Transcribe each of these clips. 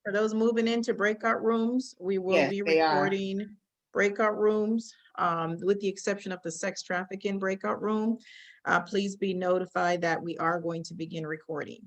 For those moving into breakout rooms, we will Yes, be they are. recording breakout rooms, with the exception of the sex trafficking breakout room. Please be notified that we are going to begin recording.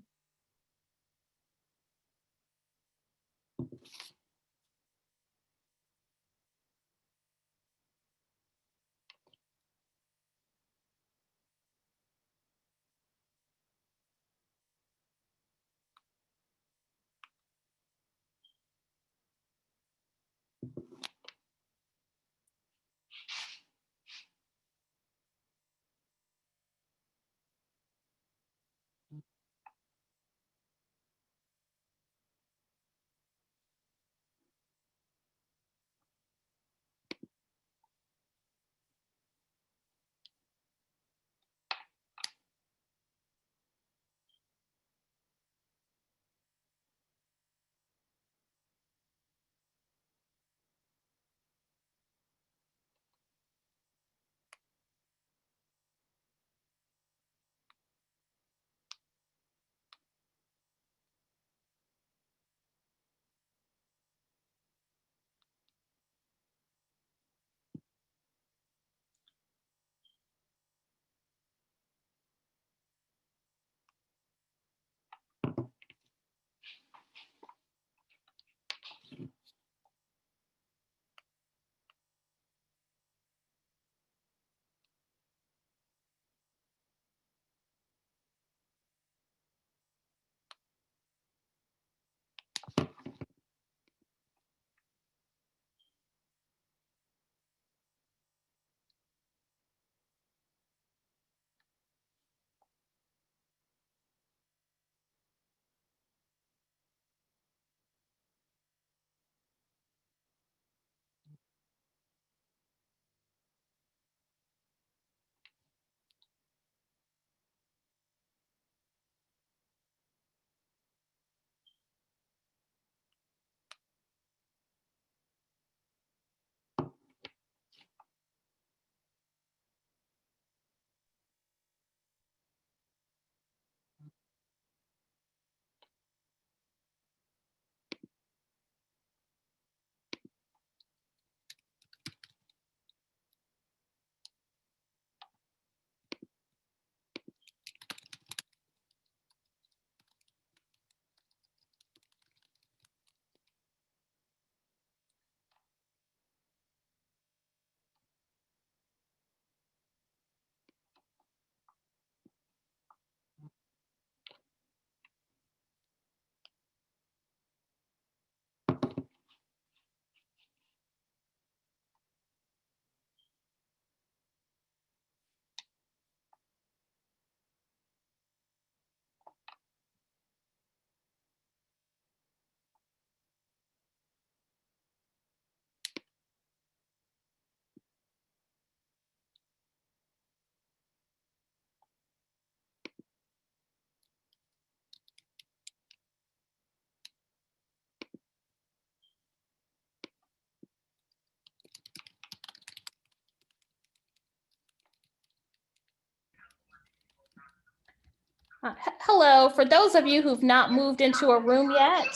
Hello, for those of you who've not moved into a room yet,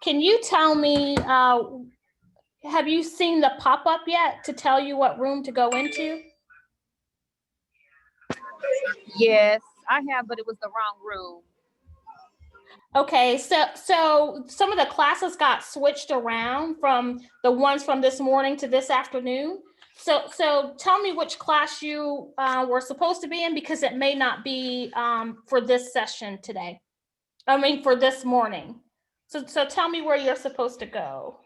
can you tell me, have you seen the pop-up yet to tell you what room to go into? Yes, I have, but it was the wrong room. Okay, so some of the classes got switched around from the ones from this morning to this afternoon. So tell me which class you were supposed to be in, because it may not be for this session today. I mean, for this morning. So tell me where you're supposed to go.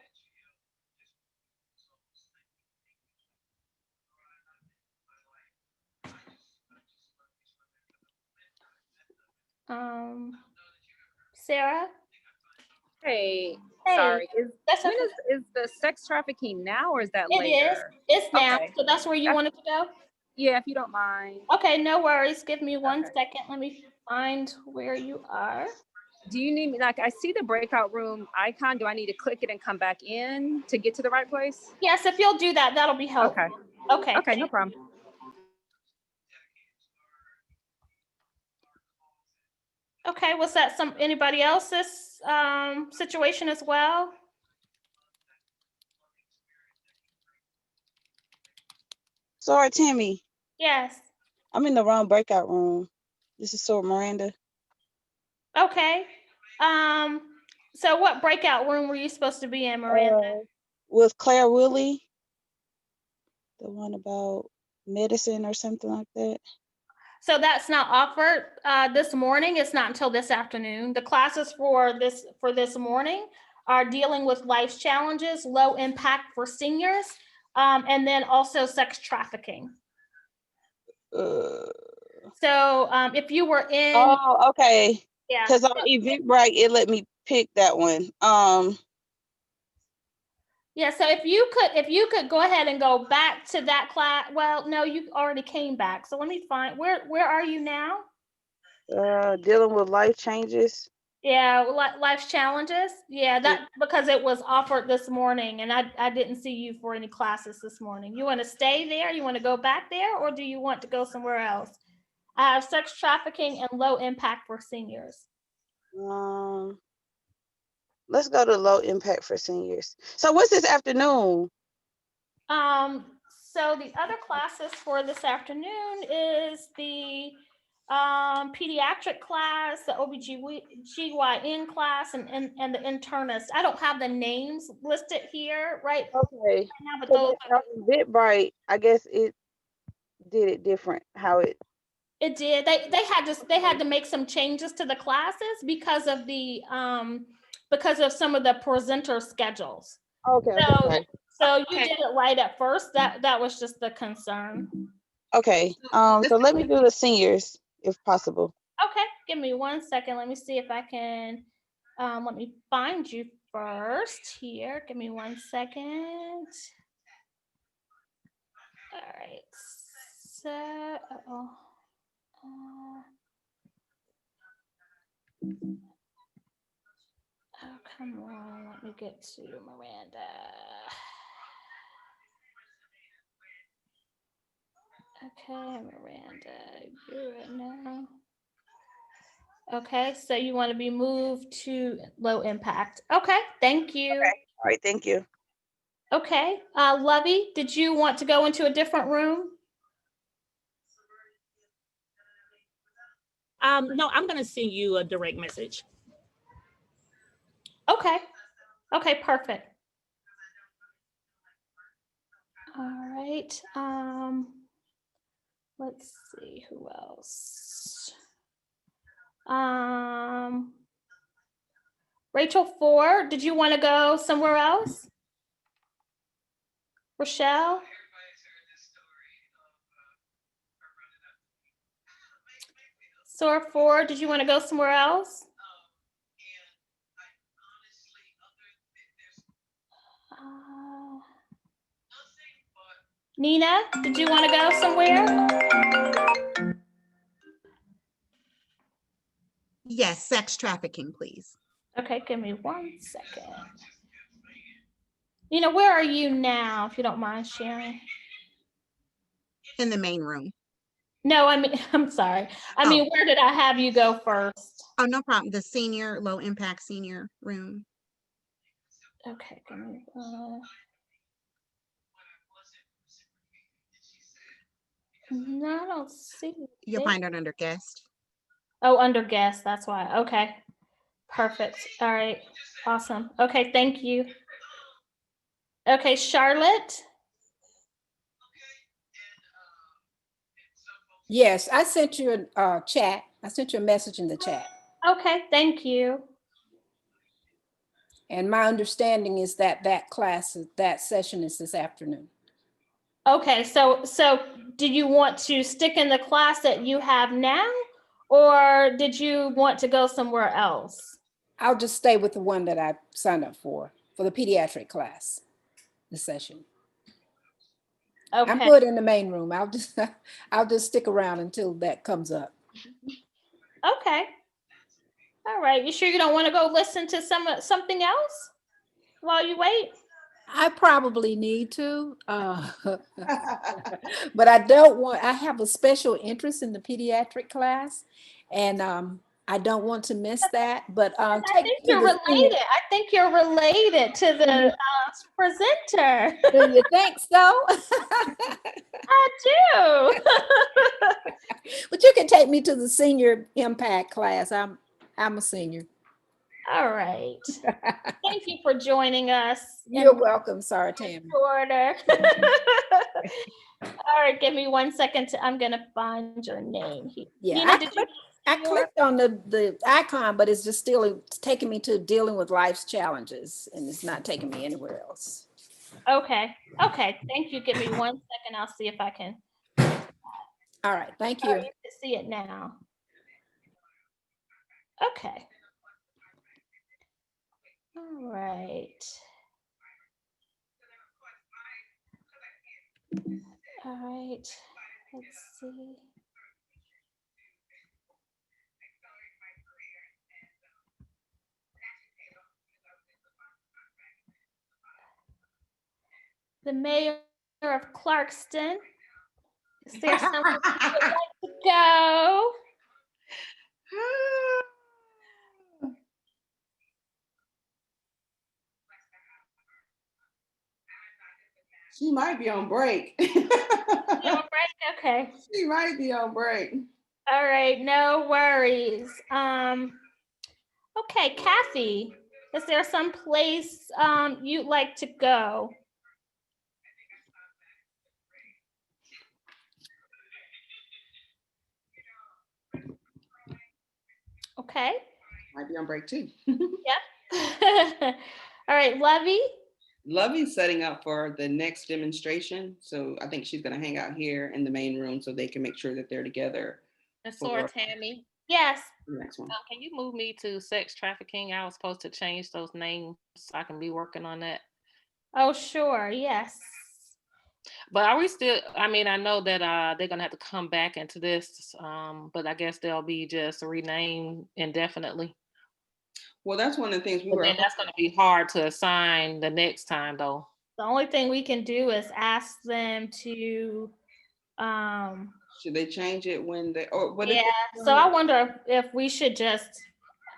Sarah? Hey, Hey, sorry. that's When okay. is the sex trafficking now, or is that It later? is. It's now. Okay. So that's where you wanted to go? Yeah, if you don't mind. Okay, no worries. Give me one Okay. second. Let me find where you are. Do you need me, like, I see the breakout room icon. Do I need to click it and come back in to get to the right place? Yes, if you'll do that, that'll be helpful. Okay. Okay. Okay, no problem. Okay, was that anybody else's situation as well? Sorry, Timmy. Yes. I'm in the wrong breakout room. This is Soror Miranda. Okay. So what breakout room were you supposed to be in, Miranda? With Claire Willie, the one about medicine or something like that. So that's not offered this morning. It's not until this afternoon. The classes for this morning are dealing with life's challenges, low impact for seniors, and then also sex trafficking. Uh, So if you were in, oh, okay. yeah, Because on Eventbrite, it let me pick that one. yeah. So if you could go ahead and go back to that class. Well, no, you already came back. So let me find where are you now? Dealing with life changes. Yeah, life's challenges. Yeah, that because it was offered this morning, and I didn't see you for any classes this morning. You want to stay there? You want to go back there, or do you want to go somewhere else? I have sex trafficking and low impact for seniors. Let's go to low impact for seniors. So what's this afternoon? So the other classes for this afternoon is the pediatric class, the OBGYN class, and the internist. I don't have the names listed here right Okay. now, but So those Eventbrite, I guess it did it different. How it? it did. They had to make some changes to the classes because of some of the presenter schedules. Okay. So you did it right at first. That was just the concern. Okay. So let me do the seniors if possible. Okay, give me 1 second. Let me see if I can, let me find you first here. Give me 1 second. All right, so, oh, come on, let me get to Miranda. Okay, Miranda, you're it now. Okay, so you want to be moved to low impact. Okay, thank you. Okay. All right, thank you. Okay, Lovie, did you want to go into a different room? No, I'm going to send you a direct message. Okay. Okay, perfect. All right. Let's see who else. Rachel Ford, did you want to go somewhere else? Rochelle? Sora Ford, did you want to go somewhere else? Nina, did you want to go somewhere? Yes, sex trafficking, please. Okay, give me 1 second. Nina, where are you now, if you don't mind sharing? In the main room. No, I mean, I'm sorry. I mean, where did I have you go first? Oh, no problem. The senior, low impact senior room. Okay, give me, no, I don't see. You'll find it under guest. Oh, under guest, that's why. Okay, perfect. All right, awesome. Okay, thank you. Okay, Charlotte. Yes, I sent you a chat. I sent you a message in the chat. Okay, thank you. And my understanding is that that session is this afternoon. Okay, so did you want to stick in the class that you have now, or did you want to go somewhere else? I'll just stay with the one that I signed up for the pediatric class, the session. Okay. I'm good in the main room. I'll just stick around until that comes up. Okay. All right. You sure you don't want to go listen to something else while you wait? I probably need to, but I don't want. I have a special interest in the pediatric class, and I don't want to miss that, but I take think me to you're the senior. related. I think you're related to the presenter. Do you think so? I do. But you can take me to the senior impact class. I'm a senior. All right. Thank you for joining us. You're welcome. Sorry, Tammy. Order. All right, give me 1 second. I'm gonna find your name here. Yeah, Nina, did you? I clicked on the icon, but it's just still it's taking me to dealing with life's challenges, and it's not taking me anywhere else. Okay. Okay. Thank you. Give me 1 second. I'll see if I can. All right, thank Oh, you. you can see it now. Okay. All right. All right. Let's see. The mayor of Clarkston. Is there somewhere you would like to go? She might be on break. You on break? Okay. She might be on break. All right, no worries. Okay, Kathy, is there some place you'd like to go? Okay. Might be on break too. Yep. All right, Lovie. Lovey's setting up for the next demonstration. So I think she's going to hang out here in the main room so they can make sure that they're together. And so, Tammy, Yes. The next one. can you move me to sex trafficking? I was supposed to change those names so I can be working on that. Oh, sure. Yes. But are we still, I mean, I know that they're gonna have to come back into this, but I guess they'll be just renamed indefinitely. Well, that's one of the things we But were. then that's gonna be hard to assign the next time though. The only thing we can do is ask them to, Should they change it when they? Or what? yeah. So I wonder if we should just,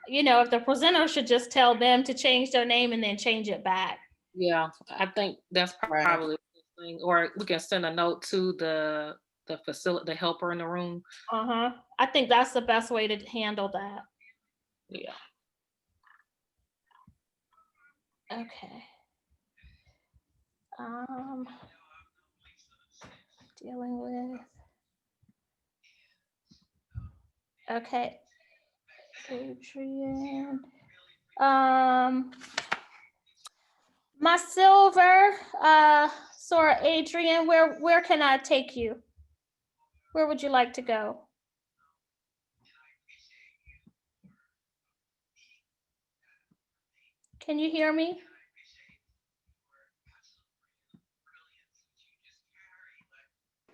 if the presenter should just tell them to change their name and then change it back. Yeah, I think that's Right. probably the thing. Or we can send a note to the facility, the helper in the room. I think that's the best way to handle that. Yeah. Okay. Dealing with. Okay. Adrian. My silver, Sora Adrian, where can I take you? Where would you like to go? Can you hear me?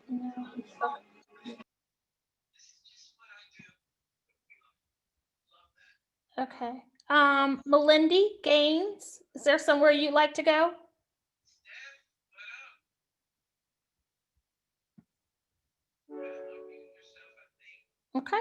No. Okay. Melindy Gaines, is there somewhere you'd like to go? Okay.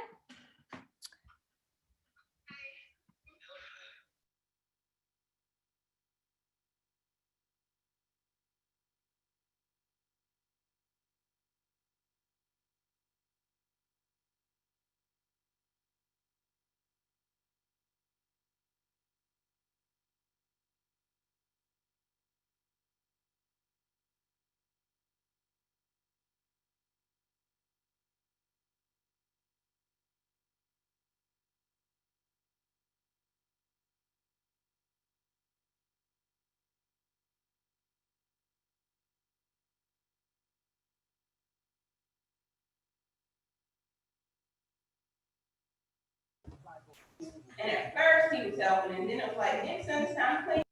And at first he was helping, and then it was like, Nixon, it's time to clean.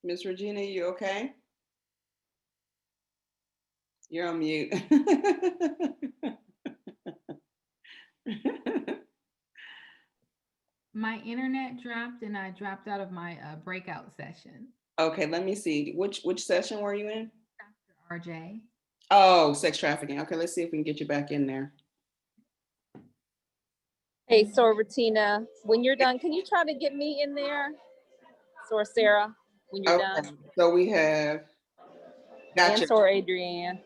Miss Regina, you okay? You're on mute. My internet dropped and I dropped out of my breakout session. Okay, let me see. Which session were you in? Dr. RJ. Oh, sex trafficking. Okay, let's see if we can get you back in there. Hey, Sorvatina, when you're done, can you try to get me in there? Sor Sarah, when you're Okay, done. so we have, And gotcha. Sor Adrienne.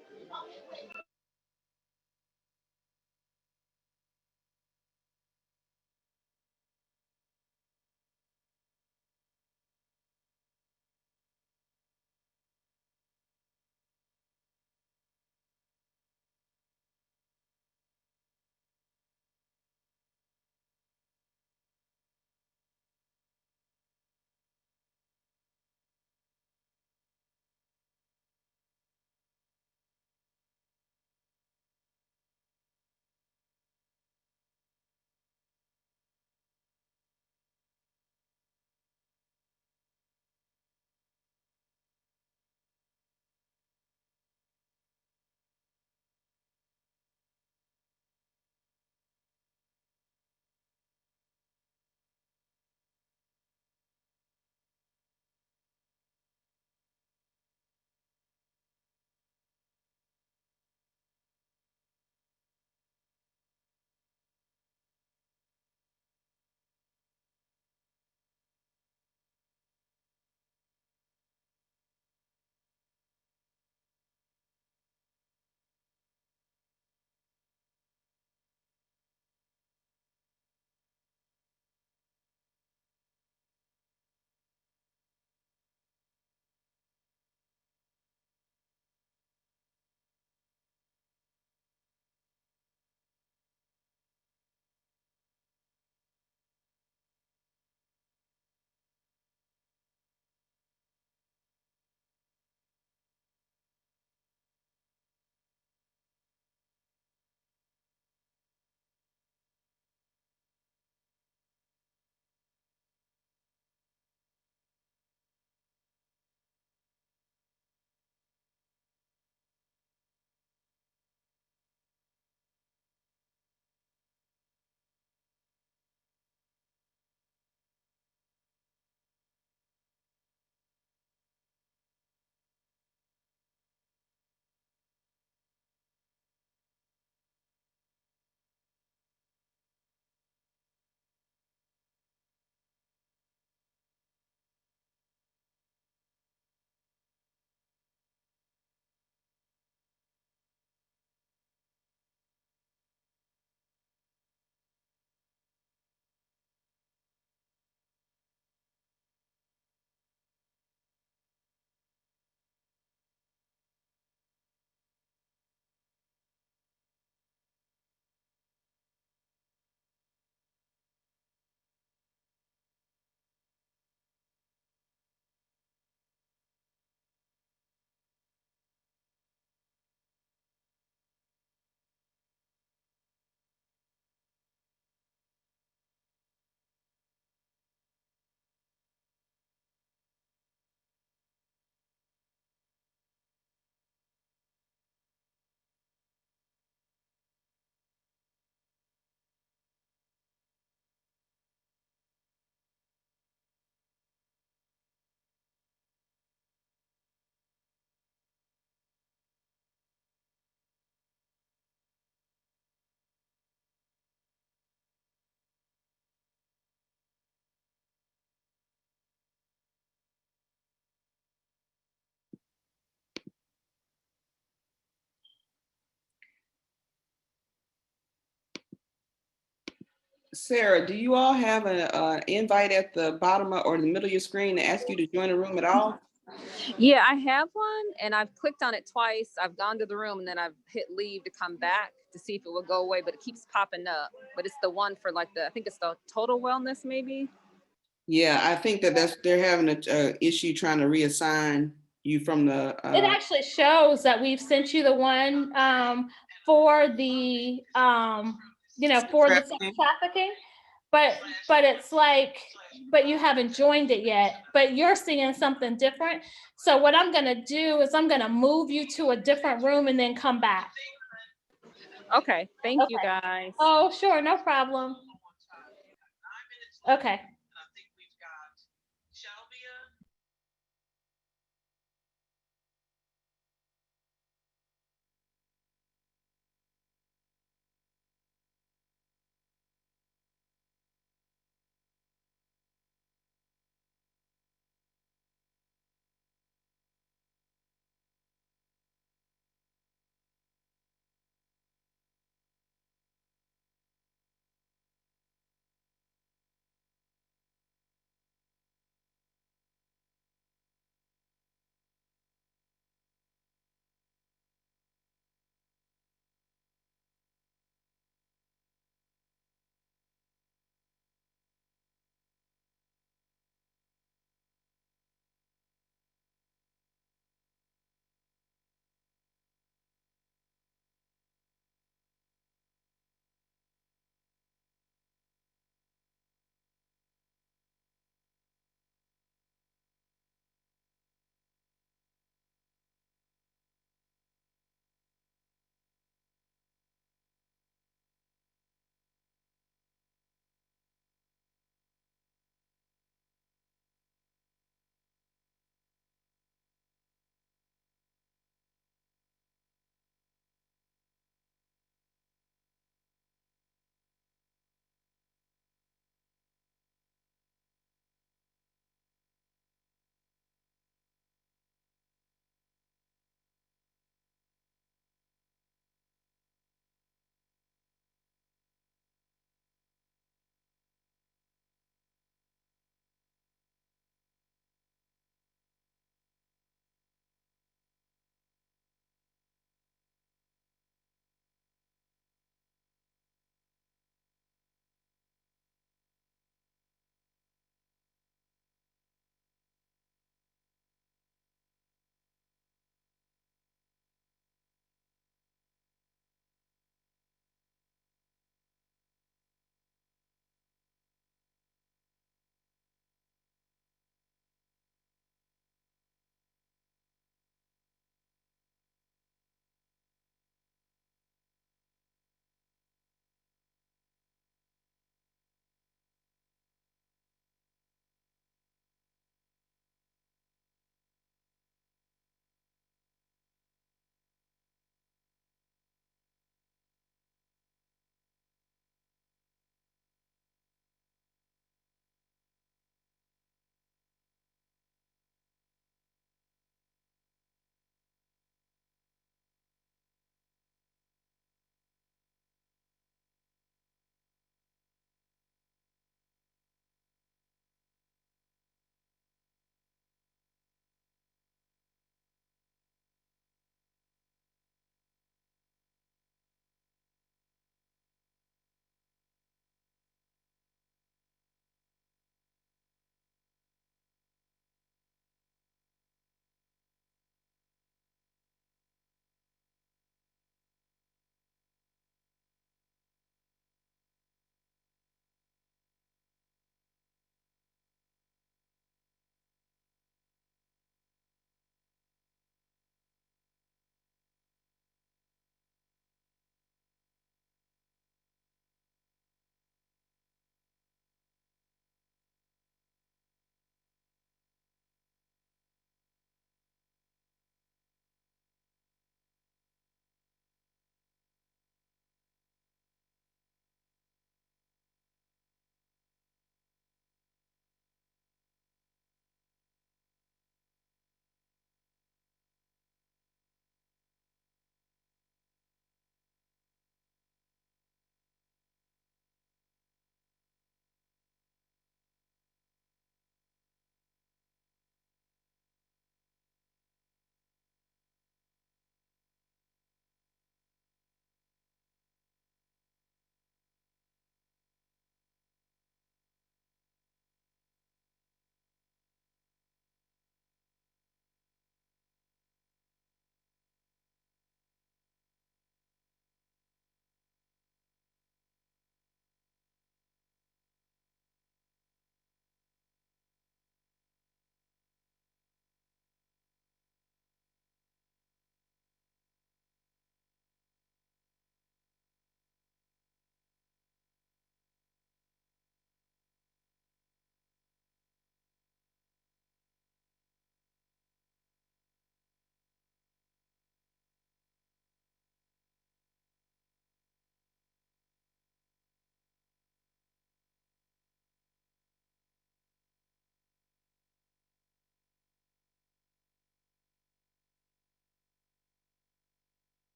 Sarah, do you all have an invite at the bottom or the middle of your screen to ask you to join the room at all? Yeah, I have one and I've clicked on it twice. I've gone to the room and then I've hit leave to come back to see if it will go away, but it keeps popping up. But it's the one for like I think it's the total wellness maybe. Yeah, I think they're having a issue trying to reassign you from the. It actually shows that we've sent you the one for the, for the sex trafficking. but it's like, but you haven't joined it yet, but you're seeing something different. So what I'm gonna do is I'm gonna move you to a different room and then come back. Okay, thank you Okay. guys. Oh, sure, no problem. Okay.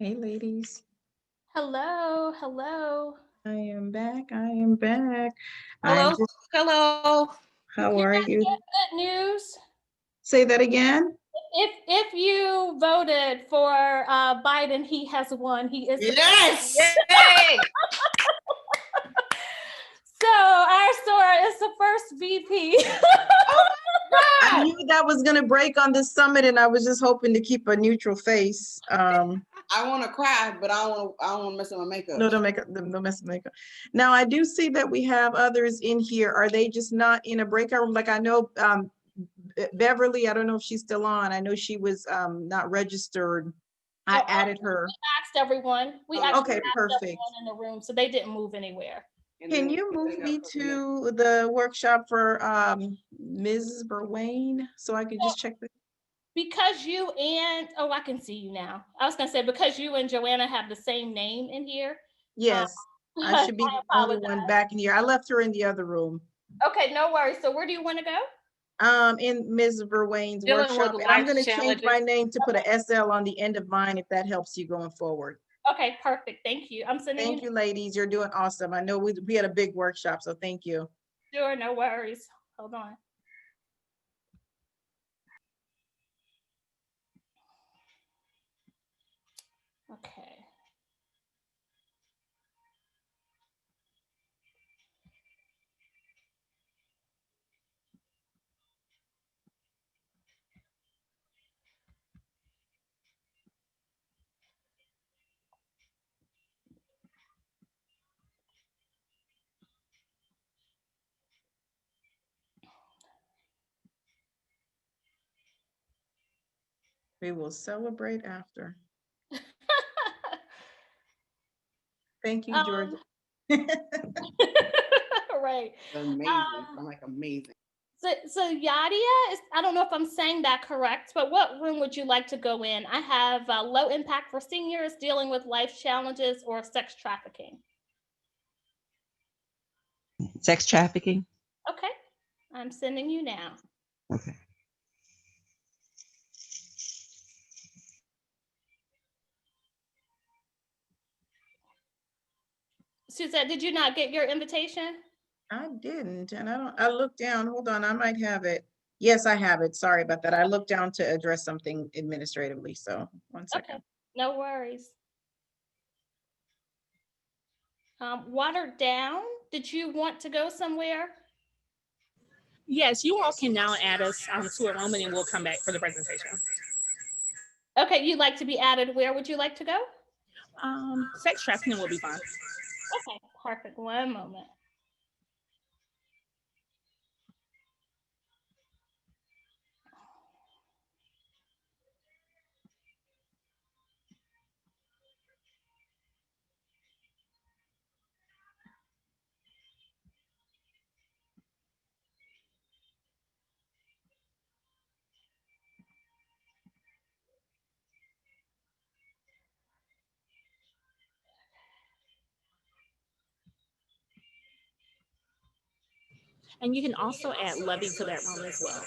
Hey, ladies. Hello, hello. I am back. I am back. Hello, I'm just, hello. how are you? Good news. Say that again. If you voted for Biden, he has won. He is the Yes. Yay! So our store is the first VP. I knew that was gonna break on this summit, and I was just hoping to keep a neutral face. I want to cry, but I don't want to mess up my makeup. No, don't make it, no mess with makeup. Now, I do see that we have others in here. Are they just not in a breakout room? Like I know Beverly, I don't know if she's still on. I know she was not registered. I Well, added her. Asked everyone. We Oh, actually okay, asked perfect. everyone in the room, so they didn't move anywhere. And Can then you we'll move pick me up for the next- to the workshop for Ms. Berwain so I could just check the. Because you and I can see you now. I was gonna say because you and Joanna have the same name in here. Yes, I should be the only apologize. one back in here. I left her in the other room. Okay, no worries. So where do you want to go? In Ms. Verwain's Dealing with workshop, and I'm life gonna change my challenges. name to put a SL on the end of mine if that helps you going forward. Okay, perfect. Thank you. I'm sending Thank you, ladies. You're doing awesome. I know we had a big workshop, so thank you. Sure, no worries. Hold on. Okay. We will celebrate after. Thank you, Georgia. Right. Amazing. I'm like amazing. So Yadia is, I don't know if I'm saying that correct, but what room would you like to go in? I have low impact for seniors, dealing with life challenges, or sex trafficking. Sex trafficking. Okay, I'm sending you now. Okay. Suzette, did you not get your invitation? I didn't, and I looked down. Hold on, I might have it. Yes, I have it. Sorry about that. I looked down to address something administratively, so 1 second. Okay, no worries. Watered down, did you want to go somewhere? Yes, you all can now add us to a room and then we'll come back for the presentation. Okay, you'd like to be added. Where would you like to go? Sex trafficking will be fine. Okay, perfect. One moment. And you can also add Lovie to that room as well.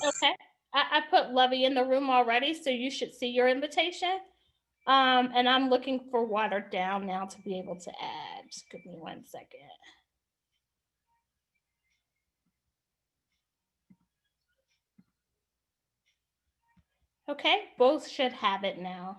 Okay, I put Lovie in the room already, so you should see your invitation. And I'm looking for watered down now to be able to add. Just give me 1 second. Okay, both should have it now.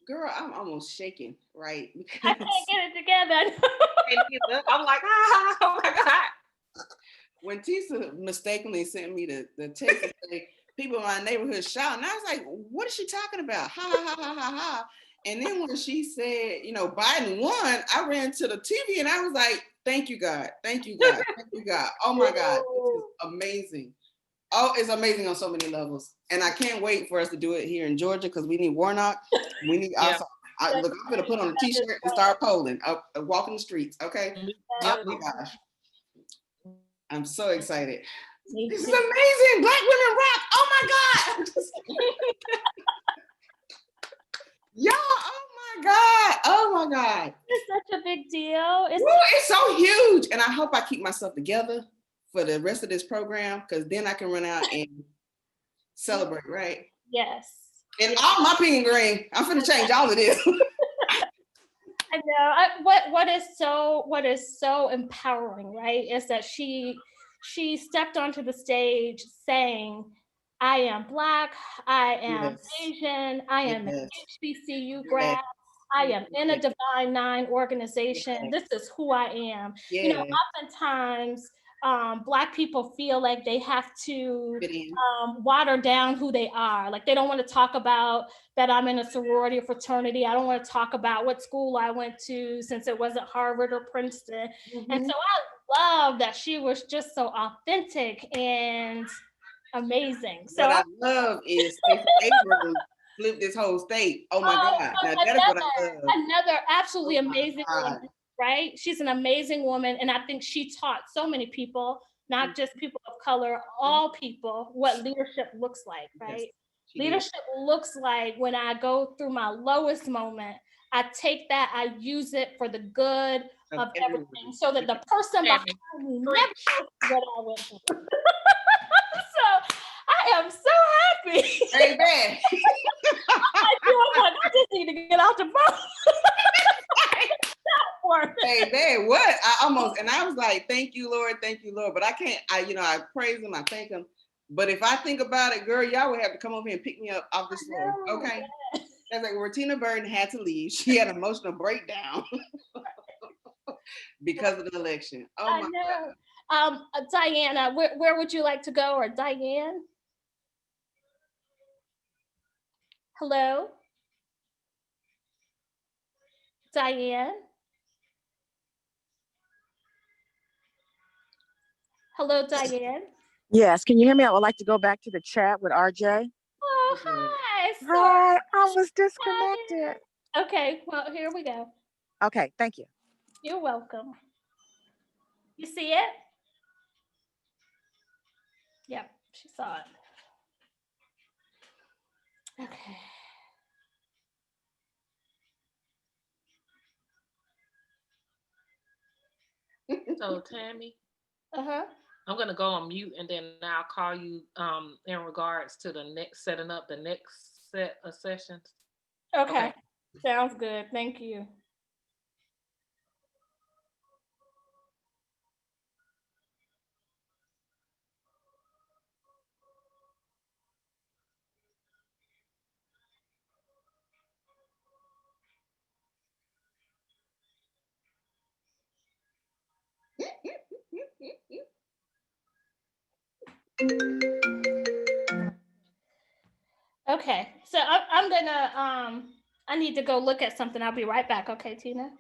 Girl, I'm almost shaking, right? Because I can't get it together. I'm like, oh my God. When Tisa mistakenly sent me the text and say, people in my neighborhood shouting. And I was like, what is she talking about? Ha ha ha ha ha ha. And then when she said, you know, Biden won, I ran to the TV and I was like, thank you, God. Thank you, God. Thank you, God. Oh my God. This is amazing. Oh, it's amazing on so many levels. And I can't wait for us to do it here in Georgia because we need Warnock. We need also, look, I'm going to put on a t-shirt and start polling, walking the streets. Okay. Oh my gosh. I'm so excited. This is amazing. Black women rock. Oh my God. Y'all, oh my God. Oh my God. It's such a big deal. It's so huge. And I hope I keep myself together for the rest of this program, because then I can run out and celebrate, right? Yes. And all my pink and green. I'm finna change all of this. I know. What is so empowering, right? Is that she stepped onto the stage saying, I am Black, I am Asian, I am an HBCU grad, I am in a Divine Nine organization. This is who I am. You know, oftentimes Black people feel like they have to water down who they are. Like they don't want to talk about that I'm in a sorority or fraternity. I don't want to talk about what school I went to since it wasn't Harvard or Princeton. And so I love that she was just so authentic and amazing. So what I love is Stacey Abrams flipped this whole state. Oh my God. Now that is what I love. Another absolutely amazing woman, right? She's an amazing woman. And I think she taught so many people, not just people of color, all people, what leadership looks like, right? Leadership looks like when I go through my lowest moment, I take that, I use it for the good of everything so that the person behind me never knows what I went through. So I am so happy. Amen. I just need to get out the boat. Hey man, what? I was like, thank you, Lord, but I can't, I praise him, I thank him. But if I think about it, girl, y'all would have to come over here and pick me up off this floor. Okay. That's like where Tina Burton had to leave. She had an emotional breakdown because of the election. Oh my God. Diana, where would you like to go? Or Diane? Hello? Diane? Hello, Diane? Yes, can you hear me? I would like to go back to the chat with RJ. Oh, hi. Hi, I was disconnected. Okay, well, here we go. Okay, thank you. You're welcome. You see it? Yep, she saw it. Okay. So Tammy, Uh-huh. I'm gonna go on mute and then I'll call you in regards to the next setting up the next set of sessions. Okay. Sounds good. Thank you. Okay, so I'm gonna I need to go look at something. I'll be right back. Okay, Tina.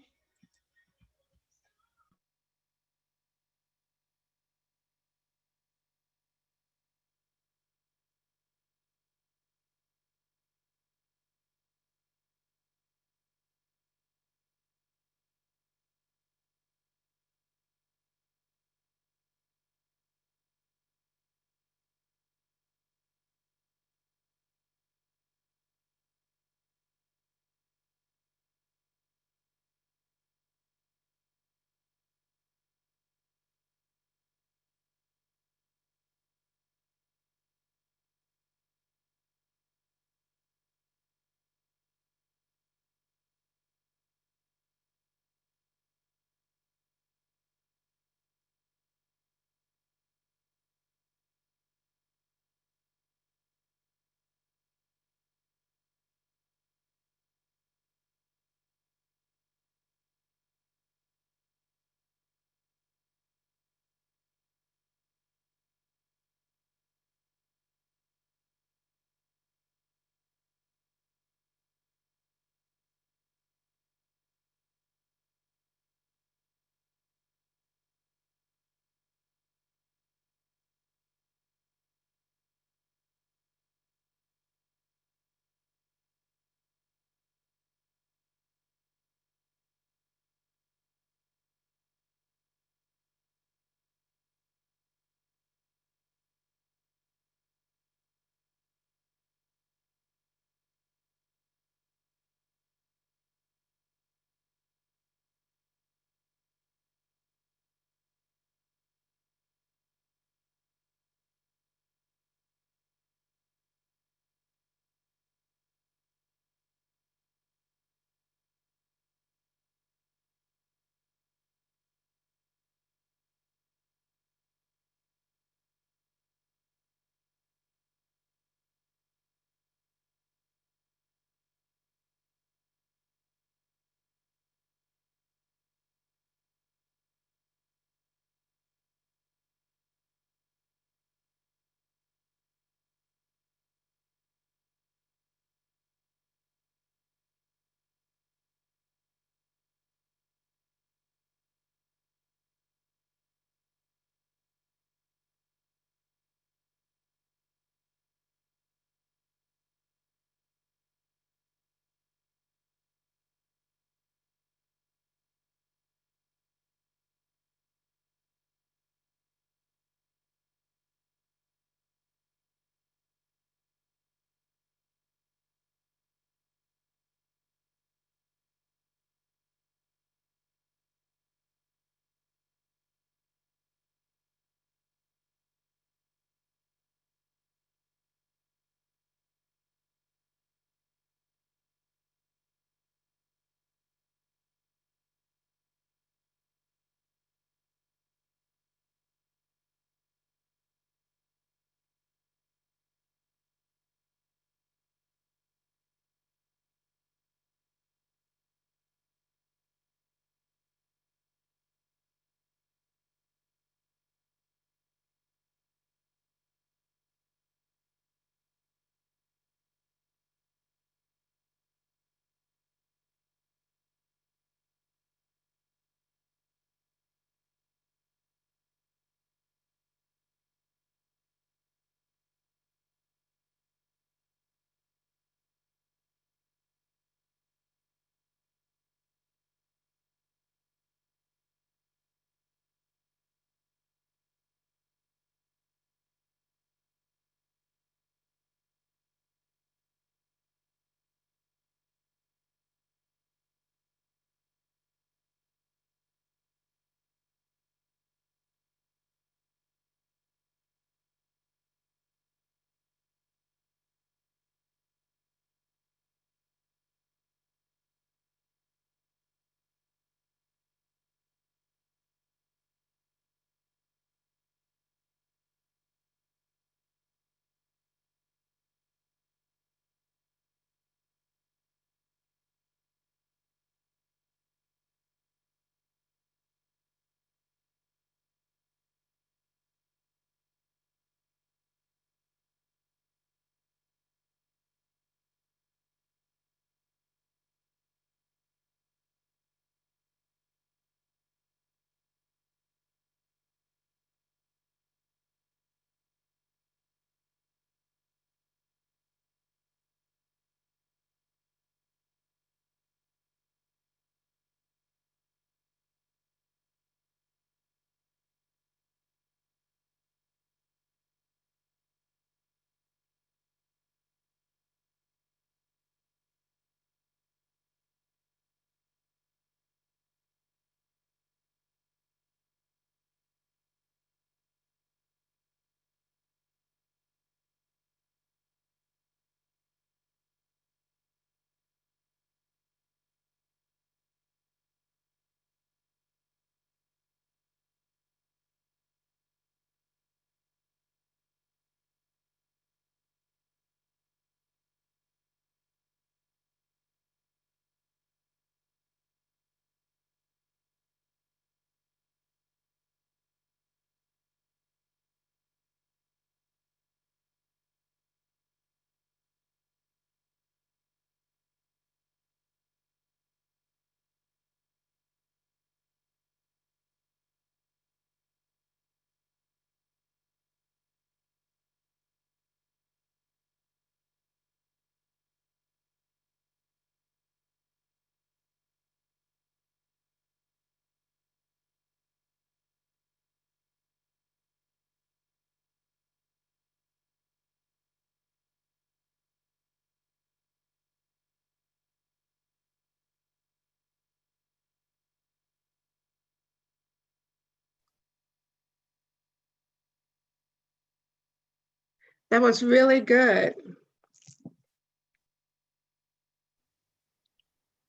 That was really good.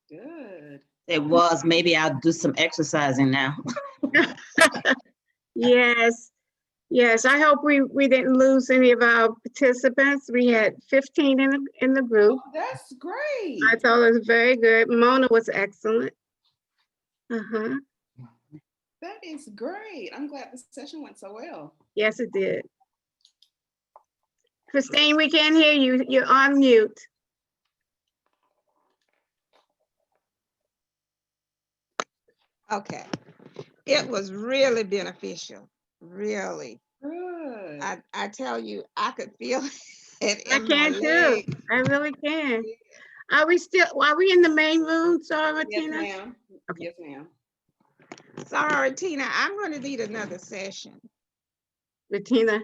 Good. It was. Maybe I'll do some exercising now. Yes, yes. I hope we didn't lose any of our participants. We had 15 in the group. Oh, that's great. I thought it was very good. Mona was excellent. Uh-huh. That is great. I'm glad the session went so well. Yes, it did. Christine, we can't hear you. You're on mute. Okay. It was really beneficial, really. Good. I tell you, I could feel it I in my can too. leg. I really can. Are we in the main room, Sarah, Yes, Tina? ma'am. Yes, ma'am. Sorry, Tina, I'm going to need another session. Tina?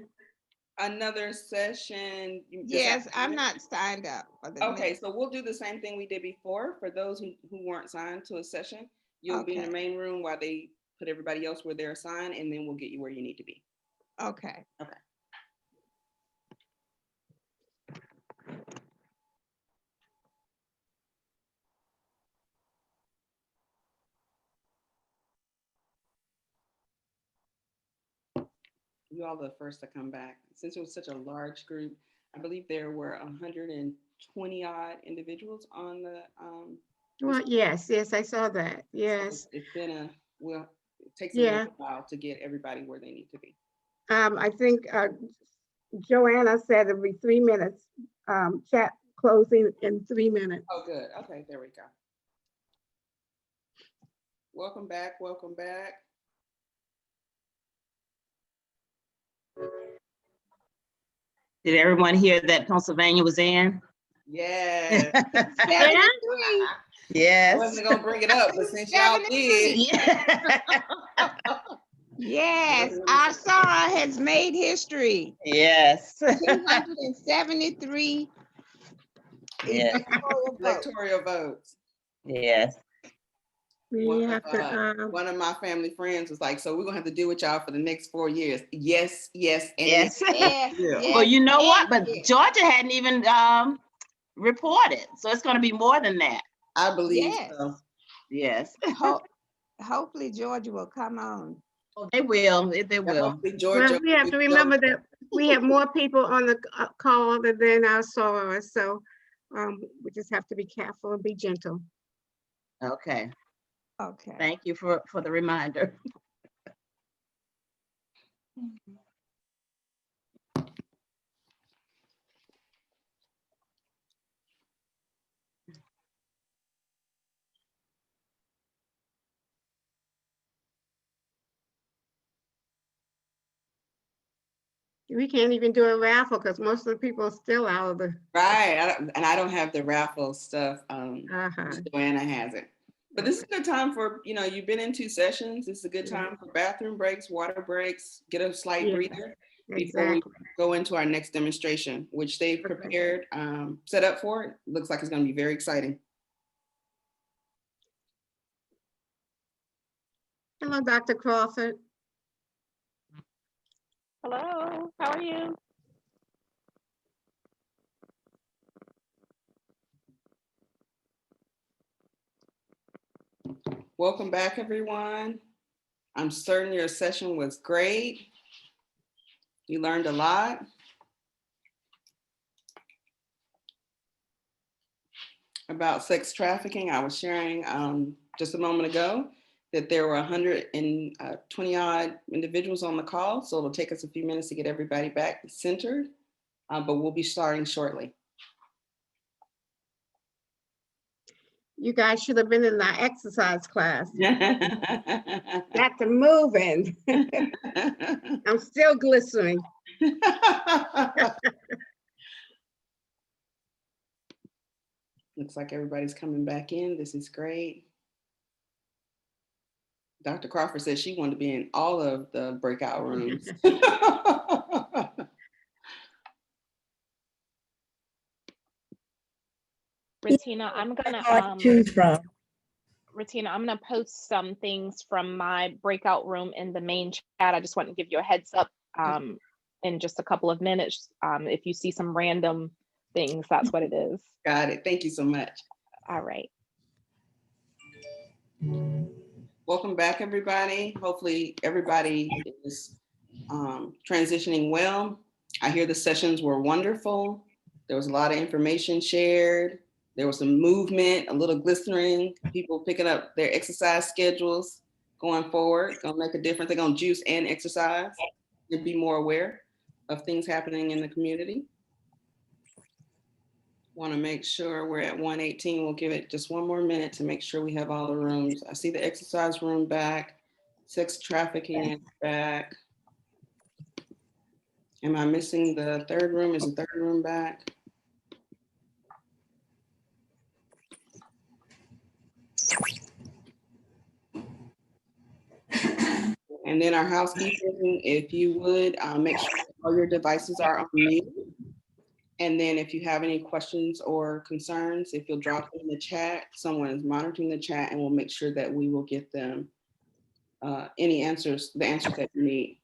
Another session. Yes, I'm not signed up for the Okay, next. so we'll do the same thing we did before. For those who weren't signed to a session, you'll be in the Okay. main room while they put everybody else where they're assigned, and then we'll get you where you need to be. Okay. Okay. You all are the first to come back. Since it was such a large group, I believe there were 120 odd individuals on the. Well, yes, I saw that. Yes. It's been it takes a Yeah. little while to get everybody where they need to be. I think Joanna said it'll be 3 minutes. Chat closing in 3 minutes. Oh, good. Okay, there we go. Welcome back. Welcome back. Did everyone hear that Pennsylvania was in? Yes. Yeah? Yes. I wasn't gonna bring it up, but since y'all did. Yes, our Sarah has made history. Yes. 273 Yes. Electoral votes. Yes. One of my family friends was like, so we're gonna have to deal with y'all for the next 4 years. Yes, yes, and Yes. Yes, Well, you know what? yes, But yes. Georgia hadn't even reported, so it's going to be more than that. I believe Yes. so. Yes. Hopefully Georgia will come on. Oh, they will. They will. Hopefully Georgia. Well, we have to remember that we have more people on the call than our Sarah, so we just have to be careful and be gentle. Okay. Okay. Thank you for the reminder. We can't even do a raffle because most of the people are still out of the. Right, I don't have the raffle stuff. Uh-huh. Joanna has it. But this is a good time for, you've been in 2 sessions. This is a good time for bathroom breaks, water breaks, get a slight breather before we go into our next demonstration, which they've prepared, set up for it. Looks like it's going to be very exciting. Hello, Dr. Crawford. Hello, how are you? Welcome back, everyone. I'm certain your session was great. You learned a lot. About sex trafficking. I was sharing just a moment ago that there were 120 odd individuals on the call. So it'll take us a few minutes to get everybody back centered, but we'll be starting shortly. You guys should have been in our exercise class. Got to moving. I'm still glistening. Looks like everybody's coming back in. This is great. Dr. Crawford said she wanted to be in all of the breakout rooms. Retina, I'm gonna post some things from my breakout room in the main chat. I just want to give you a heads up. in just a couple of minutes. If you see some random things, that's what it is. Got it. Thank you so much. All right. Welcome back, everybody. Hopefully everybody is transitioning well. I hear the sessions were wonderful. There was a lot of information shared. There was some movement, a little glistening, people picking up their exercise schedules going forward. Gonna make a difference. They're gonna juice and exercise and be more aware of things happening in the community. Want to make sure we're at 1:18. We'll give it just one more minute to make sure we have all the rooms. I see the exercise room back, sex trafficking is back. Am I missing the third room? Is the third room back? And then our housekeeping, if you would make sure all your devices are on mute. And then if you have any questions or concerns, if you'll drop them in the chat, someone is monitoring the chat and we'll make sure that we will get them any answers, the answers that you need.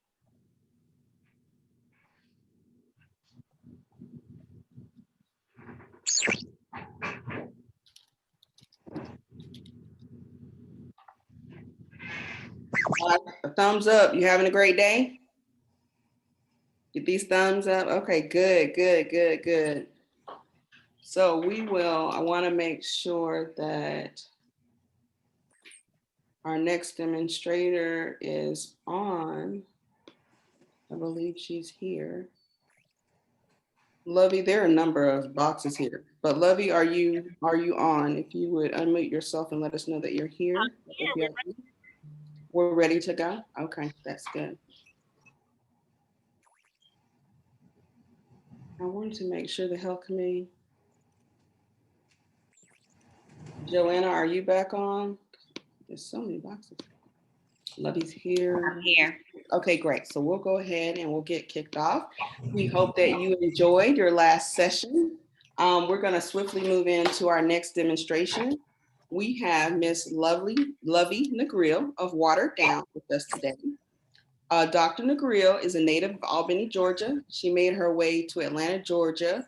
A thumbs up. You having a great day? Get these thumbs up. Okay, good, good, good, good. So I want to make sure that our next demonstrator is on. I believe she's here. Lovie, there are a number of boxes here, but Lovie, are you on? If you would unmute yourself and let us know that you're here. We're ready to go. Okay, that's good. I wanted to make sure the health committee. Joanna, are you back on? There's so many boxes. Lovie's here. I'm here. Okay, great. So we'll go ahead and we'll get kicked off. We hope that you enjoyed your last session. We're going to swiftly move into our next demonstration. We have Miss Lovie Negrin of Watered Down with us today. Dr. Negrin is a native of Albany, Georgia. She made her way to Atlanta, Georgia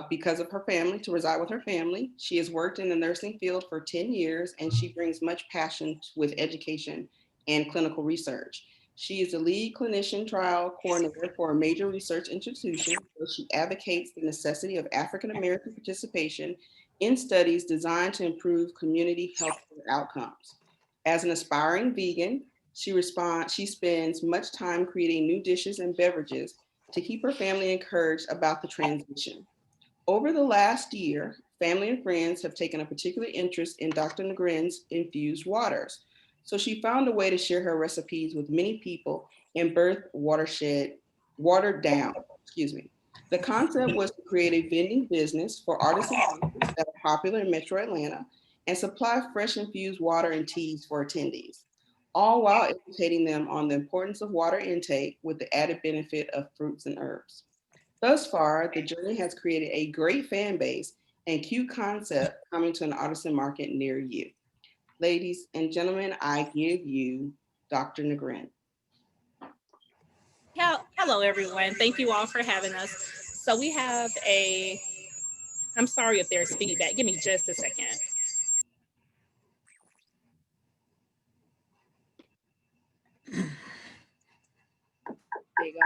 because of her family, to reside with her family. She has worked in the nursing field for 10 years and she brings much passion with education and clinical research. She is the lead clinician trial coordinator for a major research institution where she advocates the necessity of African-American participation in studies designed to improve community health outcomes. As an aspiring vegan, she spends much time creating new dishes and beverages to keep her family encouraged about the transition. Over the last year, family and friends have taken a particular interest in Dr. Negrin's Infused Waters. So she found a way to share her recipes with many people and birth Watered Down. The concept was to create a vending business for artisan that are popular in Metro Atlanta and supply fresh infused water and teas for attendees, all while educating them on the importance of water intake with the added benefit of fruits and herbs. Thus far, the journey has created a great fan base and cute concept coming to an artisan market near you. Ladies and gentlemen, I give you Dr. Negrin. Hello, everyone. Thank you all for having us. So we have I'm sorry if there's feedback. Give me just a second. There you go.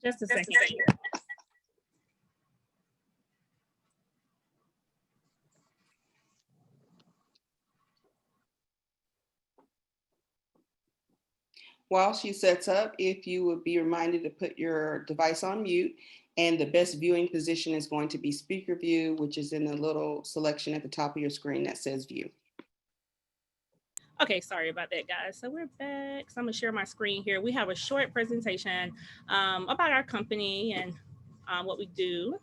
Just a second. While she sets up, if you would be reminded to put your device on mute, and the best viewing position is going to be speaker view, which is in the little selection at the top of your screen that says view. Okay, sorry about that, guys. So we're back. So I'm gonna share my screen here. We have a short presentation about our company and what we do.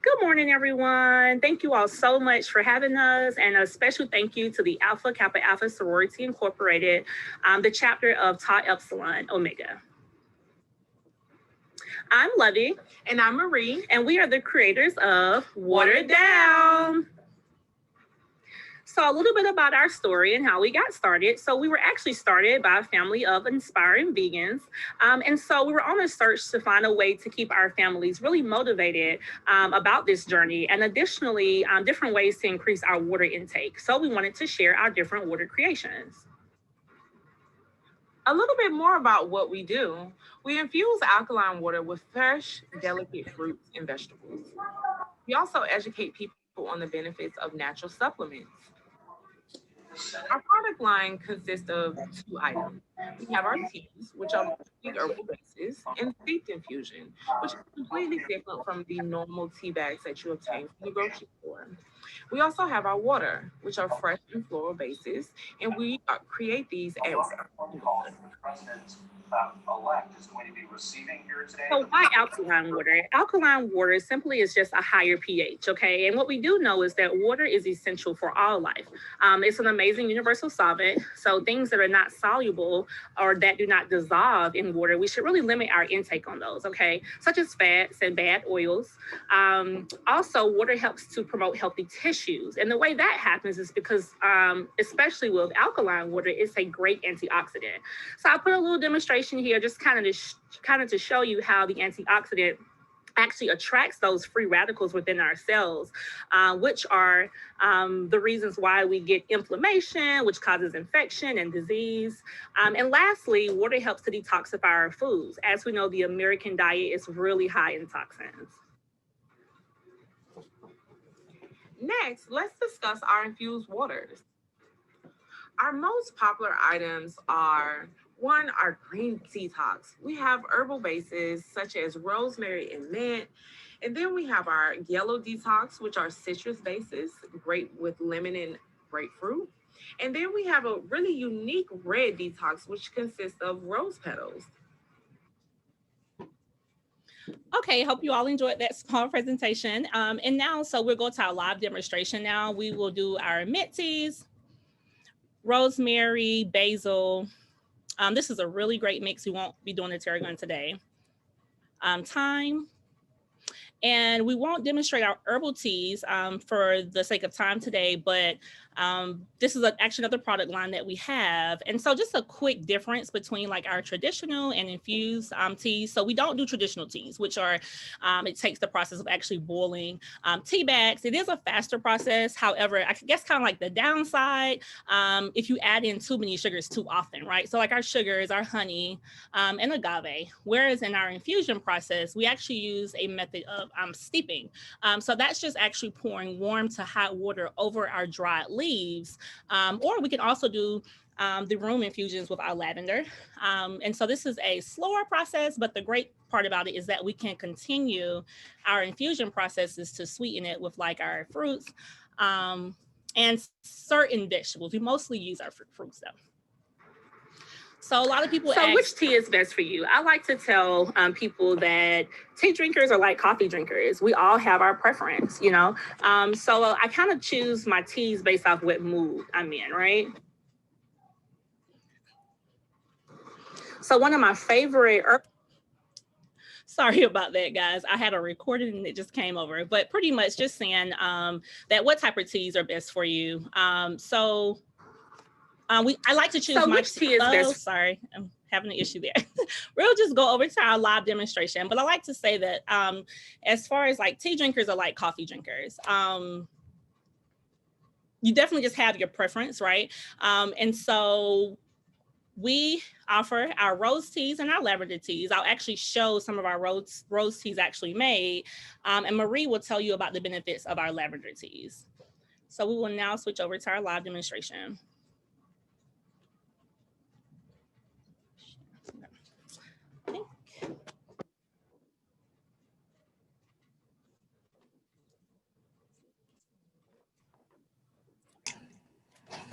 Good morning, everyone. Thank you all so much for having us, and a special thank you to the Alpha Kappa Alpha Sorority Incorporated, the chapter of Tau Epsilon Omega. I'm Lovie. And I'm Marie. And we are the creators of Watered Down. So a little bit about our story and how we got started. So we were actually started by a family of inspiring vegans. And so we were on a search to find a way to keep our families really motivated about this journey. And additionally, different ways to increase our water intake. So we wanted to share our different water creations. A little bit more about what we do. We infuse alkaline water with fresh, delicate fruits and vegetables. We also educate people on the benefits of natural supplements. Our product line consists of 2 items. We have our teas, which are mostly herbal bases, and steeped infusion, which is completely different from the normal tea bags that you obtain from the grocery store. We also have our water, which are fresh and floral bases, and we create these at So why alkaline water? Alkaline water simply is just a higher pH, okay? And what we do know is that water is essential for all life. It's an amazing universal solvent. So things that are not soluble or that do not dissolve in water, we should really limit our intake on those, okay? Such as fats and bad oils. Also, water helps to promote healthy tissues. And the way that happens is because, especially with alkaline water, it's a great antioxidant. So I put a little demonstration here, just kind of to show you how the antioxidant actually attracts those free radicals within our cells, which are the reasons why we get inflammation, which causes infection and disease. And lastly, water helps to detoxify our foods. As we know, the American diet is really high in toxins. Next, let's discuss our infused waters. Our most popular items are, 1, our green detox. We have herbal bases such as rosemary and mint. And then we have our yellow detox, which are citrus bases, great with lemon and grapefruit. And then we have a really unique red detox, which consists of rose petals. Okay, hope you all enjoyed that small presentation. And now, so we'll go to our live demonstration now. We will do our mint teas, rosemary, basil. This is a really great mix. We won't be doing the tarragon today. Thyme. And we won't demonstrate our herbal teas for the sake of time today, but this is actually another product line that we have. And so just a quick difference between like our traditional and infused teas. So we don't do traditional teas, which are, it takes the process of actually boiling tea bags. It is a faster process. However, I guess kind of like the downside, if you add in too many sugars too often, right? So like our sugars, our honey, and agave. Whereas in our infusion process, we actually use a method of steeping. So that's just actually pouring warm to hot water over our dried leaves. Or we can also do the room infusions with our lavender. And so this is a slower process, but the great part about it is that we can continue our infusion processes to sweeten it with like our fruits and certain vegetables. We mostly use our fruits though. So a lot of people ask, which tea is best for you? I like to tell people that tea drinkers are like coffee drinkers. We all have our preference, you know? So I kind of choose my teas based off what mood I'm in, right? So one of my favorite sorry about that, guys. I had a recording and it just came over, but pretty much just saying that what type of teas are best for you. I like to choose which tea is best. Sorry, I'm having an issue there. We'll just go over to our live demonstration. But I like to say that as far as like tea drinkers are like coffee drinkers, you definitely just have your preference, right? And so we offer our rose teas and our lavender teas. I'll actually show some of our rose teas actually made. And Marie will tell you about the benefits of our lavender teas. So we will now switch over to our live demonstration.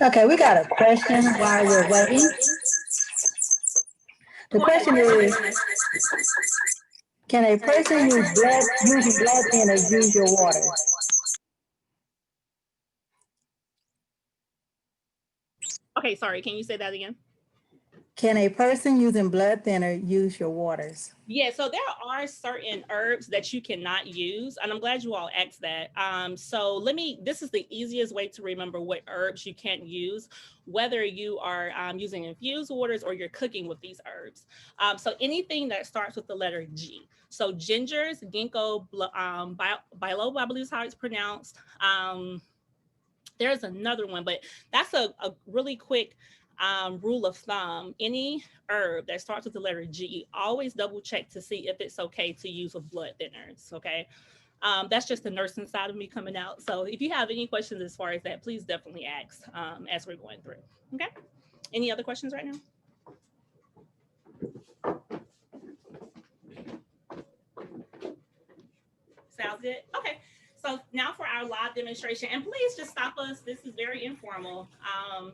Okay, we got a question while we're waiting. The question is, Can a person using blood thinners use your waters? Okay, sorry, can you say that again? Can a person using blood thinner use your waters? Yeah, so there are certain herbs that you cannot use, and I'm glad you all asked that. So this is the easiest way to remember what herbs you can't use, whether you are using infused waters or you're cooking with these herbs. So anything that starts with the letter G. So gingers, ginkgo, biloba, I believe is how it's pronounced. There's another one, but that's a really quick rule of thumb. Any herb that starts with the letter G, always double check to see if it's okay to use with blood thinners, okay? That's just the nursing side of me coming out. So if you have any questions as far as that, please definitely ask as we're going through, okay? Any other questions right now? Sounds good? Okay. So now for our live demonstration, and please just stop us. This is very informal.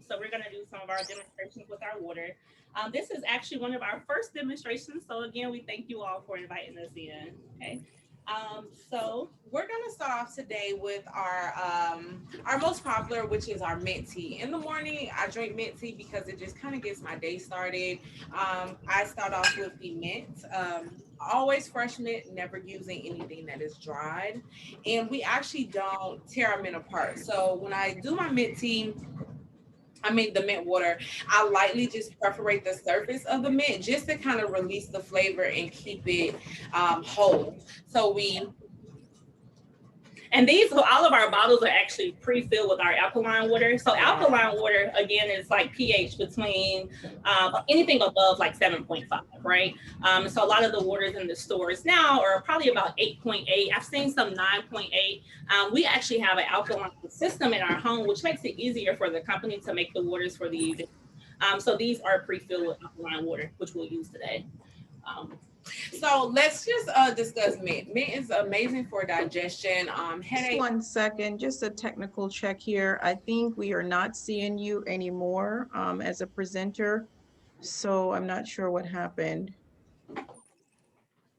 So we're going to do some of our demonstrations with our water. This is actually one of our first demonstrations. So again, we thank you all for inviting us in. Okay. So we're going to start off today with our most popular, which is our mint tea. In the morning, I drink mint tea because it just kind of gets my day started. I start off with the mint. Always fresh mint, never using anything that is dried. And we actually don't tear our mint apart. So when I do my mint tea, the mint water, I lightly just perforate the surface of the mint just to kind of release the flavor and keep it whole. So all of our bottles are actually pre-filled with our alkaline water. So alkaline water, again, is like pH between anything above like 7.5, right? So a lot of the waters in the stores now are probably about 8.8. I've seen some 9.8. We actually have an alkaline system in our home, which makes it easier for the company to make the waters for the event. So these are pre-filled with alkaline water, which we'll use today. So let's just discuss mint. Mint is amazing for digestion, headache. Just 1 second, just a technical check here. I think we are not seeing you anymore as a presenter. So I'm not sure what happened.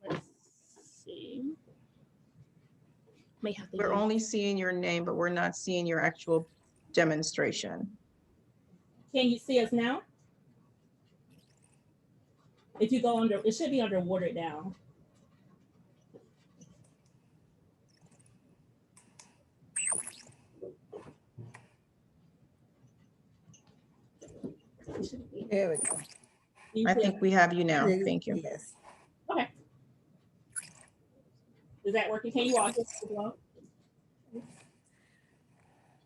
Let's see. We're only seeing your name, but we're not seeing your actual demonstration. Can you see us now? If you go under, it should be under watered down. There we go. I think we have you now. Thank you. Yes. Okay. Is that working? Can you all hear as well?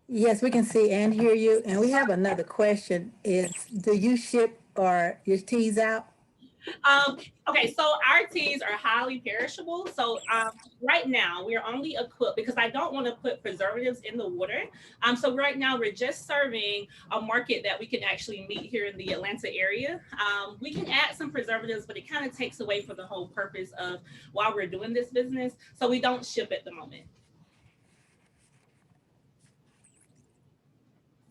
Yes, we can see and hear you. And we have another question is, do you ship or your teas out? Okay, so our teas are highly perishable. So right now we're only equipped because I don't want to put preservatives in the water. So right now we're just serving a market that we can actually meet here in the Atlanta area. We can add some preservatives, but it kind of takes away from the whole purpose of why we're doing this business. So we don't ship at the moment.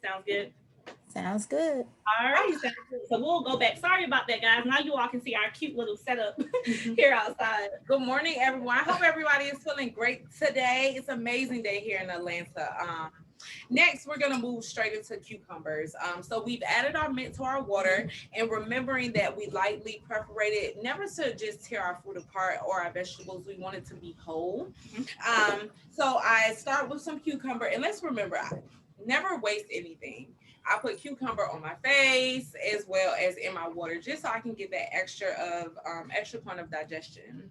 Sounds good? Sounds good. All right, sounds good. So we'll go back. Sorry about that, guys. Now you all can see our cute little setup here outside. Good morning, everyone. I hope everybody is feeling great today. It's an amazing day here in Atlanta. Next, we're gonna move straight into cucumbers. So we've added our mint to our water, and remembering that we lightly perforate it, never to just tear our fruit apart or our vegetables. We want it to be whole. So I start with some cucumber, and let's remember, I never waste anything. I put cucumber on my face as well as in my water, just so I can get that extra point of digestion.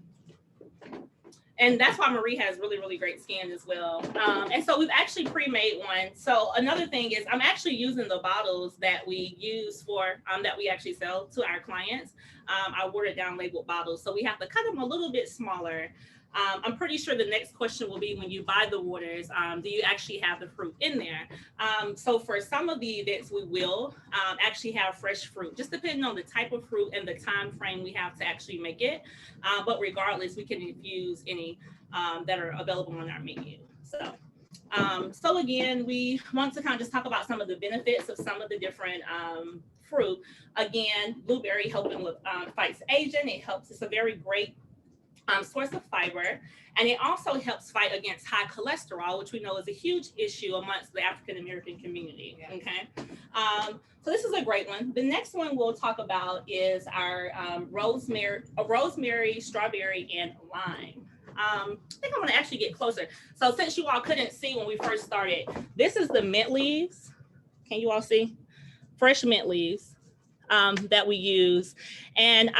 And that's why Marie has really, really great skin as well. And so we've actually pre-made one. So another thing is I'm actually using the bottles that we use for, that we actually sell to our clients. I watered down labeled bottles. So we have to cut them a little bit smaller. I'm pretty sure the next question will be when you buy the waters, do you actually have the fruit in there? So for some of the events, we will actually have fresh fruit, just depending on the type of fruit and the time frame we have to actually make it. But regardless, we can infuse any that are available on our menu. So again, we want to kind of just talk about some of the benefits of some of the different fruit. Again, blueberry helping with fights aging. It helps. It's a very great source of fiber, and it also helps fight against high cholesterol, which we know is a huge issue amongst the African American community. Okay, so this is a great one. The next one we'll talk about is our rosemary, strawberry, and lime. I think I'm gonna actually get closer. So since you all couldn't see when we first started, this is the mint leaves. Can you all see? Fresh mint leaves that we use. And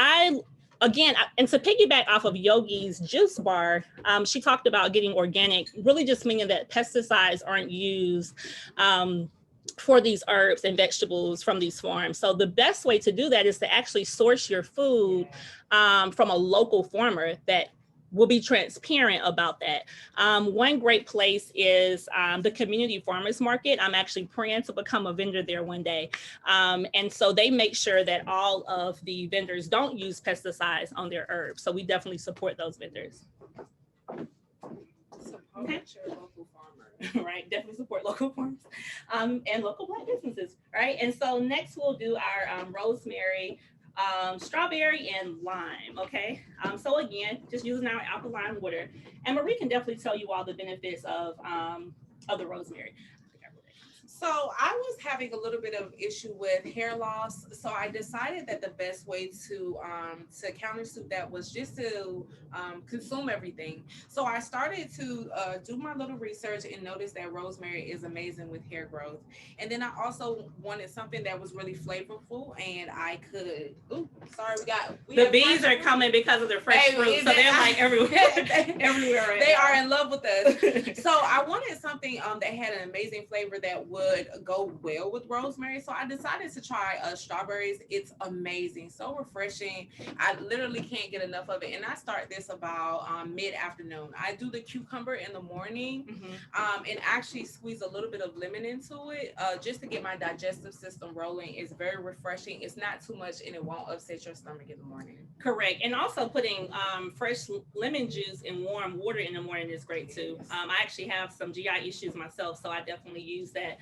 and to piggyback off of Yogi's Juice Bar, she talked about getting organic, really just meaning that pesticides aren't used for these herbs and vegetables from these farms. So the best way to do that is to actually source your food from a local farmer that will be transparent about that. One great place is the community farmers market. I'm actually praying to become a vendor there one day. And so they make sure that all of the vendors don't use pesticides on their herbs. So we definitely support those vendors. Okay. Right, definitely support local farms and local Black businesses, right? And so next we'll do our rosemary, strawberry, and lime. Okay, so again, just using our alkaline water, and Marie can definitely tell you all the benefits of the rosemary. So I was having a little bit of issue with hair loss, so I decided that the best way to countersuit that was just to consume everything. So I started to do my little research and noticed that rosemary is amazing with hair growth. And then I also wanted something that was really flavorful, and I could. Ooh, sorry, The bees are coming because of their fresh fruit, so they're like everywhere, everywhere right They now. are in love with us. So I wanted something that had an amazing flavor that would go well with rosemary. So I decided to try strawberries. It's amazing, so refreshing. I literally can't get enough of it. And I start this about mid-afternoon. I do the cucumber in the morning and actually squeeze a little bit of lemon into it just to get my digestive system rolling. It's very refreshing. It's not too much and it won't upset your stomach in the morning. Correct. And also putting fresh lemon juice in warm water in the morning is great too. I actually have some GI issues myself, so I definitely use that.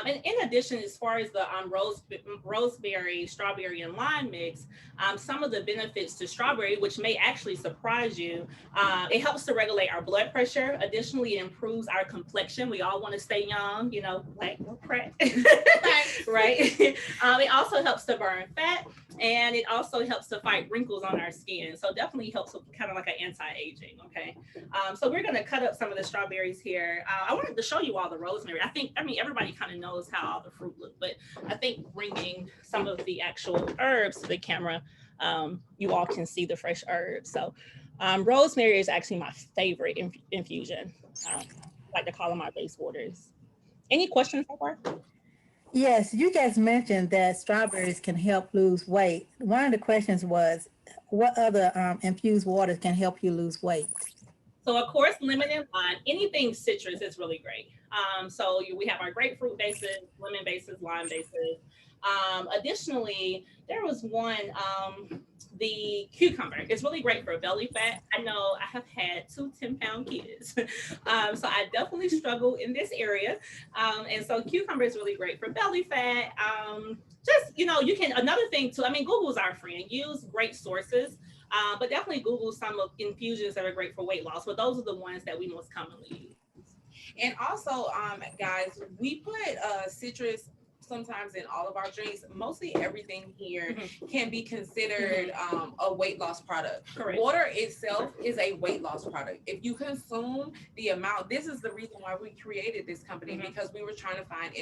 And in addition, as far as the rosemary, strawberry, and lime mix, some of the benefits to strawberry, which may actually surprise you, it helps to regulate our blood pressure. Additionally, it improves our complexion. We all want to stay young, you know, like no crack, right? It also helps to burn fat, and it also helps to fight wrinkles on our skin. So definitely helps with kind of like an anti-aging, okay? So we're gonna cut up some of the strawberries here. I wanted to show you all the rosemary. I mean, everybody kind of knows how all the fruit look, but I think bringing some of the actual herbs to the camera, you all can see the fresh herbs. So rosemary is actually my favorite infusion. I like to call them our base waters. Any questions so far? Yes, you guys mentioned that strawberries can help lose weight. One of the questions was, what other infused waters can help you lose weight? So of course, lemon and lime, anything citrus is really great. So we have our grapefruit bases, lemon bases, lime bases. Additionally, there was one, the cucumber. It's really great for belly fat. I know I have had 2 10-pound kids. So I definitely struggle in this area. And so cucumber is really great for belly fat. Just, you know, you can, another thing too, I mean, Google's our friend. Use great sources. But definitely Google some of infusions that are great for weight loss. But those are the ones that we most commonly use. And also, guys, we put citrus sometimes in all of our drinks. Mostly everything here can be considered a weight loss product. Correct. Water itself is a weight loss product. If you consume the amount, this is the reason why we created this company, because we were trying to find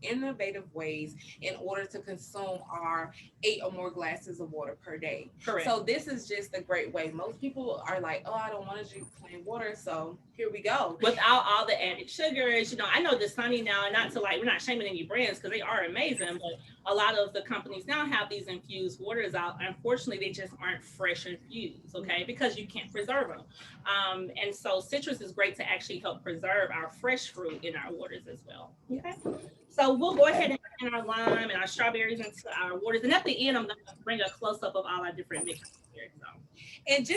innovative ways in order to consume our 8 or more glasses of water per day. Correct. So this is just a great way. Most people are like, oh, I don't want to drink plain water. So here we go. Without all the added sugars, you know, I know the Sunny now, and not to like, we're not shaming any brands because they are amazing, but a lot of the companies now have these infused waters out. Unfortunately, they just aren't fresh infused, okay, because you can't preserve them. And so citrus is great to actually help preserve our fresh fruit in our waters as well. Okay, so we'll go ahead and add our lime and our strawberries into our waters. And at the end, I'm going to bring a close up of all our different mixes here.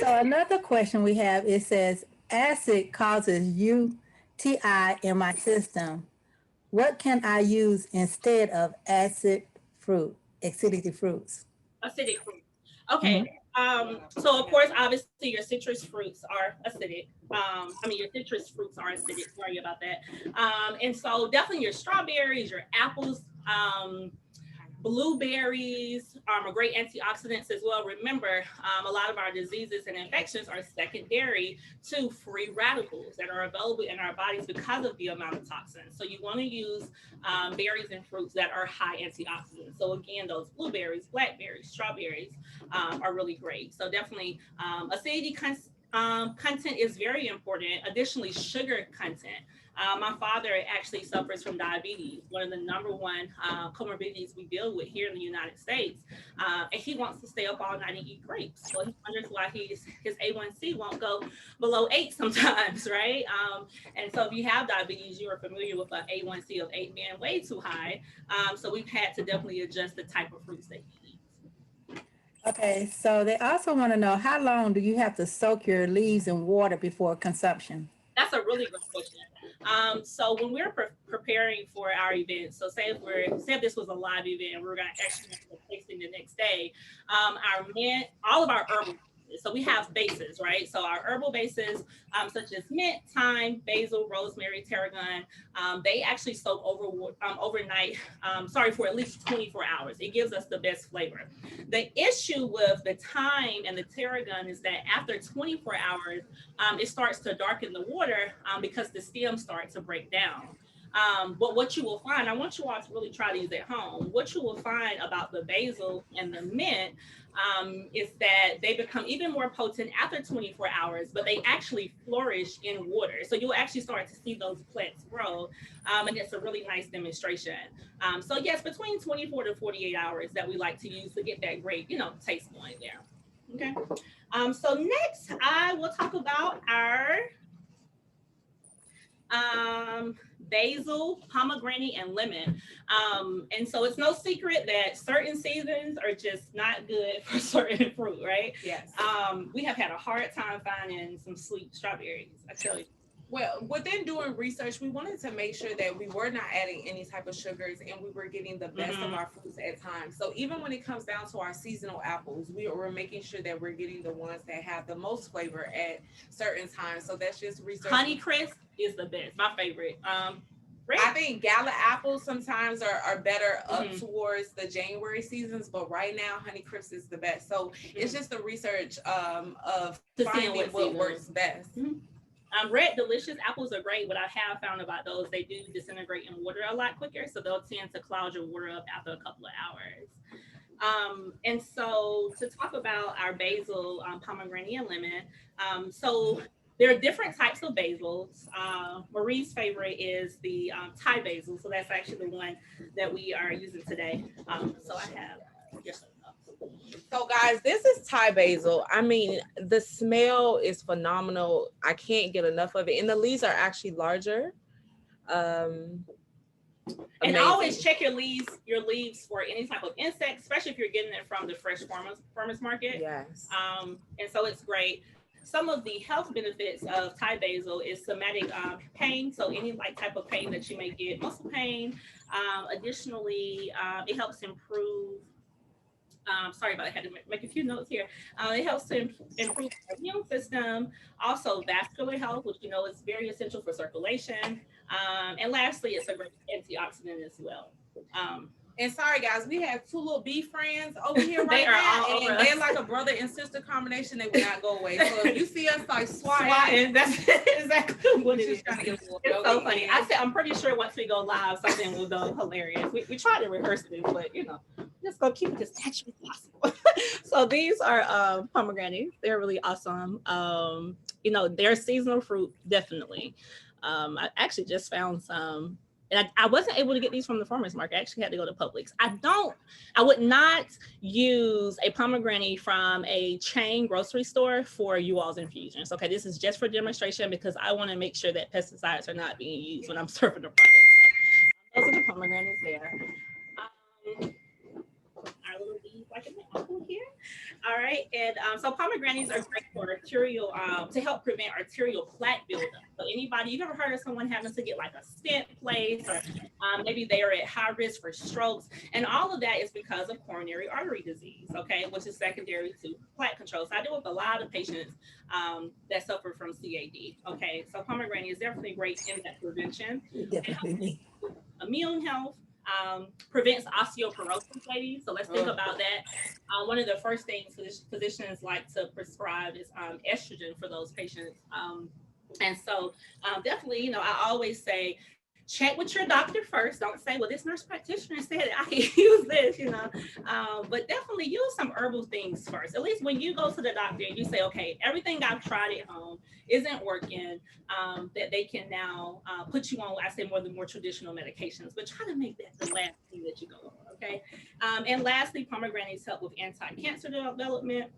So another question we have, it says, acid causes UTI in my system. What can I use instead of acidic fruits? Acidic fruit. Okay. So of course, obviously your citrus fruits are acidic. Your citrus fruits are acidic. Sorry about that. And so definitely your strawberries, your apples, blueberries are great antioxidants as well. Remember, a lot of our diseases and infections are secondary to free radicals that are available in our bodies because of the amount of toxins. So you want to use berries and fruits that are high antioxidants. So again, those blueberries, blackberries, strawberries are really great. So definitely acidity content is very important. Additionally, sugar content. My father actually suffers from diabetes, one of the #1 comorbidities we deal with here in the United States. And he wants to stay up all night and eat grapes. So he wonders why his A1C won't go below 8 sometimes, right? And so if you have diabetes, you are familiar with an A1C of 8 being way too high. So we've had to definitely adjust the type of fruits that he eats. Okay, so they also want to know, how long do you have to soak your leaves in water before consumption? That's a really good question. So when we're preparing for our event, so say if this was a live event, we're going to actually do a tasting the next day. All of our herbal, so we have bases, right? So our herbal bases, such as mint, thyme, basil, rosemary, tarragon, they actually soak overnight, for at least 24 hours. It gives us the best flavor. The issue with the thyme and the tarragon is that after 24 hours, it starts to darken the water because the stems start to break down. But what you will find, I want you all to really try these at home. What you will find about the basil and the mint is that they become even more potent after 24 hours, but they actually flourish in water. So you'll actually start to see those plants grow. And it's a really nice demonstration. So yes, between 24 to 48 hours that we like to use to get that great, taste going there. Okay. So next I will talk about our basil, pomegranate, and lemon. And so it's no secret that certain seasons are just not good for certain fruit, right? Yes. We have had a hard time finding some sweet strawberries, I tell you. Well, within doing research, we wanted to make sure that we were not adding any type of sugars and we were getting the best of our fruits at times. So even when it comes down to our seasonal apples, we're making sure that we're getting the ones that have the most flavor at certain times. So that's just research. Honeycrisp is the best, my favorite. I think gala apples sometimes are better up towards the January seasons, but right now Honeycrisp is the best. So it's just the research of finding what works best. Red Delicious apples are great. What I have found about those, they do disintegrate in water a lot quicker, so they'll tend to cloud your water up after a couple of hours. And so to talk about our basil, pomegranate, and lemon, so there are different types of basils. Marie's favorite is the Thai basil, so that's actually the one that we are using today. So I have just. So guys, this is Thai basil. I mean, the smell is phenomenal. I can't get enough of it. And the leaves are actually larger. And always check your leaves for any type of insects, especially if you're getting it from the fresh farmers market. Yes. And so it's great. Some of the health benefits of Thai basil is somatic pain. So any type of pain that you may get, muscle pain. Additionally, it helps improve. Sorry about that, I had to make a few notes here. It helps to improve the immune system, also vascular health, which is very essential for circulation. And lastly, it's a great antioxidant as well. And sorry guys, we have two little bee friends over here They right are now, all and over they're us. like a brother and sister combination. They will not go away. So if you see us like swatting, That's exactly what it is. trying to get a little It's so yoga funny. in. I'm pretty sure once we go live, something will go hilarious. We try to rehearse this, but just gonna keep it as natural as possible. So these are pomegranates. They're really awesome. They're seasonal fruit, definitely. I actually just found some. And I wasn't able to get these from the farmer's market. I actually had to go to Publix. I would not use a pomegranate from a chain grocery store for you all's infusions. Okay, this is just for demonstration because I want to make sure that pesticides are not being used when I'm serving the product. So those are the pomegranates there. Our little bees like an apple here. All right, and so pomegranates are great for arterial, to help prevent arterial plaque buildup. So anybody, you've ever heard of someone having to get like a stent placed, or maybe they are at high risk for strokes, and all of that is because of coronary artery disease, okay, which is secondary to plaque control. So I deal with a lot of patients that suffer from CAD, okay? So pomegranate is definitely great in that prevention. Definitely me. Immune health, prevents osteoporosis, ladies. So let's think about that. One of the first things physicians like to prescribe is estrogen for those patients. And so definitely, you know, I always say, check with your doctor first. Don't say, well, this nurse practitioner said I can use this, you know. But definitely use some herbal things first. At least when you go to the doctor and you say, okay, everything I've tried at home isn't working, that they can now put you on, I say, more traditional medications, but try to make that the last thing that you go on, okay? And lastly, pomegranates help with anti-cancer development.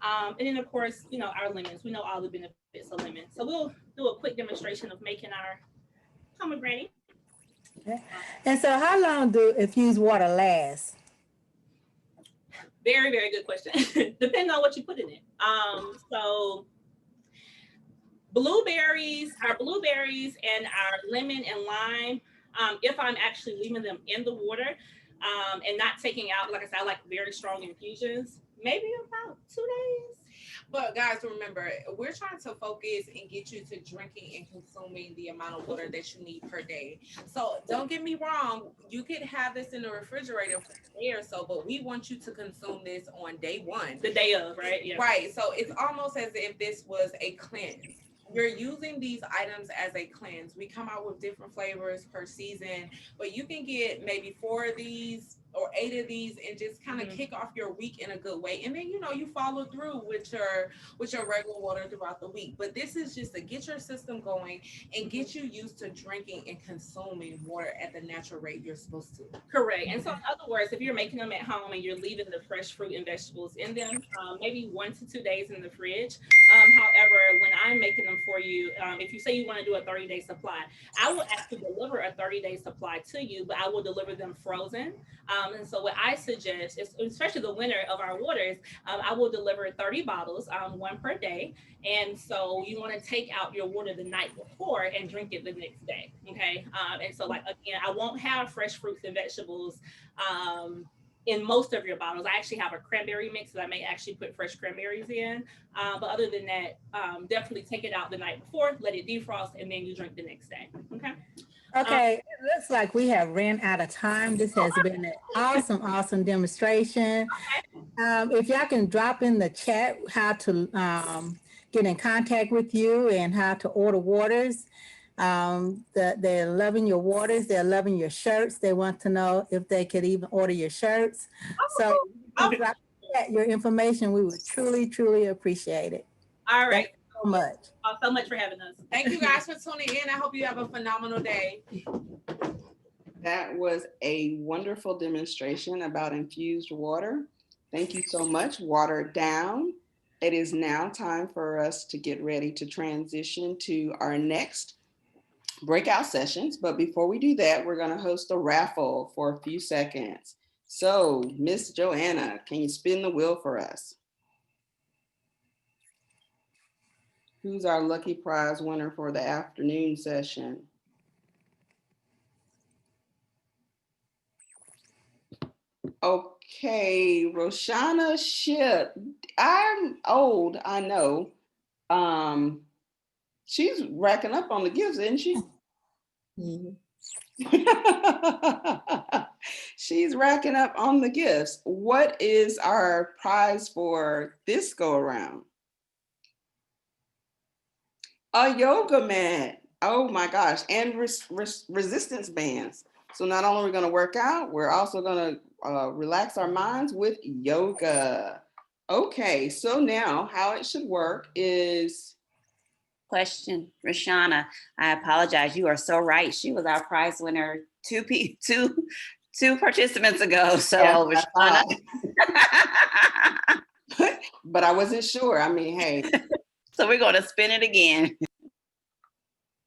And then of course, you know, our lemons, we know all the benefits of lemons. So we'll do a quick demonstration of making our pomegranate. Okay. And so how long do infused water last? Very, very good question. Depends on what you put in it. So our blueberries and our lemon and lime, if I'm actually leaving them in the water and not taking out, like I said, I like very strong infusions, maybe about 2 days. But guys, remember, we're trying to focus and get you to drinking and consuming the amount of water that you need per day. So don't get me wrong, you could have this in the refrigerator for a day or so, but we want you to consume this on day one. The day of, right? Yeah. Right. So it's almost as if this was a cleanse. We're using these items as a cleanse. We come out with different flavors per season, but you can get maybe 4 of these or 8 of these and just kind of kick off your week in a good way. And then, you know, you follow through with your regular water throughout the week. But this is just to get your system going and get you used to drinking and consuming water at the natural rate you're supposed to. Correct. And so in other words, if you're making them at home and you're leaving the fresh fruit and vegetables in them, maybe 1 to 2 days in the fridge. However, when I'm making them for you, if you say you want to do a 30-day supply, I will actually deliver a 30-day supply to you, but I will deliver them frozen. And so what I suggest is, especially the winter of our waters, I will deliver 30 bottles, 1 per day. And so you want to take out your water the night before and drink it the next day. Okay. And so like, again, I won't have fresh fruits and vegetables in most of your bottles. I actually have a cranberry mix that I may actually put fresh cranberries in. But other than that, definitely take it out the night before, let it defrost, and then you drink the next day. Okay. Okay, it looks like we have ran out of time. This has been an awesome demonstration. If y'all can drop in the chat how to get in contact with you and how to order waters. They're loving your waters. They're loving your shirts. They want to know if they could even order your shirts. So drop your information. We would truly appreciate it. All right. Thank you so much. So much for having us. Thank you guys for tuning in. I hope you have a phenomenal day. That was a wonderful demonstration about infused water. Thank you so much. Water down. It is now time for us to get ready to transition to our next breakout sessions. But before we do that, we're going to host a raffle for a few seconds. So, Miss Joanna, can you spin the wheel for us? Who's our lucky prize winner for the afternoon session? Okay, Roshana Ship. I'm old, I know. She's racking up on the gifts, isn't she? She's racking up on the gifts. What is our prize for this go around? A yoga mat. Oh my gosh. And resistance bands. So not only are we going to work out, we're also going to relax our minds with yoga. Okay, so now how it should work is... Question, Roshana, I apologize. You are so right. She was our prize winner two participants ago. So yes, Roshana. But I wasn't sure. I mean, hey. So we're going to spin it again.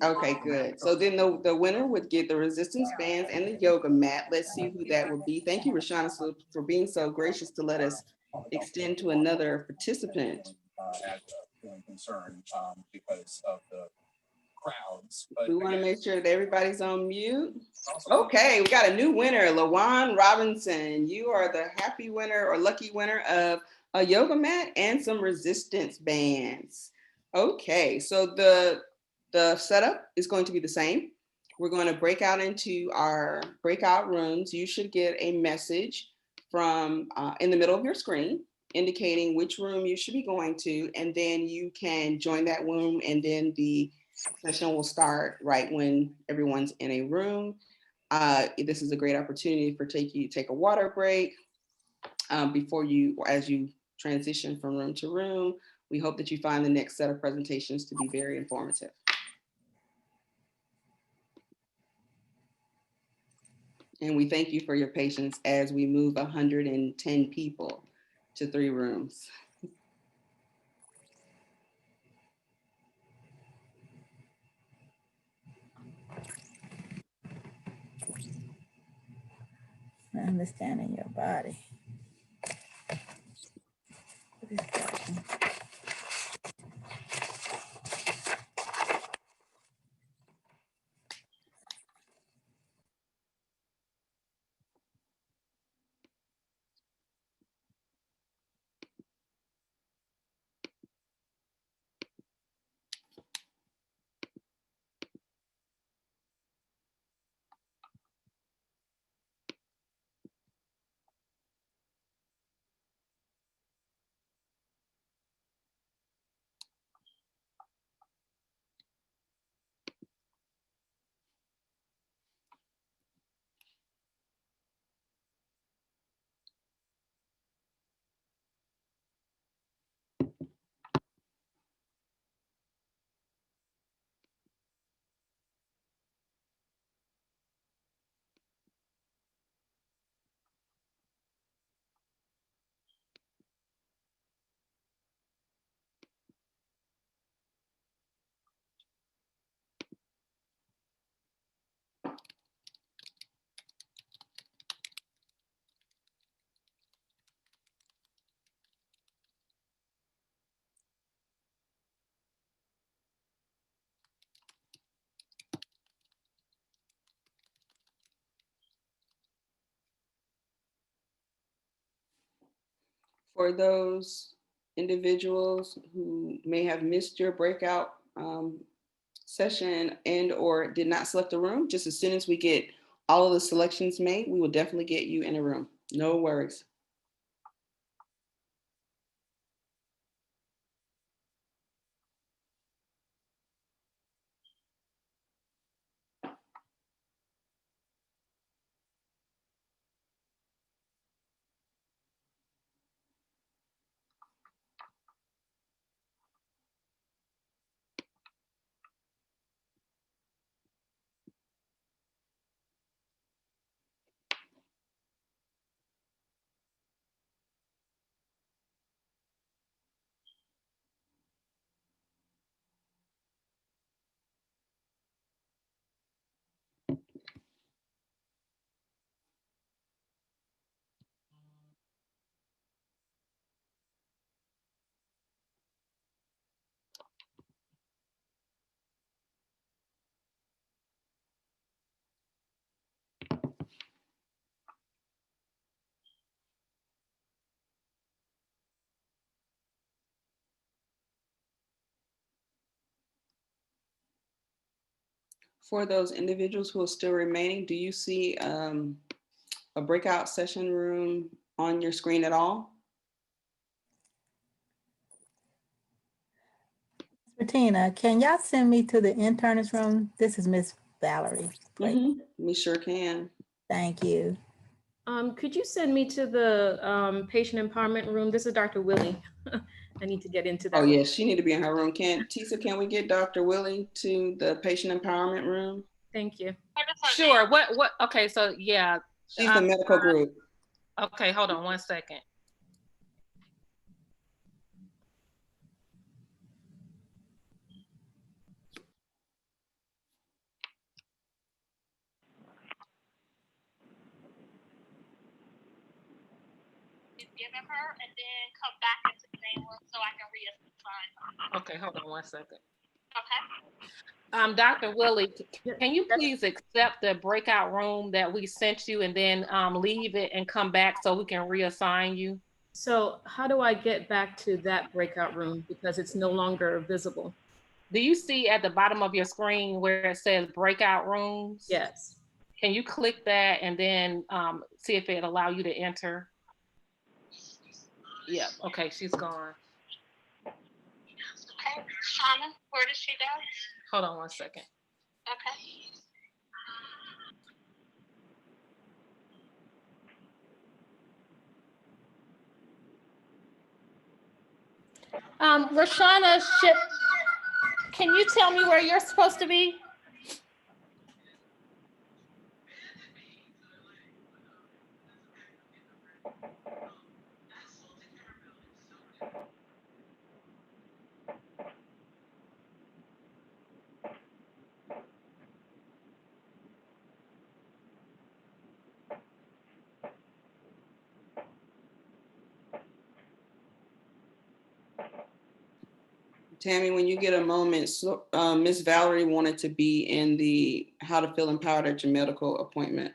Okay, good. So then the winner would get the resistance bands and the yoga mat. Let's see who that would be. Thank you, Roshana, for being so gracious to let us extend to another participant. Because of the crowds. But we want to make sure that everybody's on mute. Okay, we got a new winner, LaJuan Robinson. You are the happy winner or lucky winner of a yoga mat and some resistance bands. Okay, so the setup is going to be the same. We're going to break out into our breakout rooms. You should get a message from in the middle of your screen indicating which room you should be going to, and then you can join that room, and then the session will start right when everyone's in a room. This is a great opportunity for you to take a water break before as you transition from room to room. We hope that you find the next set of presentations to be very informative. And we thank you for your patience as we move 110 people to 3 rooms. Understanding your body. For those individuals who may have missed your breakout session and or did not select a room, just as soon as we get all of the selections made, we will definitely get you in a room. No worries. For those individuals who are still remaining, do you see a breakout session room on your screen at all? Bettina, can y'all send me to the internist room? This is Miss Valerie. We sure can. Thank you. Could you send me to the patient empowerment room? This is Dr. Willie. I need to get into that. Oh yes, she need to be in her room. Tisa, can we get Dr. Willie to the patient empowerment room? Thank you. Sure. What? Okay. So yeah. She's the medical group. Okay. Hold on 1 second. you've given her, and then come back into the main room so I can reassign her. Okay, hold on one second. Okay. Dr. Willie, can you please accept the breakout room that we sent you and then leave it and come back so we can reassign you? So how do I get back to that breakout room because it's no longer visible? Do you see at the bottom of your screen where it says breakout rooms? Yes. Can you click that and then see if it allow you to enter? Yeah, okay, she's gone. Okay, Shauna, where did she go? Hold on one second. Okay. Rashana, can you tell me where you're supposed to be? Tammy, when you get a moment, so, Miss Valerie wanted to be in the How to Feel Empowered at Your Medical Appointment.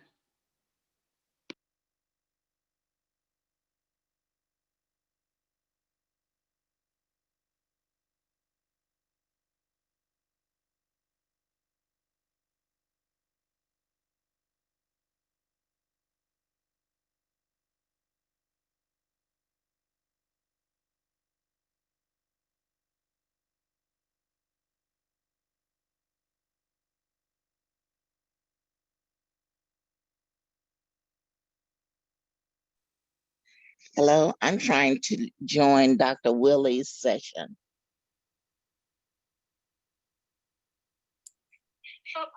Hello, I'm trying to join Dr. Willie's session.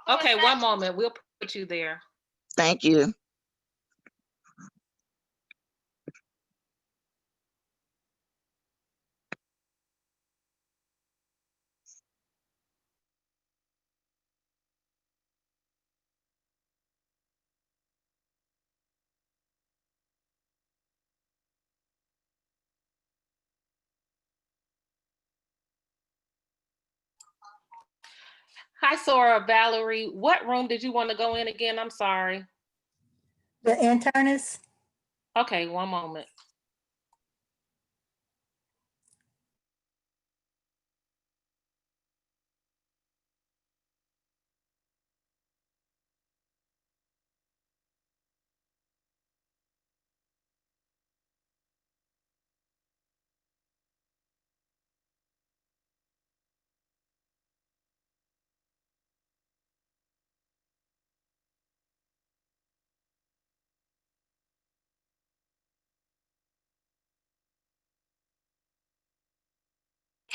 Okay, one moment. We'll put you there. Thank you. Hi, Sora, Valerie. What room did you want to go in again? I'm sorry. The internist? Okay, one moment.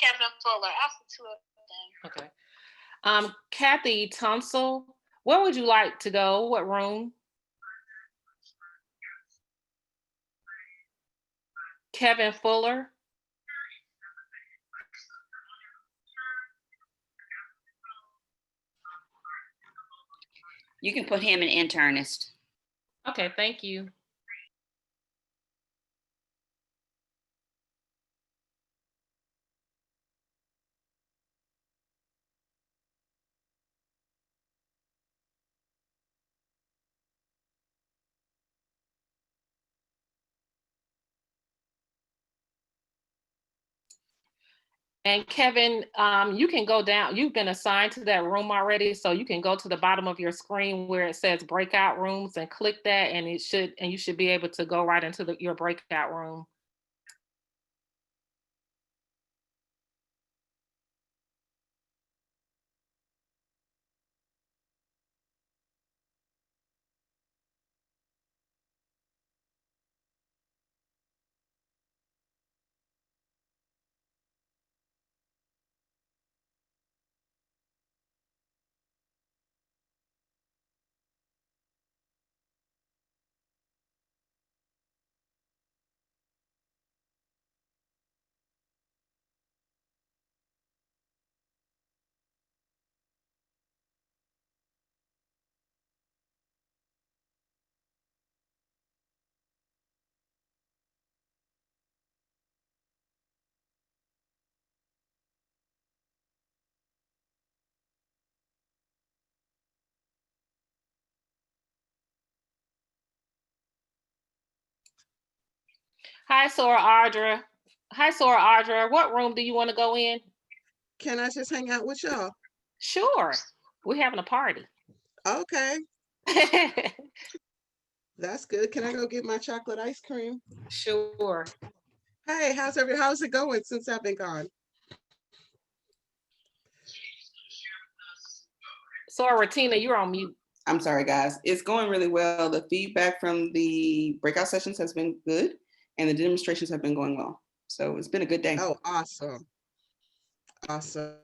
Kevin Fuller. I'll see two of them. Okay. Kathy Tunsil, where would you like to go? What room? Kevin Fuller. You can put him in internist. Okay, thank you. And Kevin, you can go down. You've been assigned to that room already, so you can go to the bottom of your screen where it says breakout rooms and click that, and you should be able to go right into your breakout room. Hi, Sora Ardra. Hi, Sora Ardra. What room do you want to go in? Can I just hang out with y'all? Sure. We're having a party. Okay. That's good. Can I go get my chocolate ice cream? Sure. Hey, how's it going since I've been gone? Sora Tina, you're on mute. I'm sorry, guys. It's going really well. The feedback from the breakout sessions has been good, and the demonstrations have been going well. So it's been a good day. Oh, awesome. Awesome.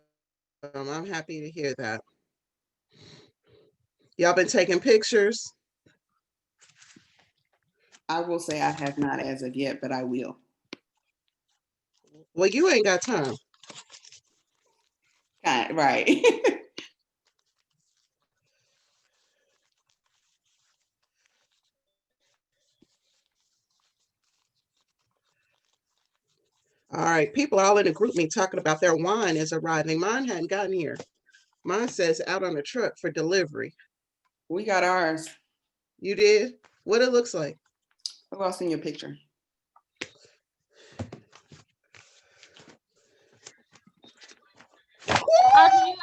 I'm happy to hear that. Y'all been taking pictures? I will say I have not as of yet, but I will. Well, you ain't got time. Right. All right, people all in the group me talking about their wine is arriving. Mine hadn't gotten here. Mine says out on the truck for delivery. We got ours. You did? What it looks like? Oh, I'll send you a picture. You already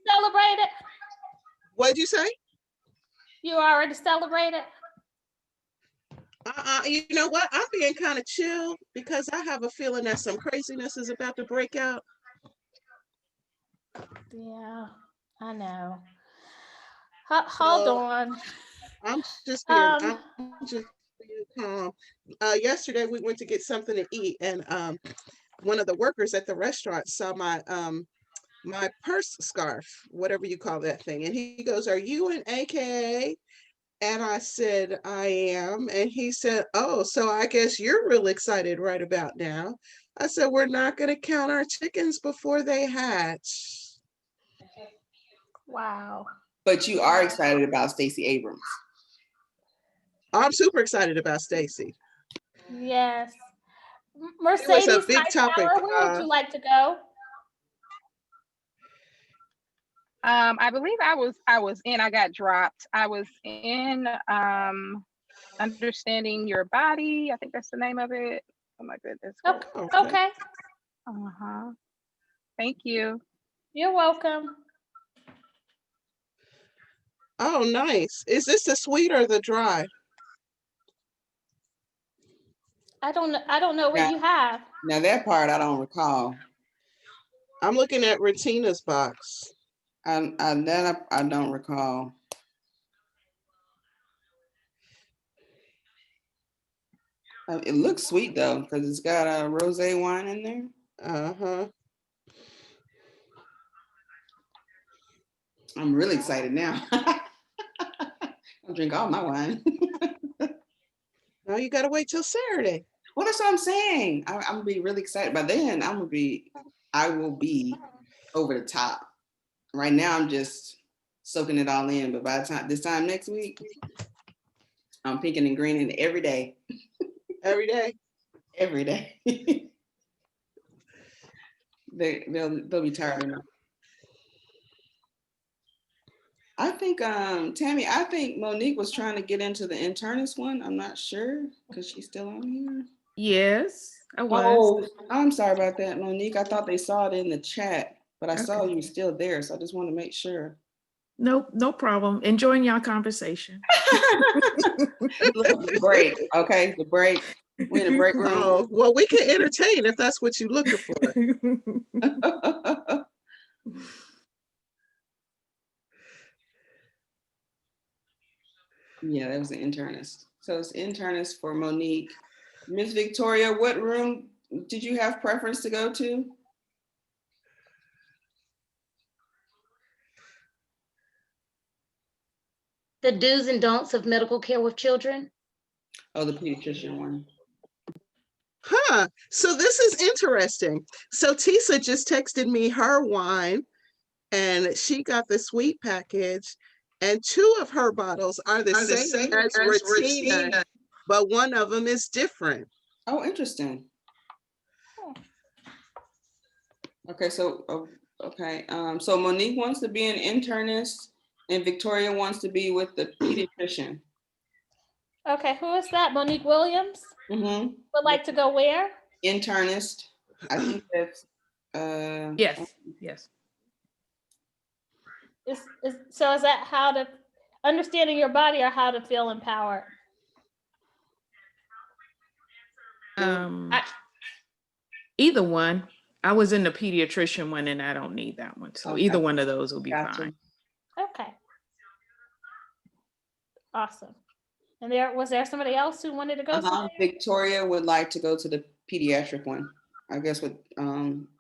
celebrated? What'd you say? You already celebrated? You know what? I'm being kind of chill because I have a feeling that some craziness is about to break out. Yeah, I know. Hold on. I'm just being calm. Yesterday we went to get something to eat, and one of the workers at the restaurant saw my my purse scarf, whatever you call that thing, and he goes, "Are you an AKA?" And I said, "I am." And he said, "Oh, so I guess you're real excited right about now." I said, "We're not going to count our chickens before they hatch." Wow. But you are excited about Stacey Abrams. I'm super excited about Stacey. Yes. It was a Mercedes big topic. Hightower, where would you like to go? I believe I got dropped. I was in Understanding Your Body. I think that's the name of it. Oh my goodness. Okay. Uh-huh. Thank you. You're welcome. Oh, nice. Is this the sweet or the dry? I don't know what you have. Now that part I don't recall. I'm looking at Retina's box. I don't recall. It looks sweet though, because it's got a rosé wine in there. Uh-huh. I'm really excited now. I'll drink all my wine. Now you gotta wait till Saturday. Well, that's what I'm saying. I'm gonna be really excited. By then, I will be over the top. Right now, I'm just soaking it all in. But by the time this time next week, I'm pinking and greening every day. Every day. Every day. They'll be tired enough. I think Tammy, I think Monique was trying to get into the internist one. I'm not sure because she's still on here. Yes, I was. Oh, I'm sorry about that, Monique. I thought they saw it in the chat, but I saw you still there, so I just want to make sure. Nope, no problem. Enjoying y'all conversation. The break, okay, the break. We're in the break room. Oh, well, we can entertain if that's what you're looking for. Yeah, that was an internist. So it's internist for Monique. Miss Victoria, what room did you have preference to go to? The do's and don'ts of medical care with children. Oh, the pediatrician one. Huh. So this is interesting. So Tisa just texted me her wine, and she got the sweet package, and 2 of her bottles are the same as Retina, but one of them is different. Oh, interesting. Okay, so so Monique wants to be an internist, and Victoria wants to be with the pediatrician. Okay, who is that? Monique Williams? would like to go where? Internist. I think that's Yes, yes. So is that how to understanding your body or how to feel empowered? Either one. I was in the pediatrician one and I don't need that one. So either one of those will be fine. Okay. Awesome. And was there somebody else who wanted to go? Victoria would like to go to the pediatric one. I guess with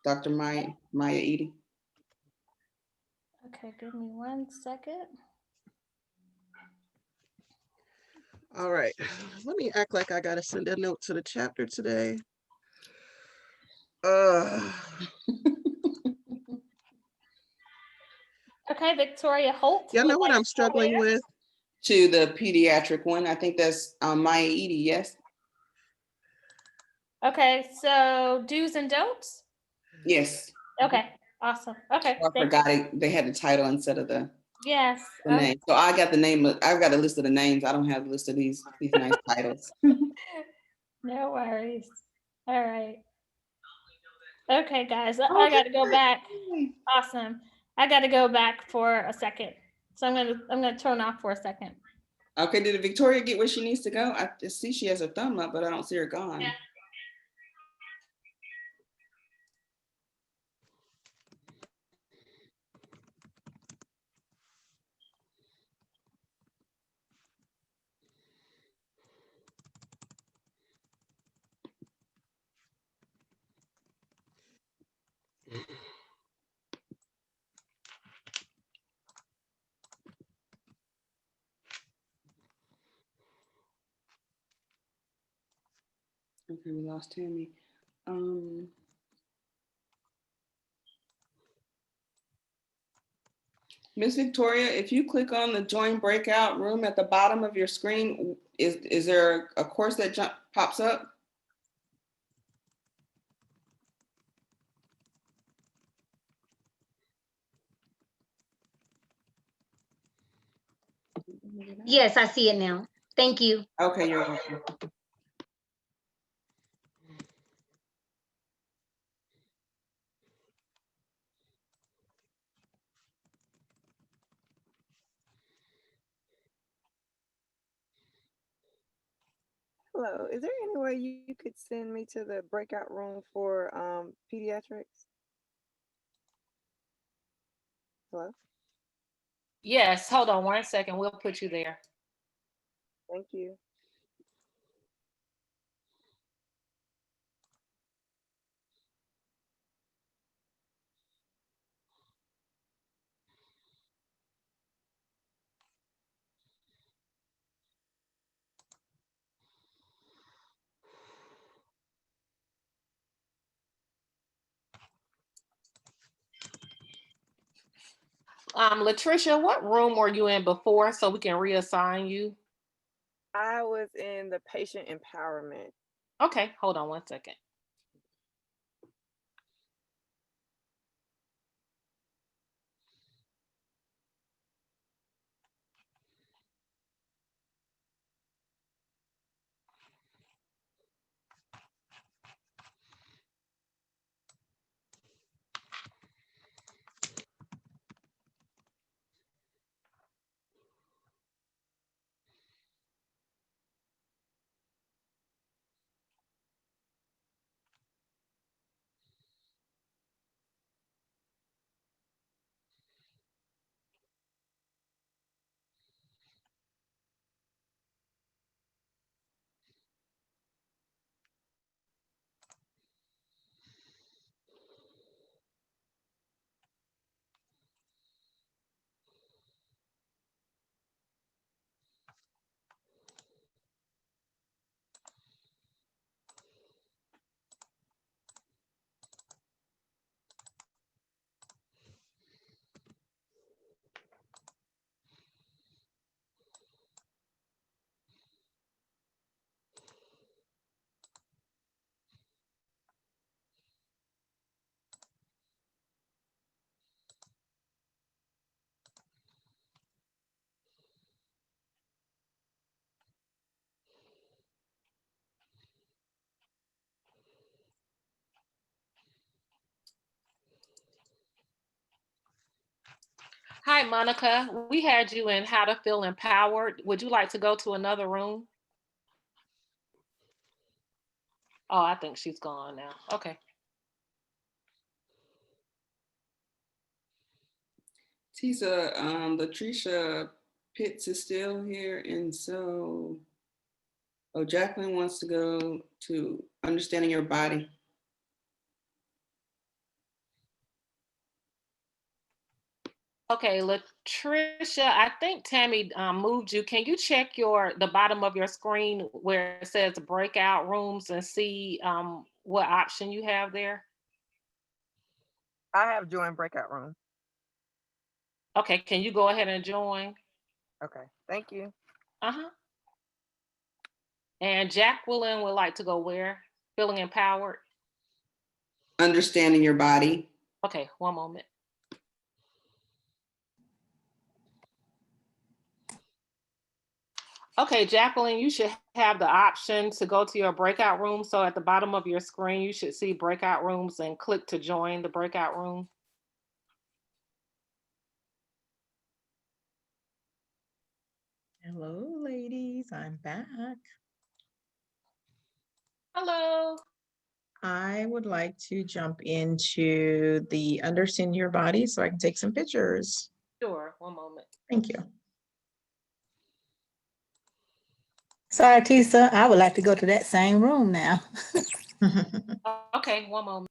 Dr. Maya Edie. Okay, give me 1 second. All right, let me act like I gotta send a note to the chapter today. Okay, Victoria Holt. You know what I'm struggling with? To the pediatric one. I think that's Maya Edie, yes? Okay, so do's and don'ts? Yes. Okay, awesome. Okay. I forgot it. They had the title instead of the Yes. name. So I got the name. I've got a list of the names. I don't have a list of these nice titles. No worries. All right. Okay, guys, I got to go back. Awesome. I got to go back for a second. So I'm gonna turn off for a second. Okay, did Victoria get where she needs to go? I just see she has her thumb up, but I don't see her gone. Yeah. Okay, we lost Tammy. Miss Victoria, if you click on the join breakout room at the bottom of your screen, is there a course that pops up? Yes, I see it now. Thank you. Okay, you're welcome. Hello, is there any way you could send me to the breakout room for pediatrics? Hello? Yes, hold on 1 second. We'll put you there. Thank you. Latricia, what room were you in before so we can reassign you? I was in the patient empowerment. Okay, hold on 1 second. Hi, Monica. We had you in How to Feel Empowered. Would you like to go to another room? Oh, I think she's gone now. Okay. Tisa, Latricia Pitts is still here, and so, oh, Jacqueline wants to go to Understanding Your Body. Okay, Latricia, I think Tammy moved you. Can you check the bottom of your screen where it says breakout rooms and see what option you have there? I have joined breakout room. Okay, can you go ahead and join? Okay, thank you. Uh-huh. And Jacqueline would like to go where? Feeling empowered? Understanding Your Body. Okay, one moment. Okay, Jacqueline, you should have the option to go to your breakout room. So at the bottom of your screen, you should see breakout rooms and click to join the breakout room. Hello, ladies. I'm back. Hello. I would like to jump into the Understand Your Body so I can take some pictures. Sure, one moment. Thank you. Sorry, Tisa, I would like to go to that same room now. Okay, one moment.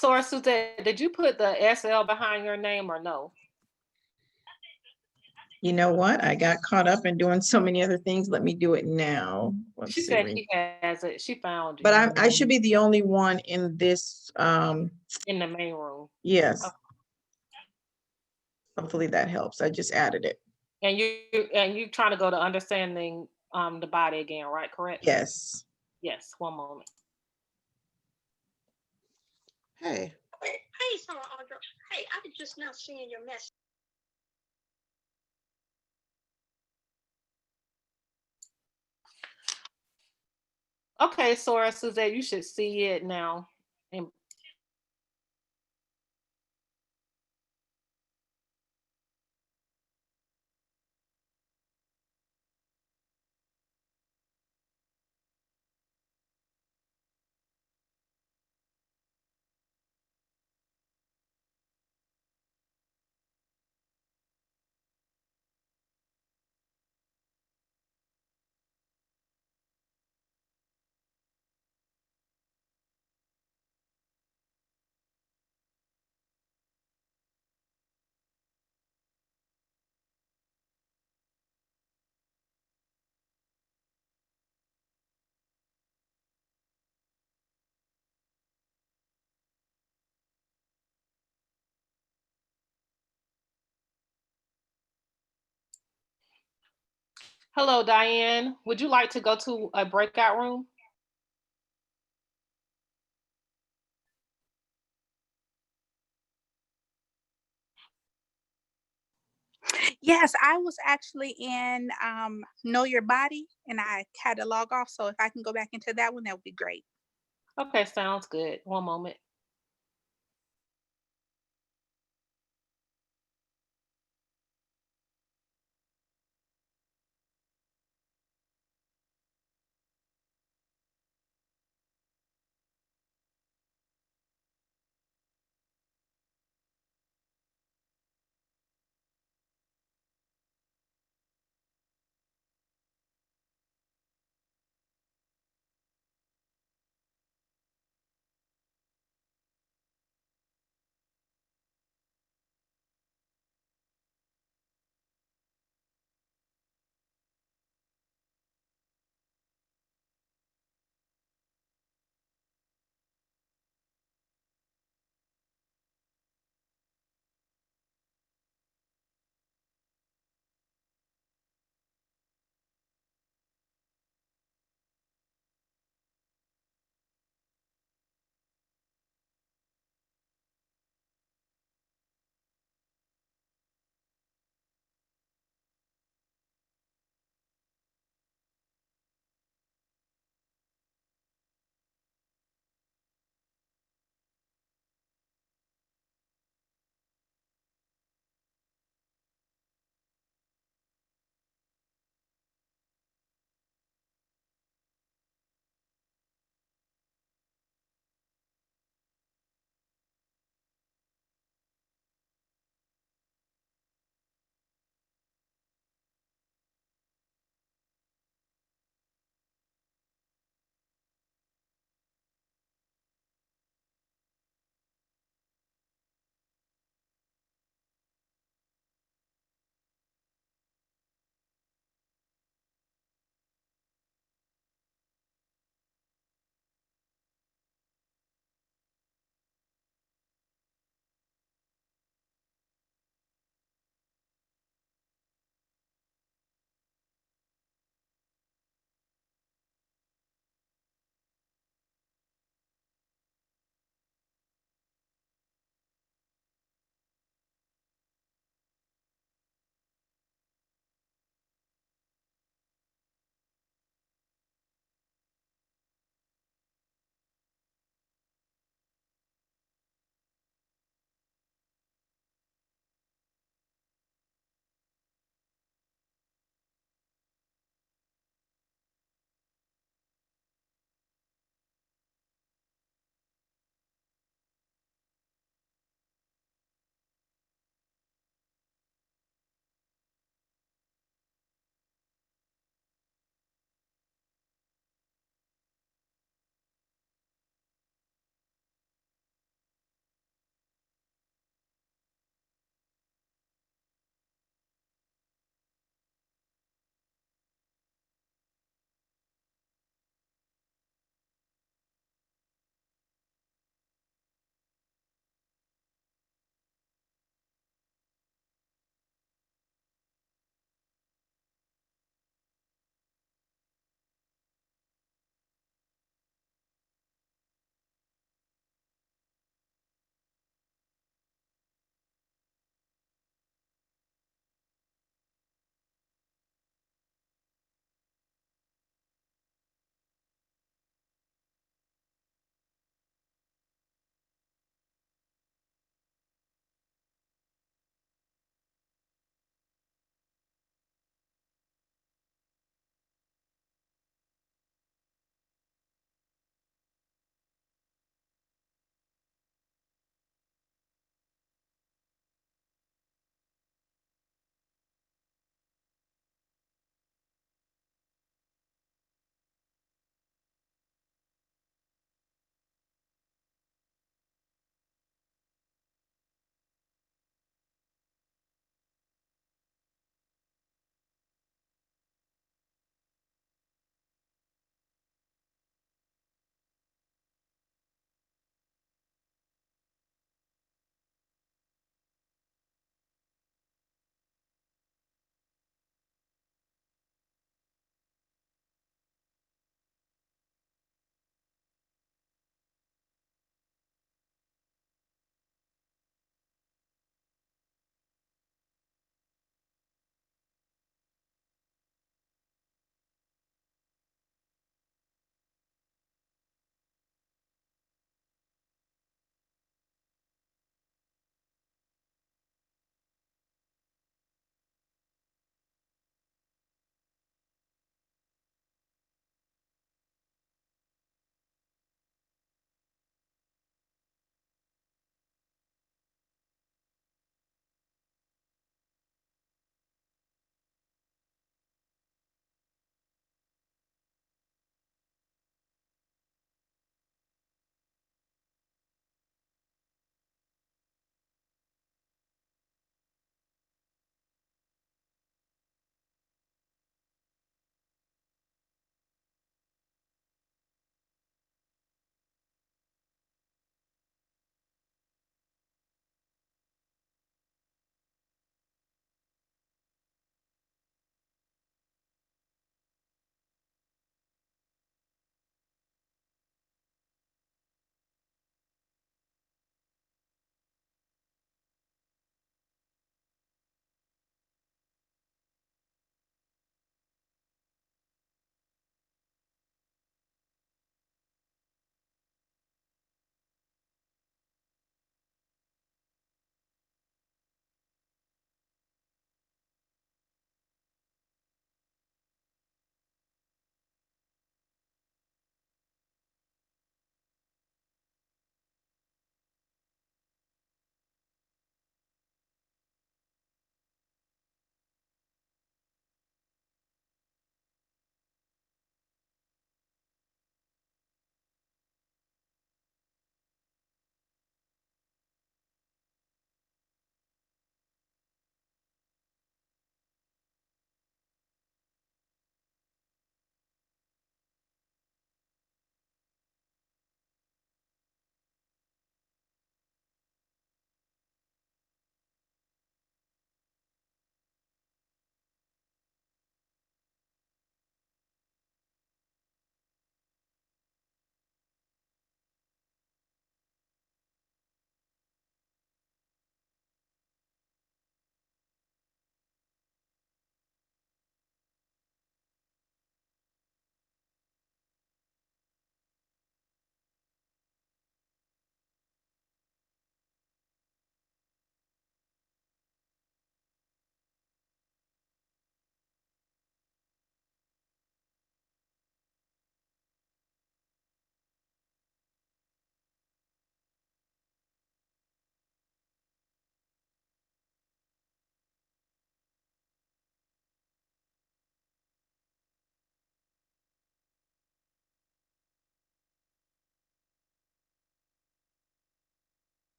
Sora Suzette, did you put the SL behind your name or no? You know what? I got caught up in doing so many other things. Let me do it now. Let's She see. said she has it. She found you. But I should be the only one in this. In the main room. Yes. Okay. Hopefully that helps. I just added it. And you trying to go to understanding the body again, right? Correct? Yes. Yes, one moment. Hey. Hey, Sarah Audra. Hey, I was just now seeing your message. Okay, Sora Suzette, you should see it now. And hello, Diahann. Would you like to go to a breakout room? Yes, I was actually in Know Your Body and I had to log off. So if I can go back into that one, that would be great. Okay, sounds good. One moment.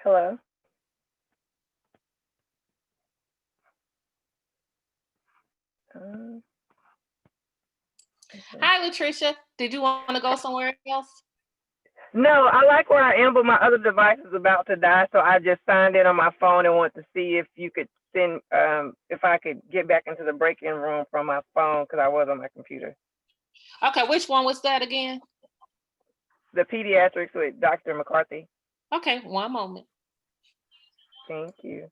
Hello. Okay. Hi, Latricia. Did you want to go somewhere else? No, I like where I am, but my other device is about to die, so I just signed in on my phone and want to see if you could send, if I could get back into the break-in room from my phone because I was on my computer. Okay, which one was that again? The pediatrics with Dr. McCarthy. Okay, one moment. Thank you.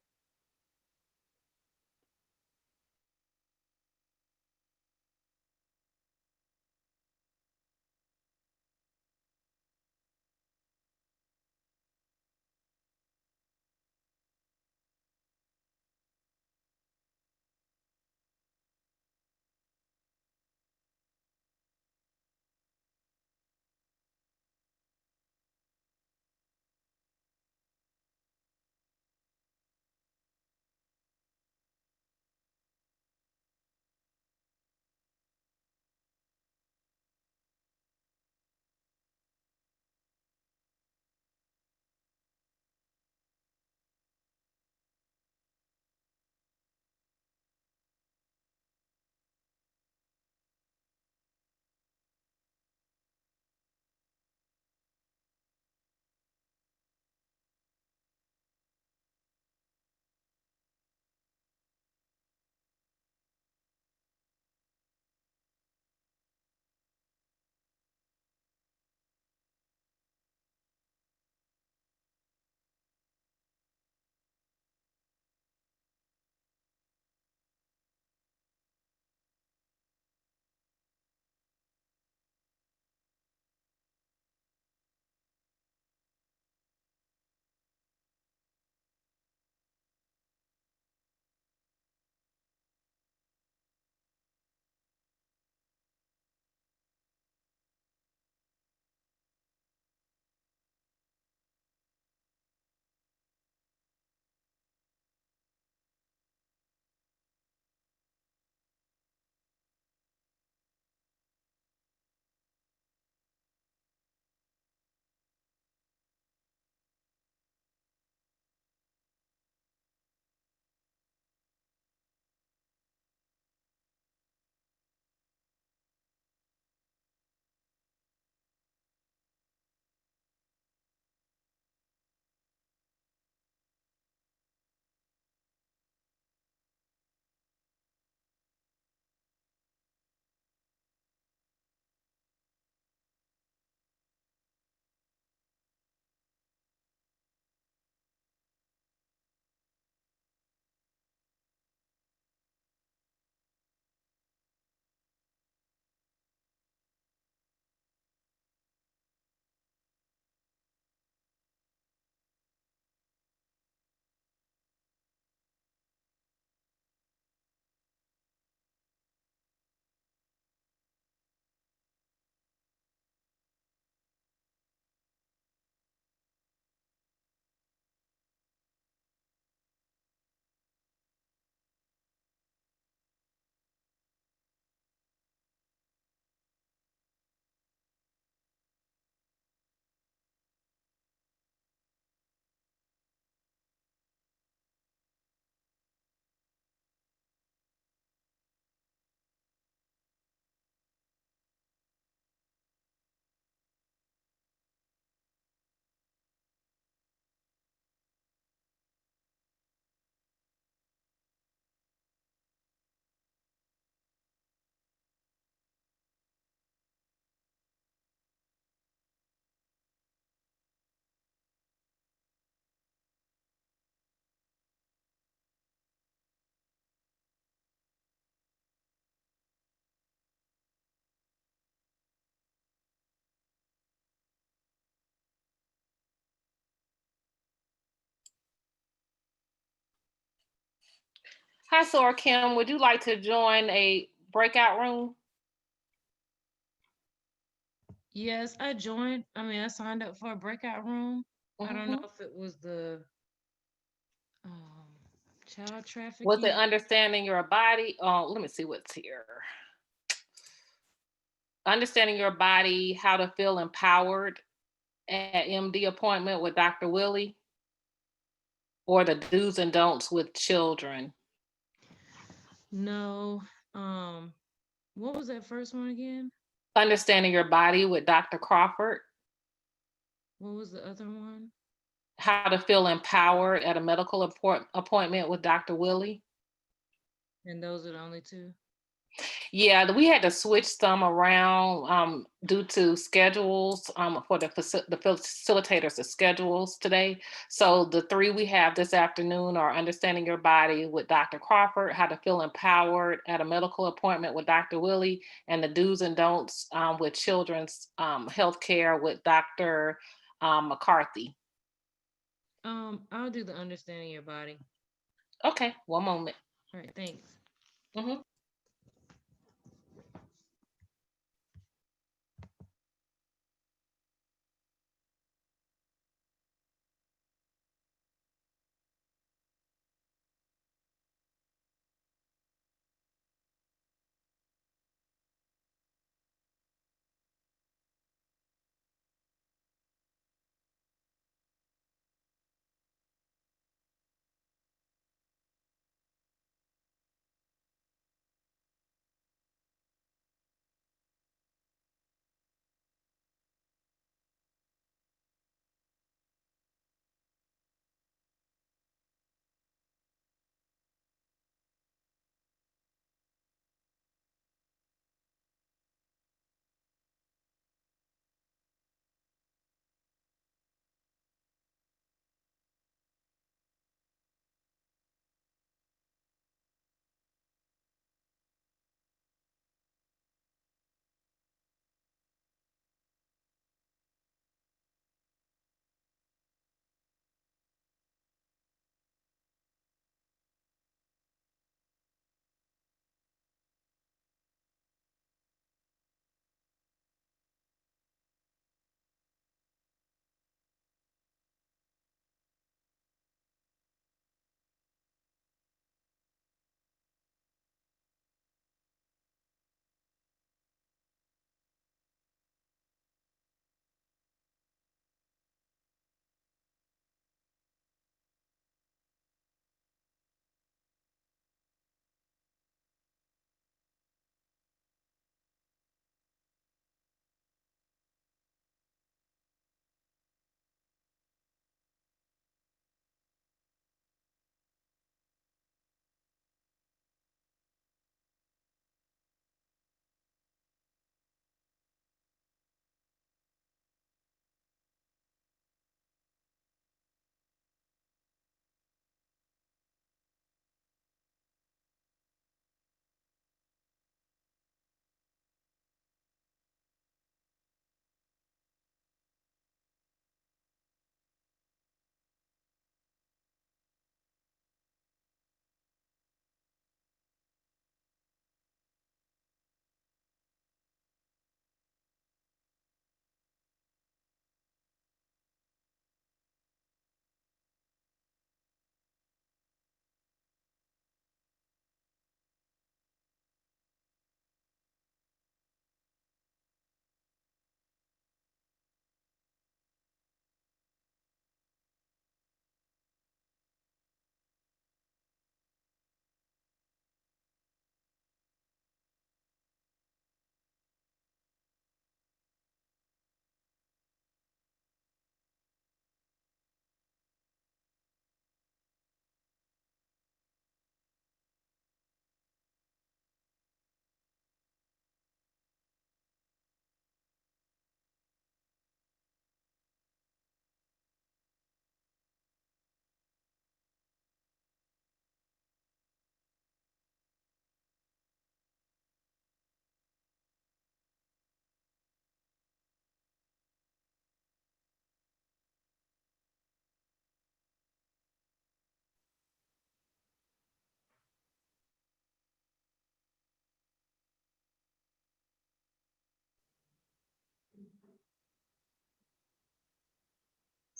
Hi, Sora Kim. Would you like to join a breakout room? Yes, I joined. I mean, I signed up for a breakout room. I don't know if it was the child Was it trafficking. understanding your body? Let me see what's here. Understanding your body, how to feel empowered at MD appointment with Dr. Willie. or the do's and don'ts with children? No. What was that first one again? Understanding Your Body with Dr. Crawford. What was the other one? How to Feel Empowered at a Medical Appointment with Dr. Willie. And those are the only two? Yeah, we had to switch some around due to schedules for the facilitators, the schedules today. So the three we have this afternoon are Understanding Your Body with Dr. Crawford, How to Feel Empowered at a Medical Appointment with Dr. Willie, and the do's and don'ts with children's healthcare with Dr. McCarthy. I'll do the Understanding Your Body. Okay, one moment. All right, thanks. Mm-hmm.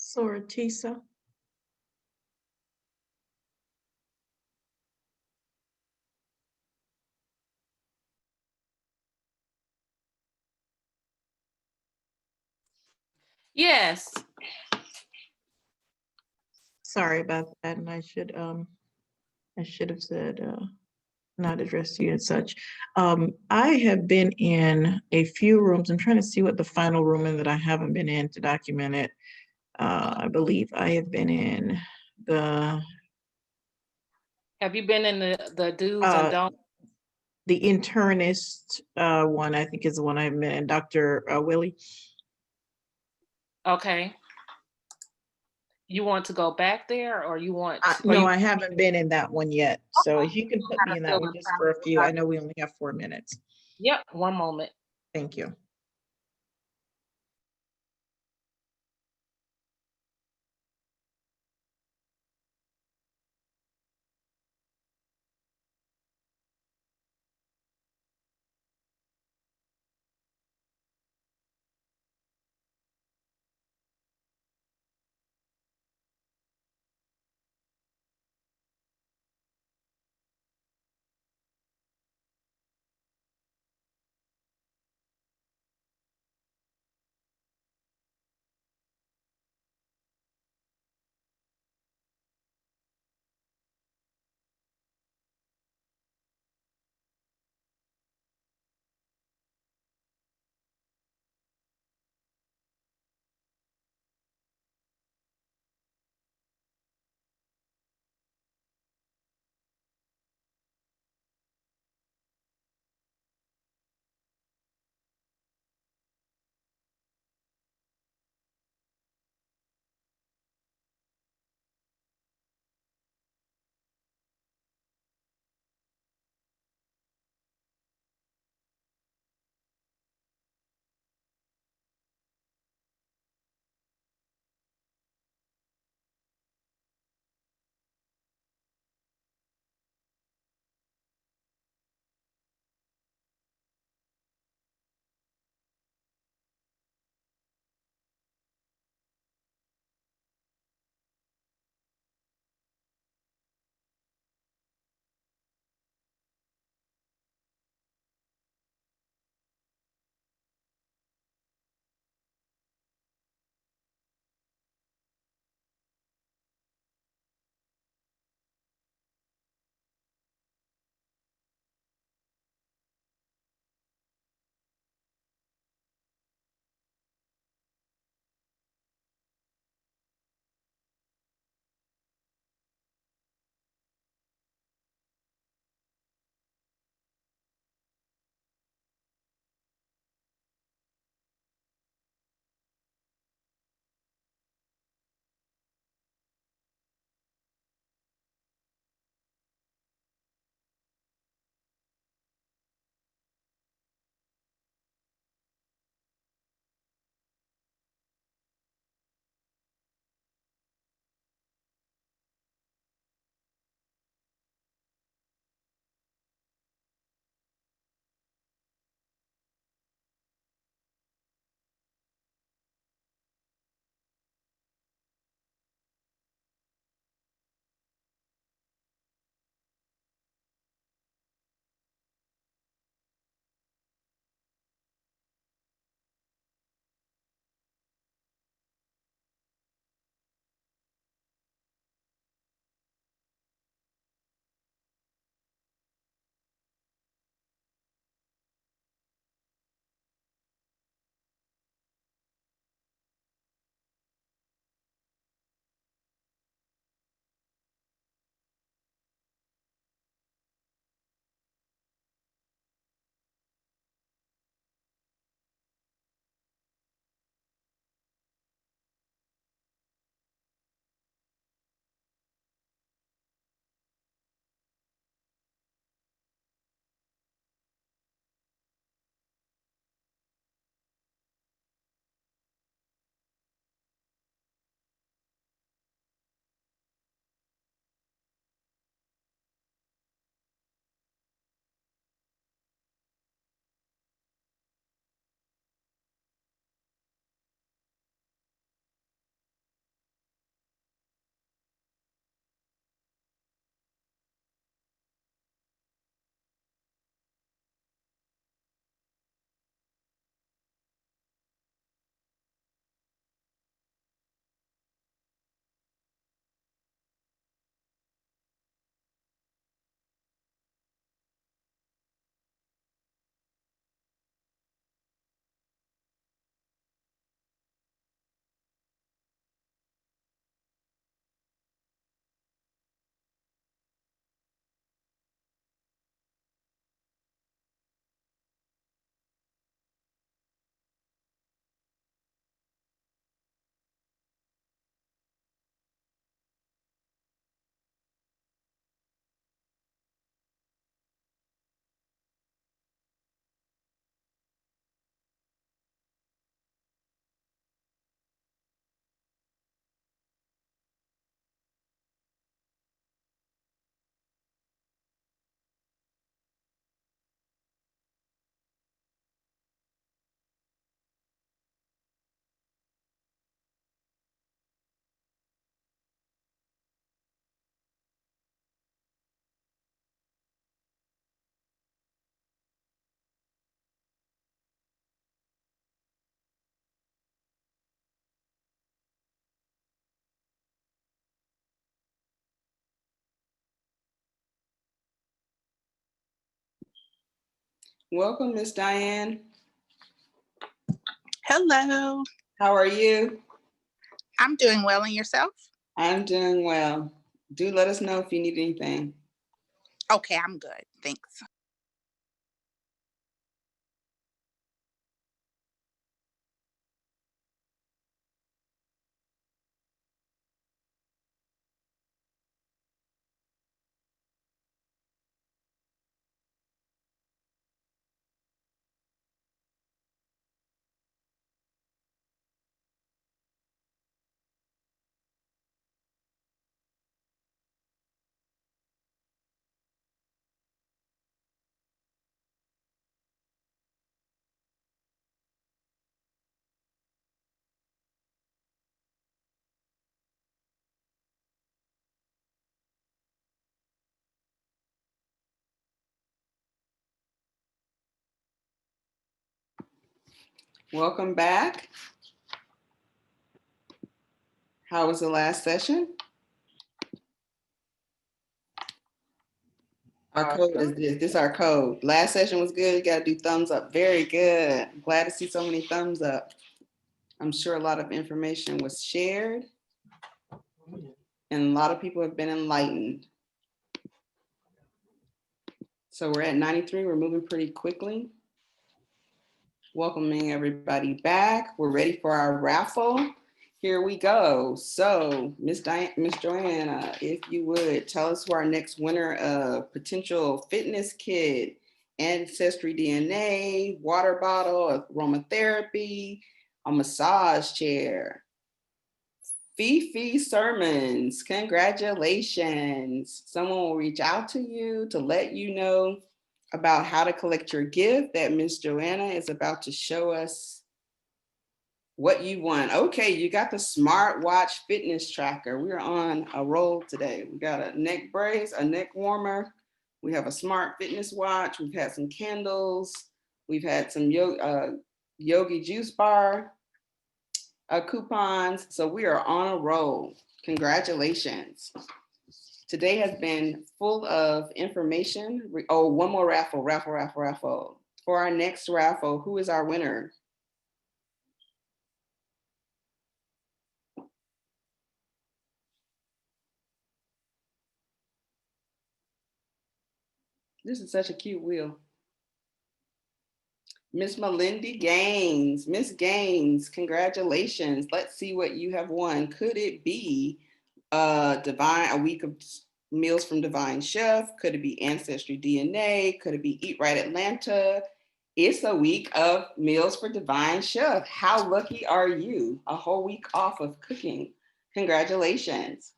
Sortisa. Yes. Sorry about that, and I should have said, not address you and such. I have been in a few rooms. I'm trying to see what the final room is that I haven't been in to document it. I believe I have been in the Have you been in the do's and don'ts? the internist one, I think is the one I've been in, Dr. Willie. Okay. You want to go back there or you want? No, I haven't been in that one yet. So if you can put me in that one just for a few, I know we only have 4 minutes. Yep, one moment. Thank you. Welcome, Miss Diahann. Hello. How are you? I'm doing well, and yourself? I'm doing well. Do let us know if you need anything. Okay, I'm good. Thanks. Welcome back. How was the last session? Our code is this. This is our code. Last session was good. You got to do thumbs up. Very good. Glad to see so many thumbs up. I'm sure a lot of information was shared and a lot of people have been enlightened. So we're at 93. We're moving pretty quickly. Welcoming everybody back. We're ready for our raffle. Here we go. So Miss Joanna, if you would tell us who our next winner of potential fitness kit, ancestry DNA, water bottle, aromatherapy, a massage chair. Fifi Sermons, congratulations. Someone will reach out to you to let you know about how to collect your gift that Miss Joanna is about to show us what you won. Okay, you got the smartwatch fitness tracker. We're on a roll today. We got a neck brace, a neck warmer. We have a smart fitness watch. We've had some candles. We've had some Yogi Juice Bar coupons. So we are on a roll. Congratulations. Today has been full of information. Oh, one more raffle. For our next raffle, who is our winner? This is such a cute wheel. Miss Melindy Gaines. Miss Gaines, congratulations. Let's see what you have won. Could it be a week of meals from Divine Chef? Could it be Ancestry DNA? Could it be Eat Right Atlanta? It's a week of meals for Divine Chef. How lucky are you? A whole week off of cooking. Congratulations.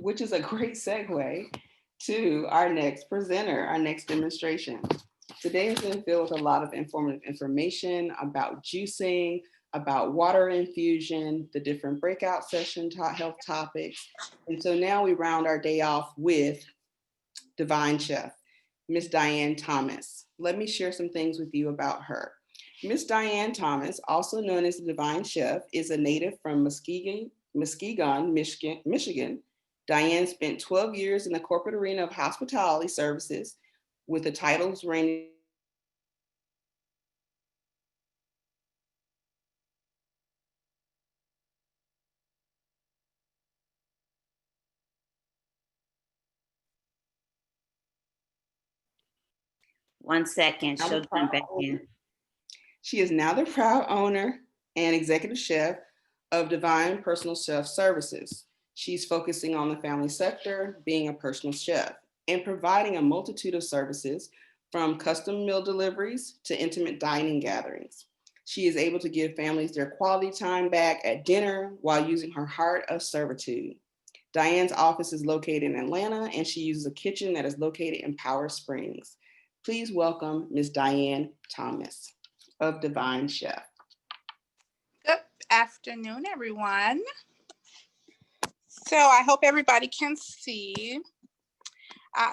Which is a great segue to our next presenter, our next demonstration. Today has been filled with a lot of informative information about juicing, about water infusion, the different breakout session health topics. And so now we round our day off with Divine Chef, Miss Diahann Thomas. Let me share some things with you about her. Miss Diahann Thomas, also known as the Divine Chef, is a native from Muskegon, Michigan. Diahann spent 12 years in the corporate arena of hospitality services with the titles ranging. One second, she'll jump back in. She is now the proud owner and executive chef of Divine Personal Chef Services. She's focusing on the family sector, being a personal chef, and providing a multitude of services from custom meal deliveries to intimate dining gatherings. She is able to give families their quality time back at dinner while using her heart of servitude. Diane's office is located in Atlanta, and she uses a kitchen that is located in Powder Springs. Please welcome Ms. Diahann Thomas of Divine Chef. Good afternoon, everyone. So I hope everybody can see.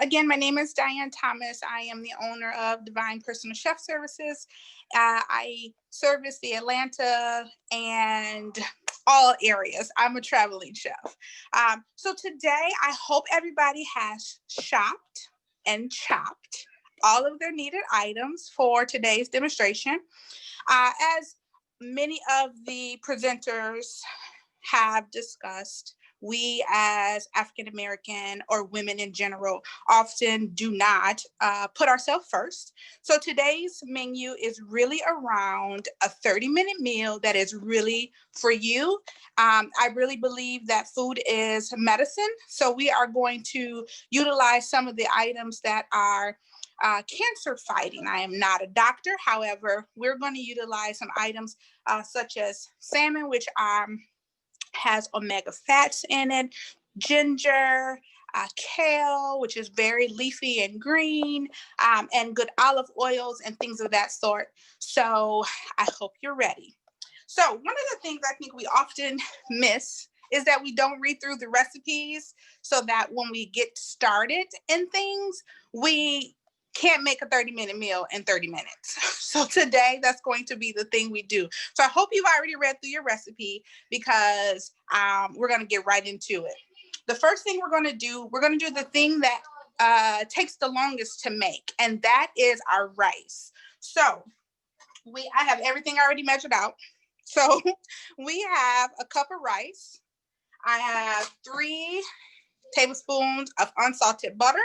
Again, my name is Diahann Thomas. I am the owner of Divine Personal Chef Services. I service the Atlanta and all areas. I'm a traveling chef. So today, I hope everybody has shopped and chopped all of their needed items for today's demonstration. As many of the presenters have discussed, we as African American or women in general often do not put ourselves first. So today's menu is really around a 30-minute meal that is really for you. I really believe that food is medicine. So we are going to utilize some of the items that are cancer fighting. I am not a doctor. However, we're going to utilize some items such as salmon, which has omega fats in it, ginger, kale, which is very leafy and green, and good olive oils and things of that sort. So I hope you're ready. So one of the things I think we often miss is that we don't read through the recipes, so that when we get started in things, we can't make a 30-minute meal in 30 minutes. So today, that's going to be the thing we do. So I hope you've already read through your recipe, because we're going to get right into it. The first thing we're going to do the thing that takes the longest to make, and that is our rice. So I have everything already measured out. So we have a cup of rice. I have 3 tablespoons of unsalted butter,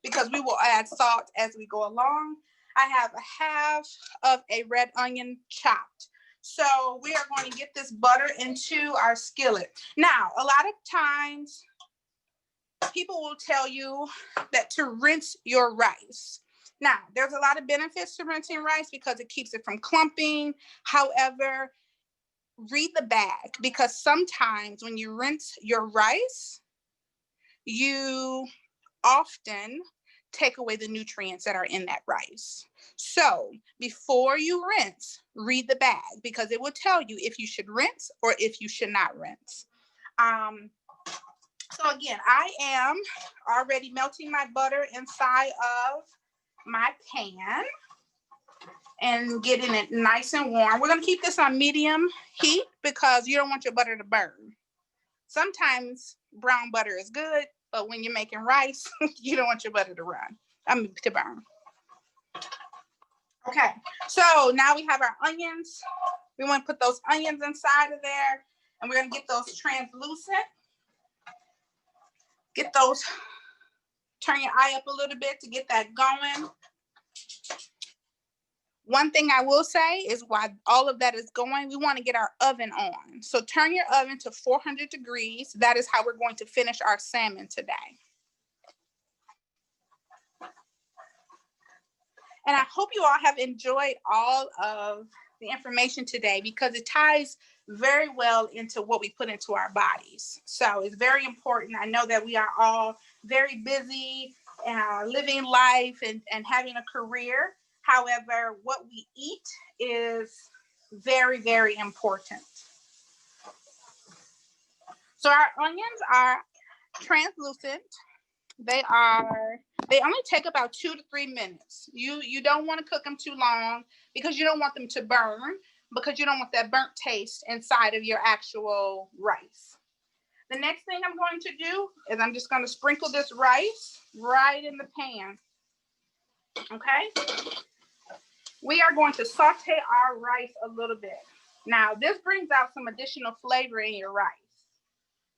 because we will add salt as we go along. I have a half of a red onion chopped. So we are going to get this butter into our skillet. Now, a lot of times people will tell you that to rinse your rice. Now, there's a lot of benefits to rinsing rice because it keeps it from clumping. However, read the bag, because sometimes when you rinse your rice, you often take away the nutrients that are in that rice. So before you rinse, read the bag, because it will tell you if you should rinse or if you should not rinse. So again, I am already melting my butter inside of my pan and getting it nice and warm. We're gonna keep this on medium heat because you don't want your butter to burn. Sometimes brown butter is good, but when you're making rice, you don't want your butter to burn. Okay, so now we have our onions. We want to put those onions inside of there, and we're gonna get those translucent. Get those, turn your eye up a little bit to get that going. One thing I will say is while all of that is going, we want to get our oven on. So turn your oven to 400 degrees. That is how we're going to finish our salmon today. And I hope you all have enjoyed all of the information today, because it ties very well into what we put into our bodies. So it's very important. I know that we are all very busy, living life and having a career. However, what we eat is very, very important. So our onions are translucent. They only take about 2 to 3 minutes. You don't want to cook them too long, because you don't want them to burn, because you don't want that burnt taste inside of your actual rice. The next thing I'm going to do is I'm just going to sprinkle this rice right in the pan. Okay? We are going to saute our rice a little bit. Now, this brings out some additional flavor in your rice.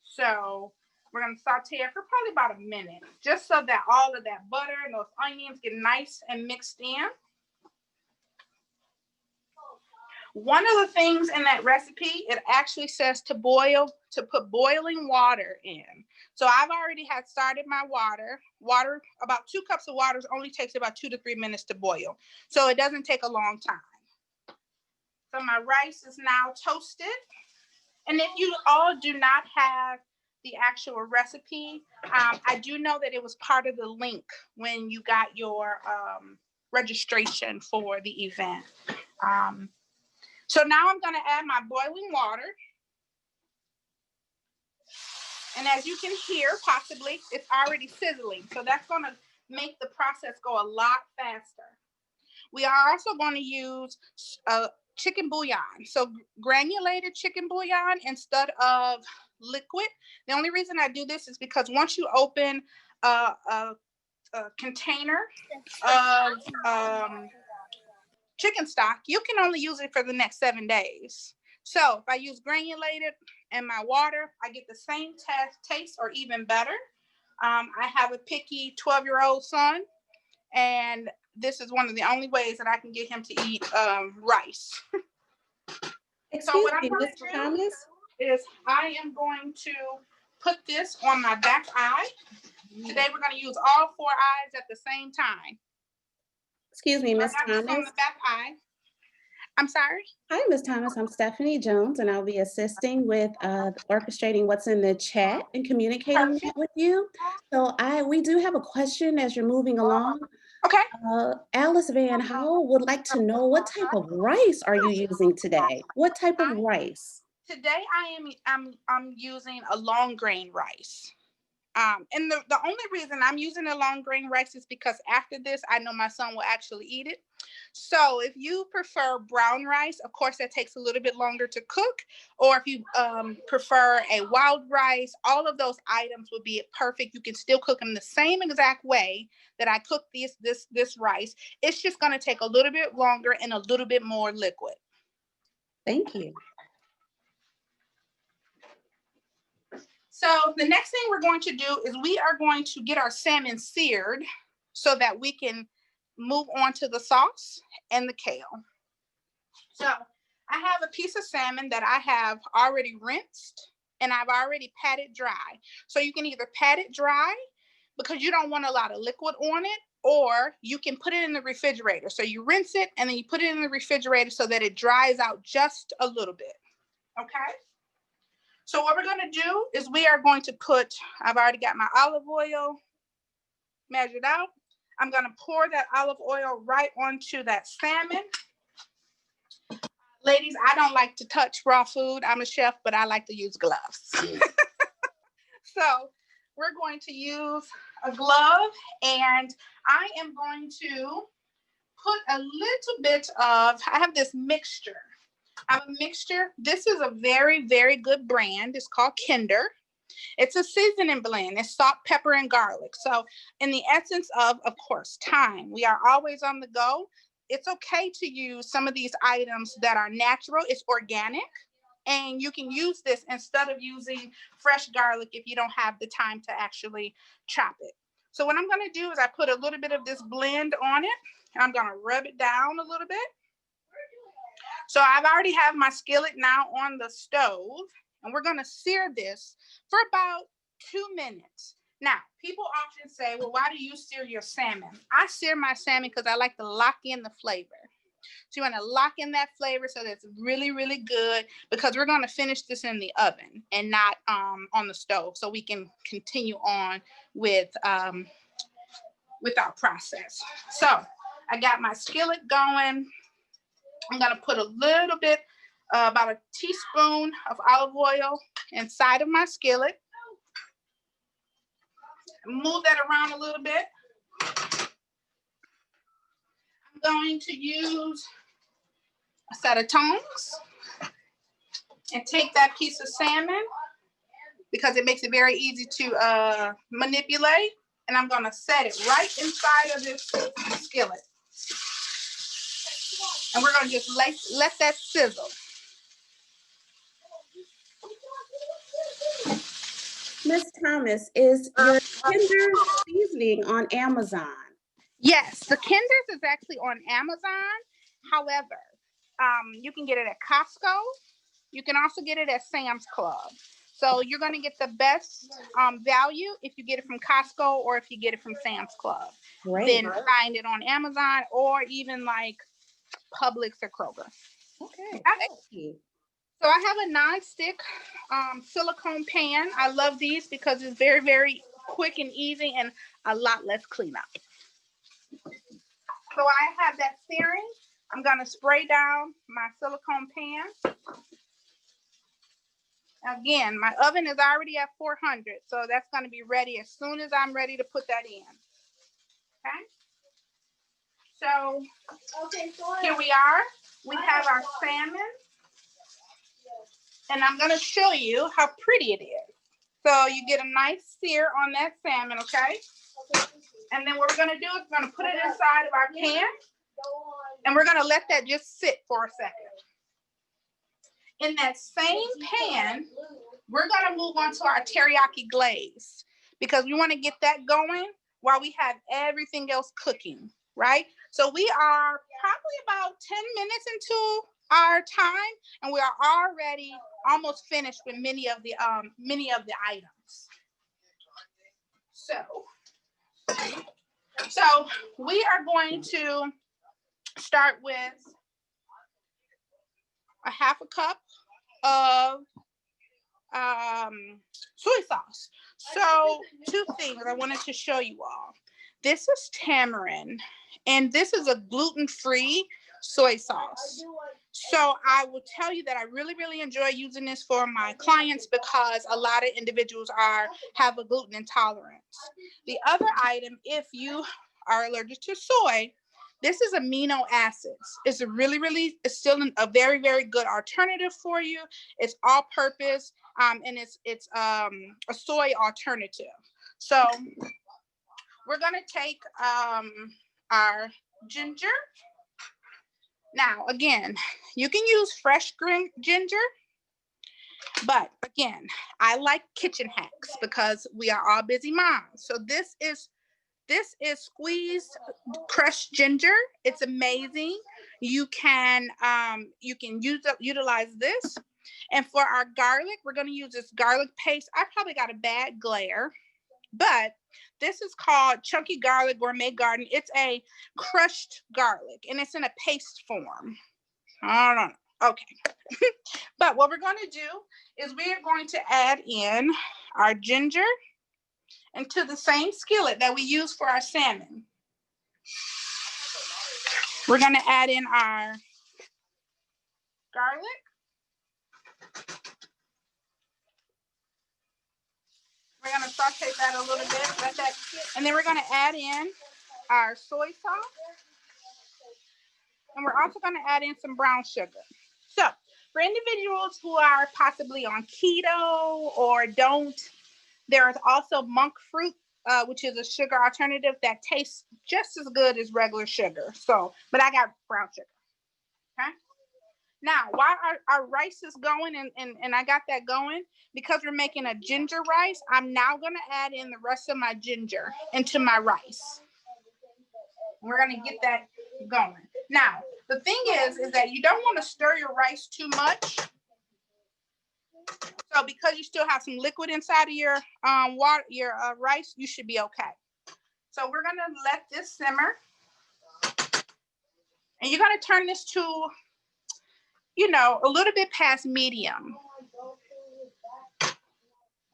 So we're going to saute it for probably about a minute, just so that all of that butter and those onions get nice and mixed in. One of the things in that recipe, it actually says to put boiling water in. So I've already had started my water. About 2 cups of water only takes about 2 to 3 minutes to boil. So it doesn't take a long time. So my rice is now toasted. And if you all do not have the actual recipe, I do know that it was part of the link when you got your registration for the event. So now I'm going to add my boiling water. And as you can hear, possibly, it's already sizzling. So that's going to make the process go a lot faster. We are also going to use chicken bouillon. So granulated chicken bouillon instead of liquid. The only reason I do this is because once you open a container of chicken stock, you can only use it for the next 7 days. So if I use granulated in my water, I get the same taste or even better. I have a picky 12-year-old son, and this is one of the only ways that I can get him to eat rice. So what I'm going to do is I am going to put this on my back eye. Today we're going to use all 4 eyes at the same time. Excuse me, Ms. On the Thomas. back eye. I'm sorry? Hi, Ms. Thomas. I'm Stephanie Jones, and I'll be assisting with orchestrating what's in the chat and communicating that with you. So we do have a question as you're moving along. Okay. Alice Van Howell would like to know, what type of rice are you using today? What type of rice? Today I'm using a long grain rice. And the only reason I'm using a long grain rice is because after this, I know my son will actually eat it. So if you prefer brown rice, of course, that takes a little bit longer to cook. Or if you prefer a wild rice, all of those items would be perfect. You can still cook them the same exact way that I cook this rice. It's just going to take a little bit longer and a little bit more liquid. Thank you. So the next thing we're going to do is we are going to get our salmon seared so that we can move on to the sauce and the kale. So I have a piece of salmon that I have already rinsed and I've already patted dry. So you can either pat it dry because you don't want a lot of liquid on it, or you can put it in the refrigerator. So you rinse it and then you put it in the refrigerator so that it dries out just a little bit. Okay. So what we're going to do is we are going to put, I've already got my olive oil measured out. I'm going to pour that olive oil right onto that salmon. Ladies, I don't like to touch raw food. I'm a chef, but I like to use gloves. So we're going to use a glove, and I am going to put a little bit of, I have this mixture. I have a mixture. This is a very, very good brand. It's called Kinder. It's a seasoning blend. It's salt, pepper, and garlic. So in the essence of course, time. We are always on the go. It's okay to use some of these items that are natural. It's organic. And you can use this instead of using fresh garlic if you don't have the time to actually chop it. So what I'm going to do is I put a little bit of this blend on it. And I'm going to rub it down a little bit. So I've already have my skillet now on the stove, and we're going to sear this for about 2 minutes. Now, people often say, well, why do you sear your salmon? I sear my salmon because I like to lock in the flavor. So you want to lock in that flavor so that's really, really good, because we're going to finish this in the oven and not on the stove, so we can continue on with our process. So I got my skillet going. I'm going to put a little bit, about a teaspoon of olive oil inside of my skillet. Move that around a little bit. I'm going to use a set of tongs and take that piece of salmon, because it makes it very easy to manipulate. And I'm going to set it right inside of this skillet. And we're going to just let that sizzle. Ms. Thomas, is your Kinder seasoning on Amazon? Yes, the Kinders is actually on Amazon. However, you can get it at Costco. You can also get it at Sam's Club. So you're going to get the best value if you get it from Costco or if you get it from Sam's Club. Great. Then find it on Amazon or even like Publix or Kroger. Okay, thank you. So I have a non-stick silicone pan. I love these because it's very, very quick and easy and a lot less cleanup. So I have that searing. I'm going to spray down my silicone pan. Again, my oven is already at 400, so that's going to be ready as soon as I'm ready to put that in. Okay. So here we are. We have our salmon. And I'm going to show you how pretty it is. So you get a nice sear on that salmon, okay? And then what we're gonna do is we're gonna put it inside of our pan and we're gonna let that just sit for a second. In that same pan, we're gonna move on to our teriyaki glaze because we wanna get that going while we have everything else cooking, right? So we are probably about 10 minutes into our time and we are already almost finished with many of the items. So we are going to start with a half a cup of soy sauce. So 2 things I wanted to show you all. This is tamarind, and this is a gluten-free soy sauce. So I will tell you that I really, really enjoy using this for my clients because a lot of individuals have a gluten intolerance. The other item, if you are allergic to soy, this is amino acids. It's it's still a very, very good alternative for you. It's all purpose, and it's a soy alternative. So we're gonna take our ginger. Now, again, you can use fresh green ginger, but again, I like kitchen hacks because we are all busy moms. So this is squeezed crushed ginger. It's amazing. You can utilize this. And for our garlic, we're going to use this garlic paste. I probably got a bad glare, but this is called Chunky Garlic Gourmet Garden. It's a crushed garlic and it's in a paste form. I don't know. Okay. But what we're going to do is we are going to add in our ginger into the same skillet that we use for our salmon. We're going to add in our garlic. We're going to saute that a little bit, and then we're going to add in our soy sauce. And we're also going to add in some brown sugar. So for individuals who are possibly on keto or don't, there is also monk fruit, which is a sugar alternative that tastes just as good as regular sugar. So, but I got brown sugar. Okay. Now, while our rice is going and I got that going, because we're making a ginger rice, I'm now going to add in the rest of my ginger into my rice. We're going to get that going. Now, the thing is that you don't want to stir your rice too much. So because you still have some liquid inside of your rice, you should be okay. So we're going to let this simmer. And you're going to turn this to, a little bit past medium.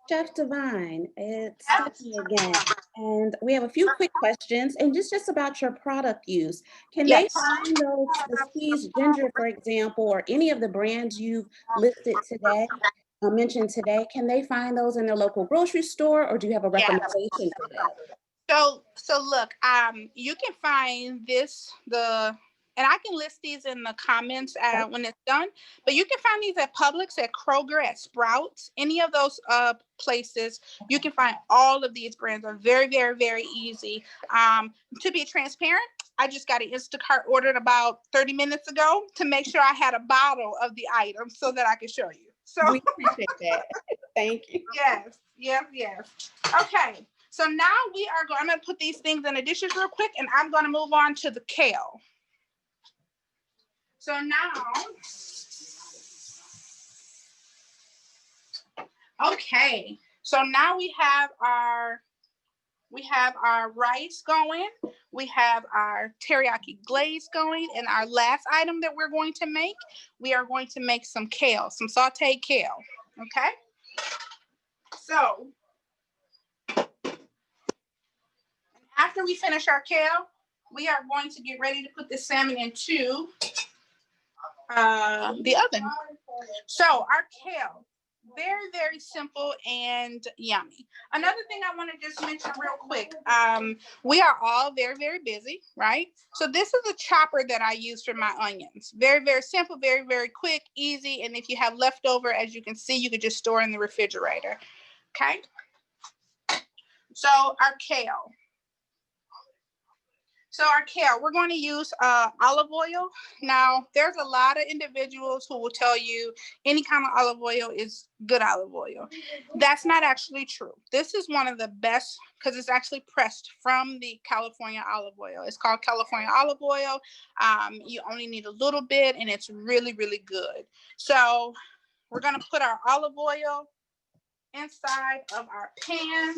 Chef Divine, it's Stephanie again. And we have a few quick questions and just about your product use. Can they find the squeezed ginger, for example, or any of the brands you've listed today, mentioned today? Can they find those in their local grocery store, or do you have a recommendation for that? So look, you can find and I can list these in the comments when it's done, but you can find these at Publix, at Kroger, at Sprouts, any of those places. You can find all of these brands. Are very, very, very easy. To be transparent, I just got an Instacart ordered about 30 minutes ago to make sure I had a bottle of the item so that I could show you. So we appreciate that. Thank you. Yes. Okay. So now I'm going to put these things in the dishes real quick, and I'm going to move on to the kale. So now, okay. So now we have our rice going. We have our teriyaki glaze going, and our last item that we're going to make, we are going to make some kale, some sauteed kale. Okay. So after we finish our kale, we are going to get ready to put the salmon into the oven. So our kale, very, very simple and yummy. Another thing I want to just mention real quick, we are all very, very busy, right? So this is a chopper that I use for my onions. Very, very simple, very, very quick, easy. And if you have leftover, as you can see, you could just store in the refrigerator. Okay. So our kale. So our kale, we're going to use olive oil. Now, there's a lot of individuals who will tell you any kind of olive oil is good olive oil. That's not actually true. This is one of the best because it's actually pressed from the California olive oil. It's called California olive oil. You only need a little bit and it's really, really good. So we're going to put our olive oil inside of our pan.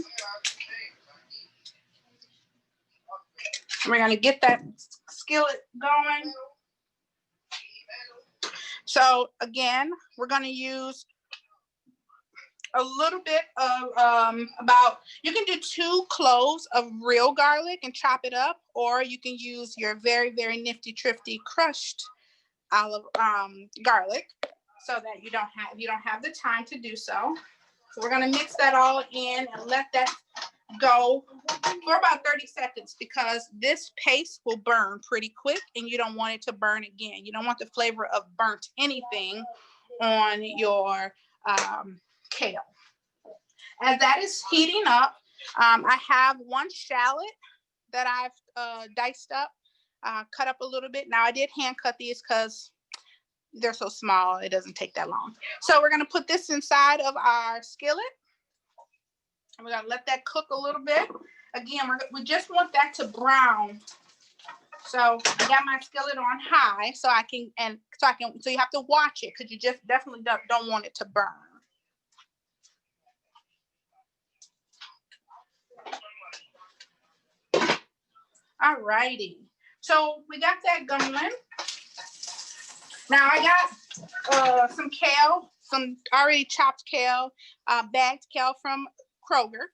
We're going to get that skillet going. So again, we're going to use a little bit of you can do 2 cloves of real garlic and chop it up, or you can use your very, very nifty, thrifty crushed olive garlic so that you don't have the time to do so. So we're going to mix that all in and let that go for about 30 seconds because this paste will burn pretty quick and you don't want it to burn again. You don't want the flavor of burnt anything on your kale. As that is heating up, I have 1 shallot that I've diced up, cut up a little bit. Now I did hand cut these because they're so small, it doesn't take that long. So we're gonna put this inside of our skillet. And we're gonna let that cook a little bit. Again, we just want that to brown. So I got my skillet on high so so you have to watch it because you just definitely don't want it to burn. All righty. So we got that going. Now I got some kale, some already chopped kale, bagged kale from Kroger,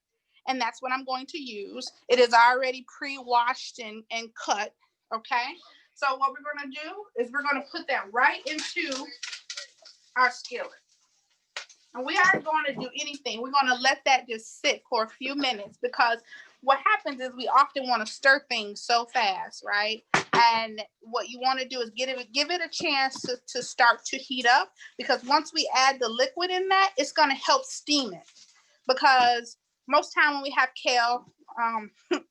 and that's what I'm going to use. It is already pre-washed and cut, okay? So what we're gonna do is we're gonna put that right into our skillet. And we aren't going to do anything. We're going to let that just sit for a few minutes because what happens is we often want to stir things so fast, right? And what you want to do is give it a chance to start to heat up because once we add the liquid in that, it's going to help steam it. Because most time when we have kale,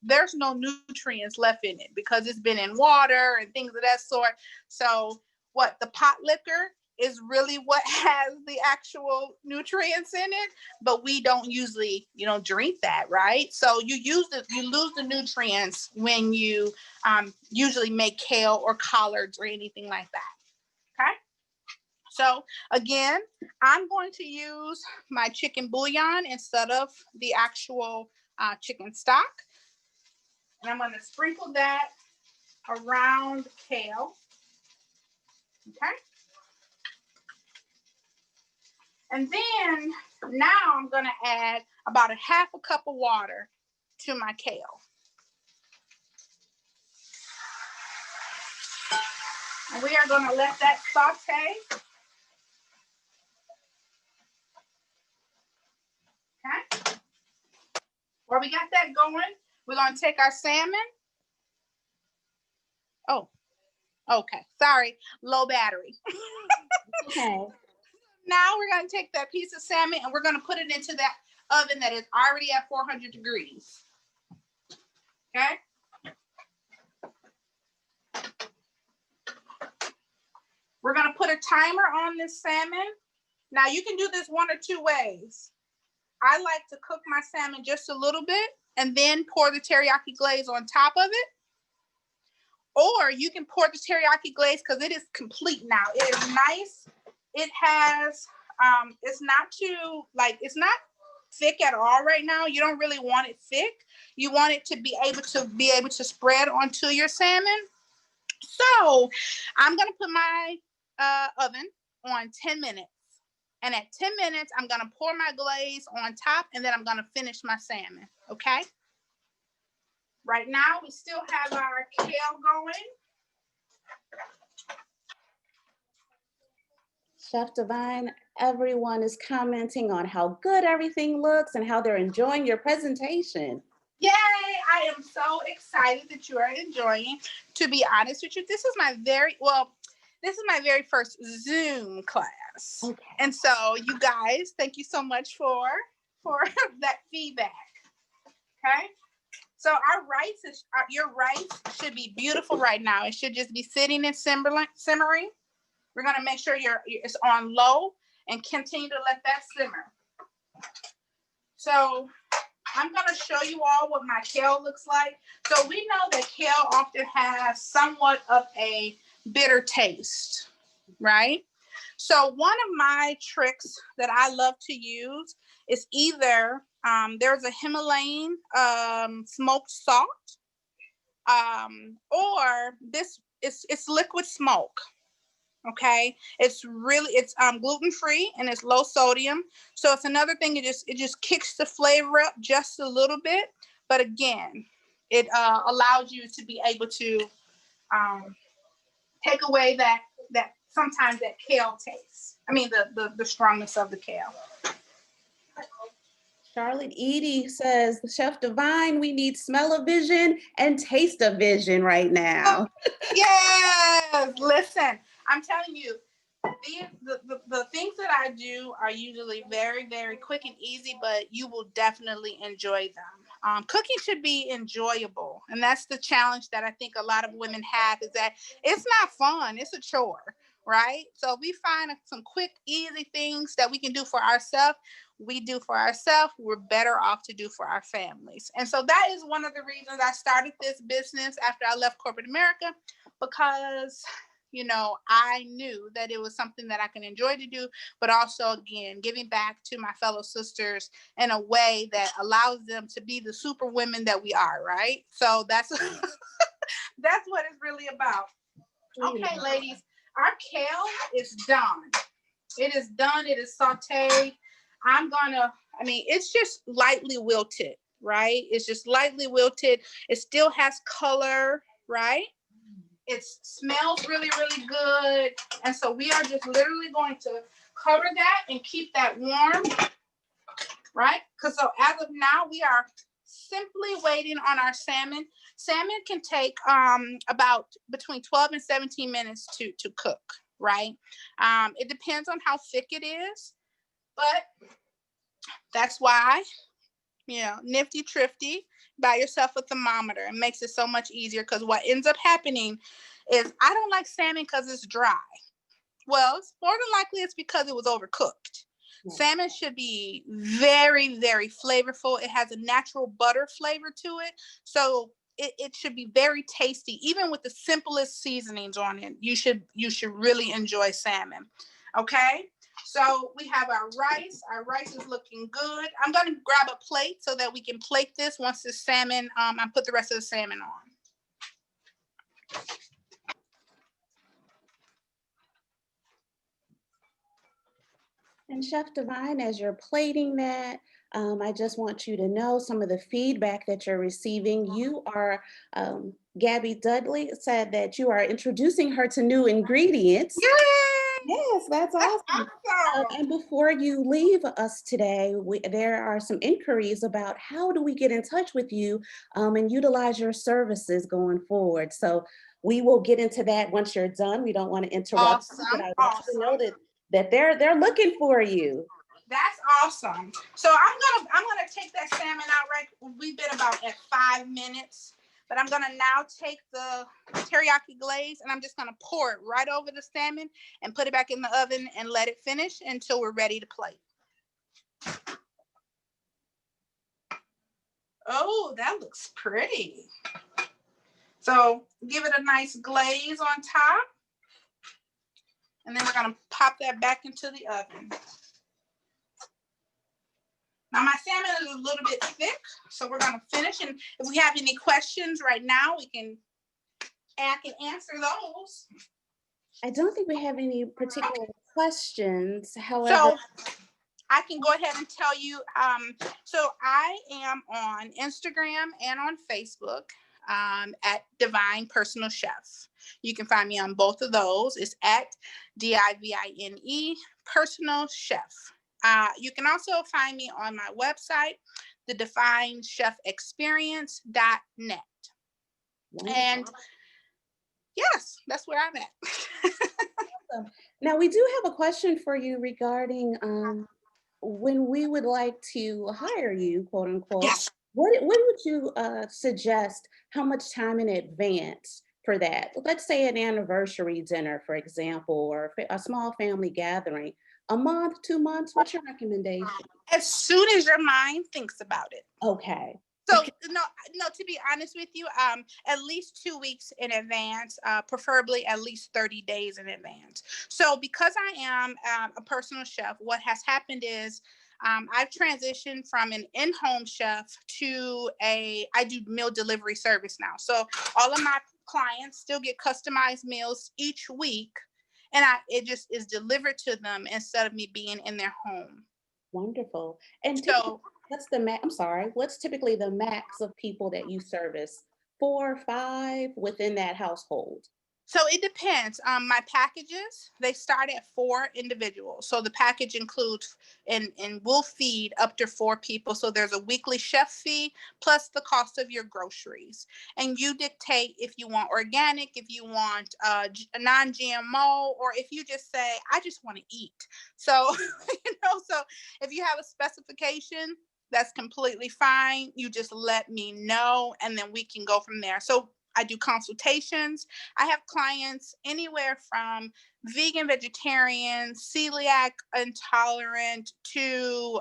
there's no nutrients left in it because it's been in water and things of that sort. So what the pot liquor is really what has the actual nutrients in it, but we don't usually, drink that, right? So you lose the nutrients when you usually make kale or collards or anything like that. Okay. So again, I'm going to use my chicken bouillon instead of the actual chicken stock. And I'm going to sprinkle that around the kale. Okay. And then now I'm going to add about 1/2 cup of water to my kale. And we are going to let that saute. Okay. While we got that going, we're going to take our salmon. Oh, okay. Sorry, low battery. Okay. Now we're going to take that piece of salmon and we're going to put it into that oven that is already at 400 degrees. Okay. We're going to put a timer on this salmon. Now you can do this 1 or 2 ways. I like to cook my salmon just a little bit and then pour the teriyaki glaze on top of it. Or you can pour the teriyaki glaze because it is complete now. It is nice. It has, it's not too, it's not thick at all right now. You don't really want it thick. You want it to be able to spread onto your salmon. So I'm going to put my oven on 10 minutes. And at 10 minutes, I'm going to pour my glaze on top and then I'm going to finish my salmon. Okay. Right now, we still have our kale going. Chef Divine, everyone is commenting on how good everything looks and how they're enjoying your presentation. Yay! I am so excited that you are enjoying. To be honest with you, this is my very first Zoom class. Okay. And so you guys, thank you so much for that feedback. Okay. So our rice is, your rice should be beautiful right now. It should just be sitting and simmering. We're gonna make sure it's on low and continue to let that simmer. So I'm gonna show you all what my kale looks like. So we know that kale often has somewhat of a bitter taste, right? So one of my tricks that I love to use is either, there's a Himalayan smoked salt, or this it's liquid smoke. Okay, it's gluten-free and it's low sodium. So it's another thing, it just kicks the flavor up just a little bit. But again, it allows you to be able to take away that sometimes that kale taste. I mean the strongness of the kale. Charlotte Edie says, Chef Divine, we need smell-o-vision and taste-o-vision right now. Yes, listen, I'm telling you, the things that I do are usually very, very quick and easy, but you will definitely enjoy them. Cooking should be enjoyable. And that's the challenge that I think a lot of women have, is that it's not fun, it's a chore, right? So if we find some quick, easy things that we can do for ourselves, we do for ourselves, we're better off to do for our families. And so that is one of the reasons I started this business after I left corporate America, because I knew that it was something that I can enjoy to do, but also, again, giving back to my fellow sisters in a way that allows them to be the super women that we are, right? So that's that's what it's really about. Okay, ladies, our kale is done. It is done. It is sauteed. It's just lightly wilted, right? It's just lightly wilted. It still has color, right? It smells really, really good. And so we are just literally going to cover that and keep that warm, right? Because so as of now, we are simply waiting on our salmon. Salmon can take about between 12 and 17 minutes to cook, right? It depends on how thick it is, but that's why, nifty trifty, buy yourself a thermometer. It makes it so much easier, because what ends up happening is I don't like salmon because it's dry. Well, it's more than likely it's because it was overcooked. Salmon should be very, very flavorful. It has a natural butter flavor to it. So it should be very tasty. Even with the simplest seasonings on it, you should really enjoy salmon. Okay? So we have our rice. Our rice is looking good. I'm going to grab a plate so that we can plate this once the salmon, I put the rest of the salmon on. And Chef Divine, as you're plating that, I just want you to know some of the feedback that you're receiving. You are, Gabby Dudley said that you are introducing her to new ingredients. Yay! Yes, that's awesome. And before you leave us today, there are some inquiries about how do we get in touch with you and utilize your services going forward. So we will get into that once you're done. We don't want to interrupt you, but I want you to know that they're looking for you. That's awesome. So I'm gonna take that salmon out right. We've been about at 5 minutes, but I'm gonna now take the teriyaki glaze and I'm just gonna pour it right over the salmon and put it back in the oven and let it finish until we're ready to plate. Oh, that looks pretty. So give it a nice glaze on top. And then we're gonna pop that back into the oven. Now my salmon is a little bit thick, so we're gonna finish. And if we have any questions right now, I can answer those. I don't think we have any particular questions. However, so I can go ahead and tell you. So I am on Instagram and on Facebook at Divine Personal Chef. You can find me on both of those. It's at DIVINE Personal Chef. You can also find me on my website, thedefinedchefexperience.net. And yes, that's where I'm at. Awesome. Now we do have a question for you regarding when we would like to hire you, quote unquote. Yes. What would you suggest? How much time in advance for that? Let's say an anniversary dinner, for example, or a small family gathering. A month, 2 months? What's your recommendation? As soon as your mind thinks about it. Okay. So no, to be honest with you, at least 2 weeks in advance, preferably at least 30 days in advance. So because I am a personal chef, what has happened is I've transitioned from an in-home chef to I do meal delivery service now. So all of my clients still get customized meals each week, and it just is delivered to them instead of me being in their home. Wonderful. And So what's typically the max of people that you service? 4 or 5 within that household? So it depends. My packages, they start at 4 individuals. So the package includes and will feed up to 4 people. So there's a weekly chef fee plus the cost of your groceries. And you dictate if you want organic, if you want non-GMO, or if you just say, I just want to eat. So, so if you have a specification, that's completely fine. You just let me know and then we can go from there. So I do consultations. I have clients anywhere from vegan, vegetarian, celiac intolerant to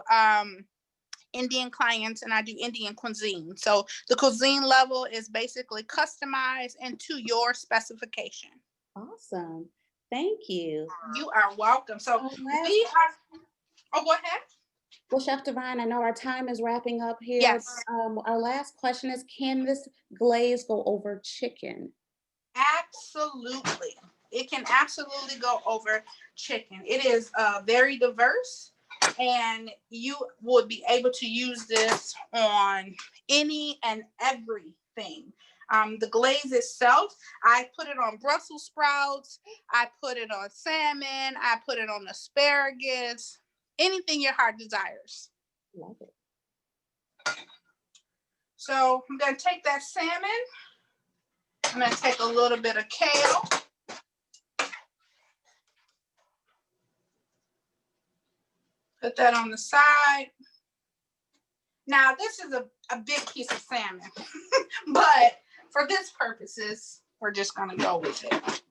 Indian clients, and I do Indian cuisine. So the cuisine level is basically customized and to your specification. Awesome. Thank you. You are welcome. So go ahead. Well, Chef Divine, I know our time is wrapping up here. Yes. Our last question is, can this glaze go over chicken? Absolutely. It can absolutely go over chicken. It is very diverse, and you would be able to use this on any and everything. The glaze itself, I put it on Brussels sprouts, I put it on salmon, I put it on asparagus, anything your heart desires. Love it. So I'm going to take that salmon. I'm going to take a little bit of kale. Put that on the side. Now, this is a big piece of salmon, but for this purposes, we're just going to go with it.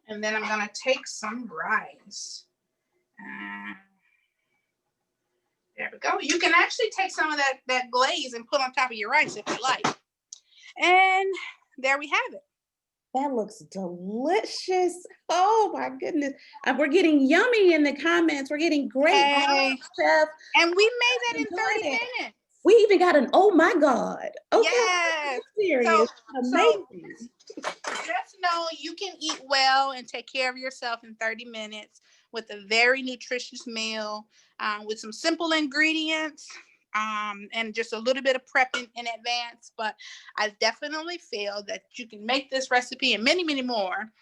And then I'm going to take some rice. There we go. You can actually take some of that glaze and put on top of your rice if you like. And there we have it. That looks delicious. Oh my goodness. We're getting yummy in the comments. We're getting great. Hey. Chef. And we made that in 30 minutes. We even got an oh my God. Okay. Yes. Serious. Amazing. Just know you can eat well and take care of yourself in 30 minutes with a very nutritious meal with some simple ingredients. And just a little bit of prepping in advance, but I definitely feel that you can make this recipe and many, many more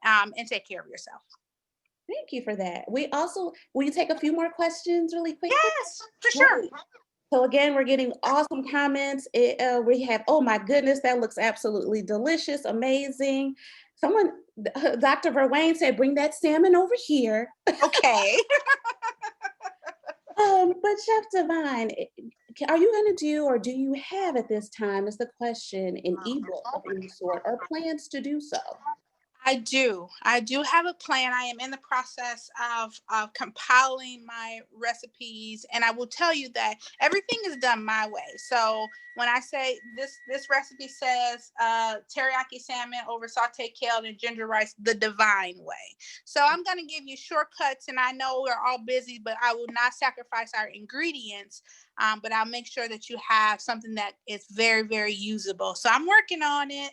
and take care of yourself. Thank you for that. Will you take a few more questions really quick? Yes, for sure. So again, we're getting awesome comments. We have, oh my goodness, that looks absolutely delicious, amazing. Someone, Dr. Verwain said, bring that salmon over here. Okay. But Chef Divine, are you going to do, or do you have at this time, is the question, an ebook of any sort, or plans to do so? I do have a plan. I am in the process of compiling my recipes, and I will tell you that everything is done my way. So when I say this recipe says teriyaki salmon over sauteed kale and ginger rice the divine way. So I'm going to give you shortcuts, and I know we're all busy, but I will not sacrifice our ingredients, but I'll make sure that you have something that is very, very usable. So I'm working on it.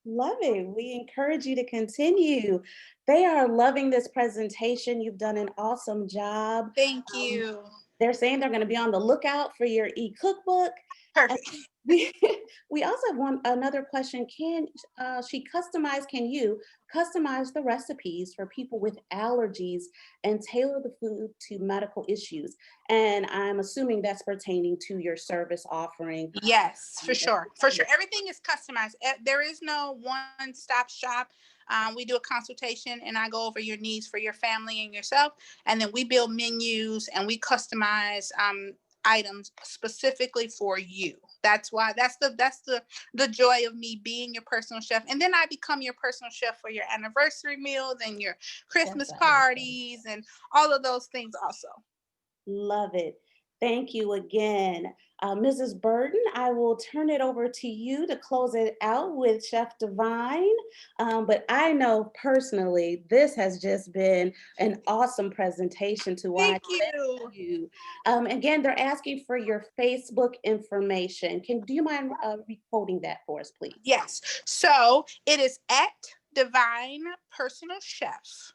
Love it. We encourage you to continue. They are loving this presentation. You've done an awesome job. Thank you. They're saying they're going to be on the lookout for your e-cookbook. Perfect. We also have another question. Can you customize the recipes for people with allergies and tailor the food to medical issues? And I'm assuming that's pertaining to your service offering. Yes, for sure. For sure. Everything is customized. There is no one-stop shop. We do a consultation and I go over your needs for your family and yourself. And then we build menus and we customize items specifically for you. That's why that's the joy of me being your personal chef. And then I become your personal chef for your anniversary meals and your Christmas parties and all of those things also. Love it. Thank you again. Mrs. Burton, I will turn it over to you to close it out with Chef Divine. But I know personally, this has just been an awesome presentation to watch. Thank you. Again, they're asking for your Facebook information. Do you mind recording that for us, please? Yes. So it is at Divine Personal Chef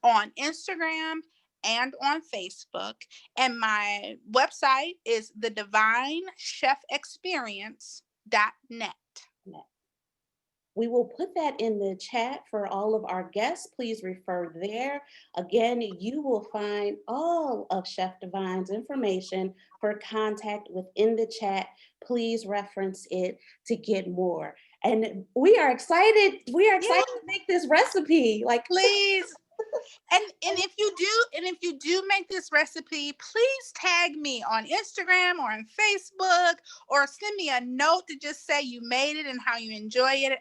on Instagram and on Facebook. And my website is thedivinechefexperience.net. We will put that in the chat for all of our guests. Please refer there. Again, you will find all of Chef Divine's information for contact within the chat. Please reference it to get more. And we are excited. We are excited to make this recipe. Like, please. And if you do make this recipe, please tag me on Instagram or on Facebook, or send me a note to just say you made it and how you enjoy it.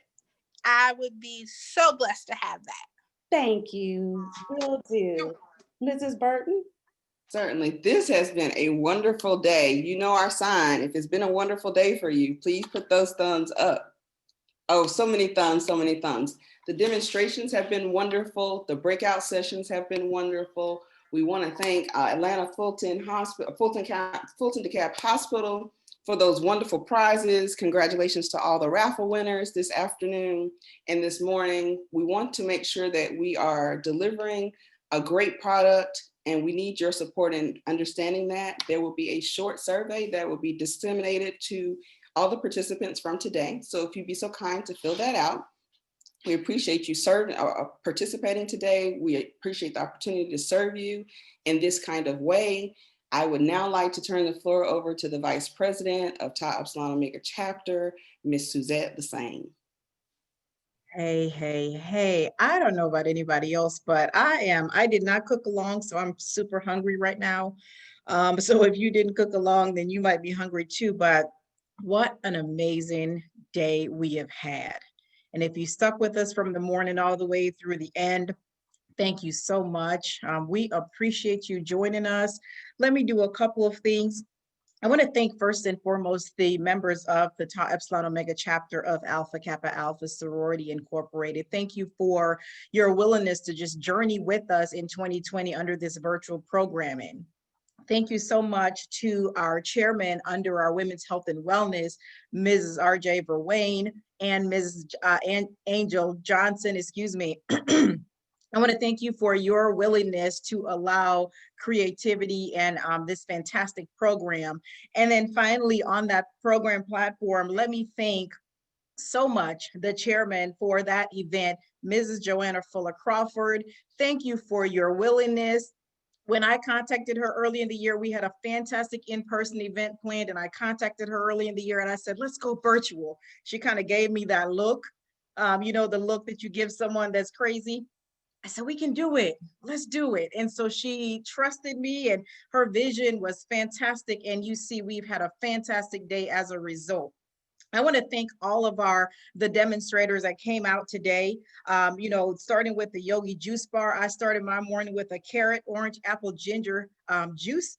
I would be so blessed to have that. Thank you. Will do. Mrs. Burton? Certainly. This has been a wonderful day. You know our sign. If it's been a wonderful day for you, please put those thumbs up. Oh, so many thumbs, so many thumbs. The demonstrations have been wonderful. The breakout sessions have been wonderful. We want to thank Atlanta Fulton DeKalb Hospital for those wonderful prizes. Congratulations to all the raffle winners this afternoon and this morning. We want to make sure that we are delivering a great product, and we need your support in understanding that. There will be a short survey that will be disseminated to all the participants from today. So if you'd be so kind to fill that out. We appreciate you participating today. We appreciate the opportunity to serve you in this kind of way. I would now like to turn the floor over to the Vice President of Tau Epsilon Omega Chapter, Ms. Suzette the Same. Hey. I don't know about anybody else, but I did not cook along, so I'm super hungry right now. So if you didn't cook along, then you might be hungry too, but what an amazing day we have had. And if you stuck with us from the morning all the way through the end, thank you so much. We appreciate you joining us. Let me do a couple of things. I want to thank first and foremost the members of the Tau Epsilon Omega chapter of Alpha Kappa Alpha Sorority Incorporated. Thank you for your willingness to just journey with us in 2020 under this virtual programming. Thank you so much to our chairman under our Women's Health and Wellness, Mrs. R.J. Verwain and Mrs. Angel Johnson, I want to thank you for your willingness to allow creativity and this fantastic program. And then finally on that program platform, let me thank so much the chairman for that event, Mrs. Joanna Fuller Crawford. Thank you for your willingness. When I contacted her early in the year, we had a fantastic in-person event planned, and I contacted her early in the year and I said, let's go virtual. She kind of gave me that look, the look that you give someone that's crazy. I said, we can do it. Let's do it. And so she trusted me, and her vision was fantastic. And you see, we've had a fantastic day as a result. I want to thank all of the demonstrators that came out today. Starting with the Yogi Juice Bar. I started my morning with a carrot, orange, apple, ginger juice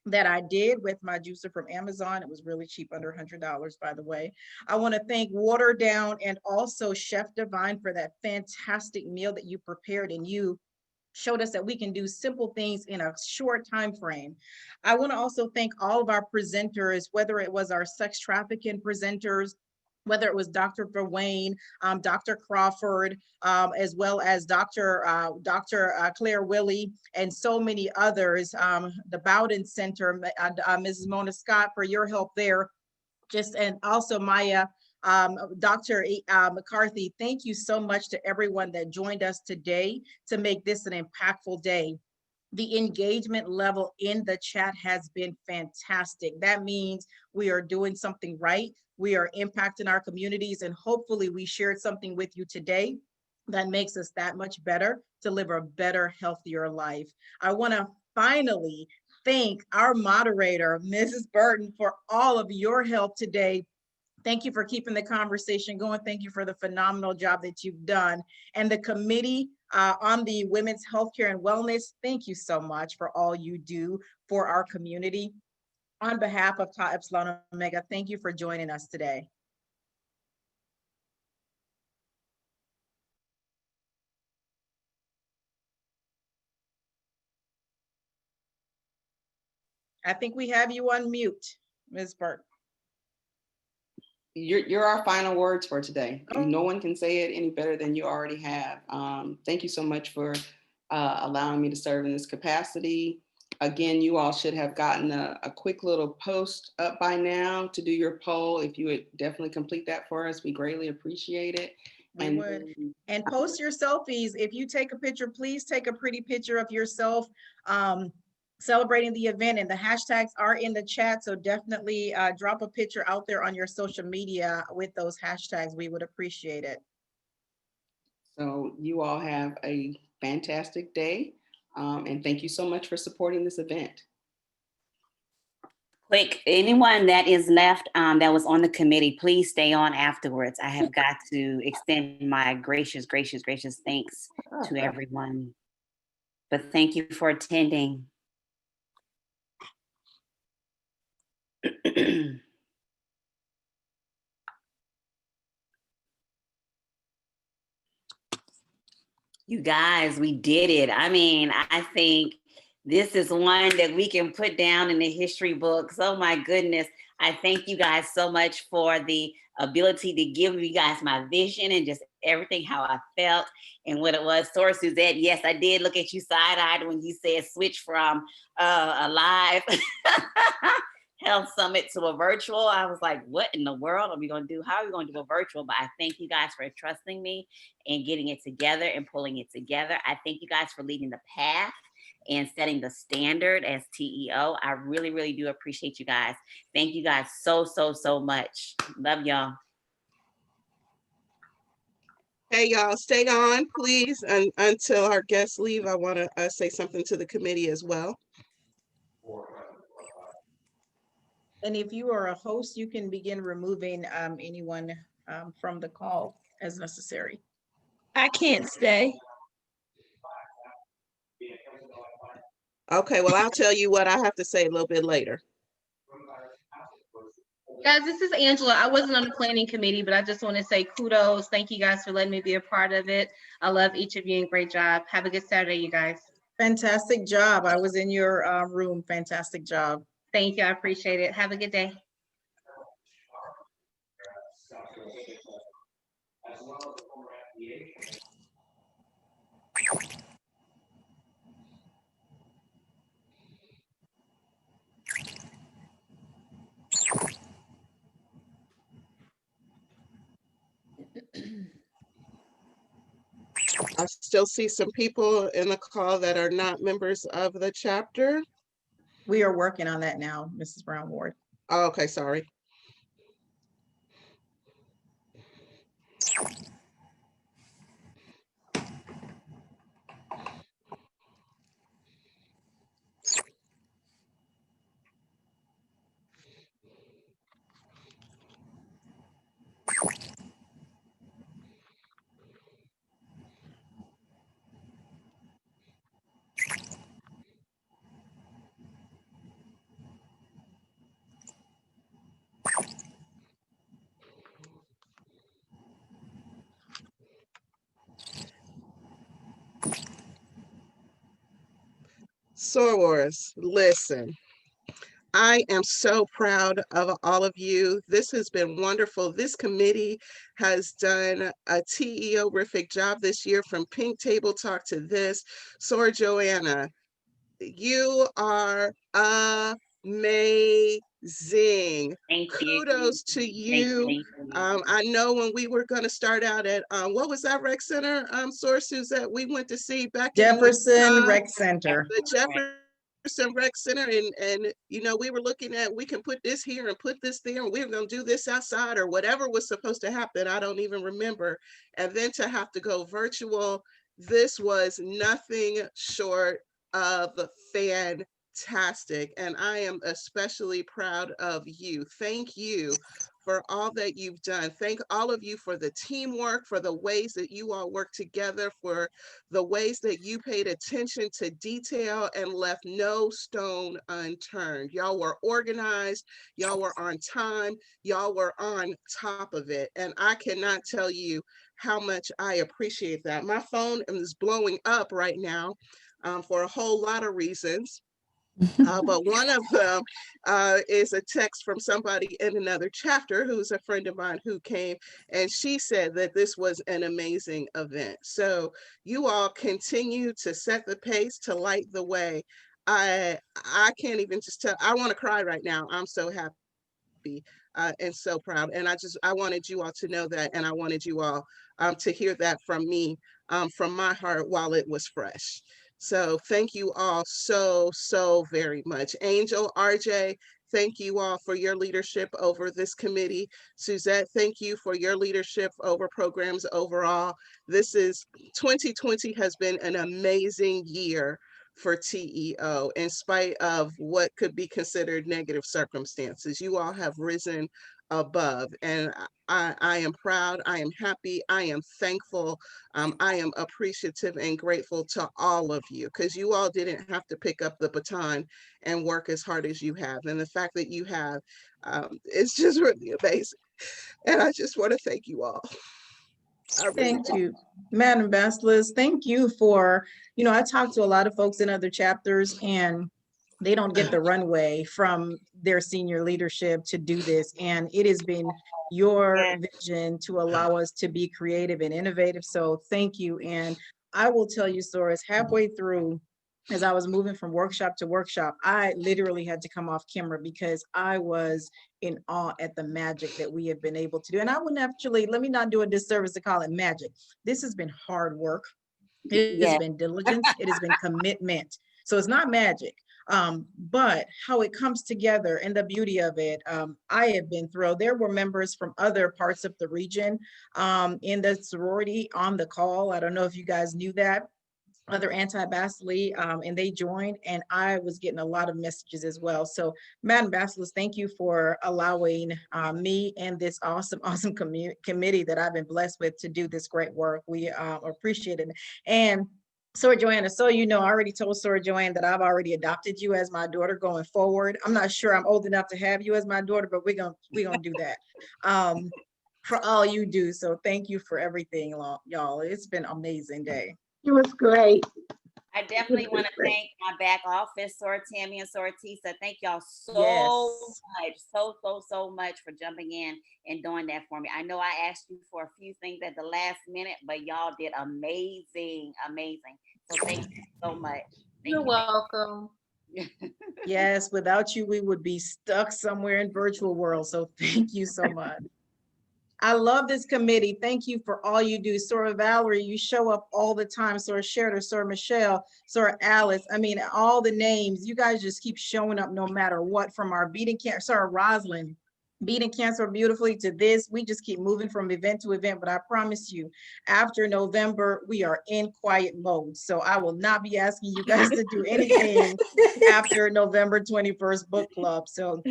that I did with my juicer from Amazon. It was really cheap, under $100, by the way. I want to thank Water Down and also Chef Divine for that fantastic meal that you prepared, and you showed us that we can do simple things in a short time frame. I want to also thank all of our presenters, whether it was our sex trafficking presenters, whether it was Dr. Verwain, Dr. Crawford, as well as Dr. Claire Willie, and so many others, the Bowden Center, Mrs. Mona Scott, for your help there, and also Maya, Dr. McCarthy. Thank you so much to everyone that joined us today to make this an impactful day. The engagement level in the chat has been fantastic. That means we are doing something right. We are impacting our communities, and hopefully we shared something with you today that makes us that much better to live a better, healthier life. I want to finally thank our moderator, Mrs. Burton, for all of your help today. Thank you for keeping the conversation going. Thank you for the phenomenal job that you've done. And the committee on the Women's Healthcare and Wellness, thank you so much for all you do for our community. On behalf of Tau Epsilon Omega, thank you for joining us today. I think we have you on mute, Ms. Burton. You're our final words for today. No one can say it any better than you already have. Thank you so much for allowing me to serve in this capacity. Again, you all should have gotten a quick little post up by now to do your poll. If you would definitely complete that for us, we greatly appreciate it. We would. And post your selfies. If you take a picture, please take a pretty picture of yourself celebrating the event, and the hashtags are in the chat. So definitely drop a picture out there on your social media with those hashtags. We would appreciate it. So you all have a fantastic day. And thank you so much for supporting this event. Quick, anyone that is left that was on the committee, please stay on afterwards. I have got to extend my gracious thanks to everyone. But thank you for attending. You guys, we did it. I mean, I think this is one that we can put down in the history books. Oh my goodness. I thank you guys so much for the ability to give you guys my vision and just everything, how I felt and what it was. Source Suzette, yes, I did look at you side-eyed when you said switch from a live health summit to a virtual. I was like, what in the world are we going to do? How are we going to do a virtual? But I thank you guys for trusting me and getting it together and pulling it together. I thank you guys for leading the path and setting the standard as TEO. I really, really do appreciate you guys. Thank you guys so much. Love y'all. Hey, y'all, stay on, please, until our guests leave. I want to say something to the committee as well. And if you are a host, you can begin removing anyone from the call as necessary. I can't stay. Okay, well, I'll tell you what I have to say a little bit later. Guys, this is Angela. I wasn't on the planning committee, but I just want to say kudos. Thank you guys for letting me be a part of it. I love each of you and great job. Have a good Saturday, you guys. Fantastic job. I was in your room. Fantastic job. Thank you. I appreciate it. Have a good day. I still see some people in the call that are not members of the chapter. We are working on that now, Mrs. Brown Ward. Oh, okay, sorry. Sorors, listen, I am so proud of all of you. This has been wonderful. This committee has done a TEO-rific job this year, from Pink Table Talk to this. Sor Joanna, you are amazing. Kudos to you. I know when we were going to start out at what was that rec center, sources that we went to see back Jefferson in Rec Center. the Jefferson Rec Center, and you know, we were looking at, we can put this here and put this there, and we were going to do this outside or whatever was supposed to happen. I don't even remember. And then to have to go virtual, this was nothing short of fantastic. fantastic. And I am especially proud of you. Thank you for all that you've done. Thank all of you for the teamwork, for the ways that you all work together, for the ways that you paid attention to detail and left no stone unturned. Y'all were organized, y'all were on time, y'all were on top of it. And I cannot tell you how much I appreciate that. My phone is blowing up right now for a whole lot of reasons. But one of them is a text from somebody in another chapter who's a friend of mine who came, and she said that this was an amazing event. So you all continue to set the pace, to light the way. I can't even just tell, I want to cry right now. I'm so happy and so proud. And I wanted you all to know that, and I wanted you all to hear that from me, from my heart while it was fresh. So thank you all so very much. Angel, RJ, thank you all for your leadership over this committee. Suzette, thank you for your leadership over programs overall. 2020 has been an amazing year for TEO in spite of what could be considered negative circumstances. You all have risen above, and I am proud, I am happy, I am thankful, I am appreciative and grateful to all of you, because you all didn't have to pick up the baton and work as hard as you have. And the fact that you have, it's just really amazing. And I just want to thank you all. Thank you, Madam Ambassadors. Thank you for, I talked to a lot of folks in other chapters, and they don't get the runway from their senior leadership to do this. And it has been your vision to allow us to be creative and innovative. So thank you. And I will tell you, Soros, halfway through, as I was moving from workshop to workshop, I literally had to come off camera because I was in awe at the magic that we have been able to do. And I wouldn't actually, let me not do a disservice to call it magic. This has been hard work. It has been diligence. It has been commitment. So it's not magic. But how it comes together and the beauty of it, I have been thrilled. There were members from other parts of the region in the sorority on the call. I don't know if you guys knew that. Other anti-Bacilli, and they joined, and I was getting a lot of messages as well. So Madam Bacillus, thank you for allowing me and this awesome committee that I've been blessed with to do this great work. We appreciate it. And Sora Joanna, so I already told Sora Joanne that I've already adopted you as my daughter going forward. I'm not sure I'm old enough to have you as my daughter, but we're gonna do that for all you do. So thank you for everything, y'all. It's been an amazing day. It was great. I definitely want to thank my back office, Sora Tammy and Sora Tisa. Thank y'all so much, so much for jumping in and doing that for me. I know I asked you for a few things at the last minute, but y'all did amazing. So thank you so much. You're welcome. Yes, without you, we would be stuck somewhere in virtual world. So thank you so much. I love this committee. Thank you for all you do. Sora Valerie, you show up all the time. Sora Sherda, Sora Michelle, Sora Alice. I mean, all the names, you guys just keep showing up no matter what, from our beating cancer, Sora Rosalind, beating cancer beautifully to this. We just keep moving from event to event, but I promise you, after November, we are in quiet mode. So I will not be asking you guys to do anything after November 21st book club. So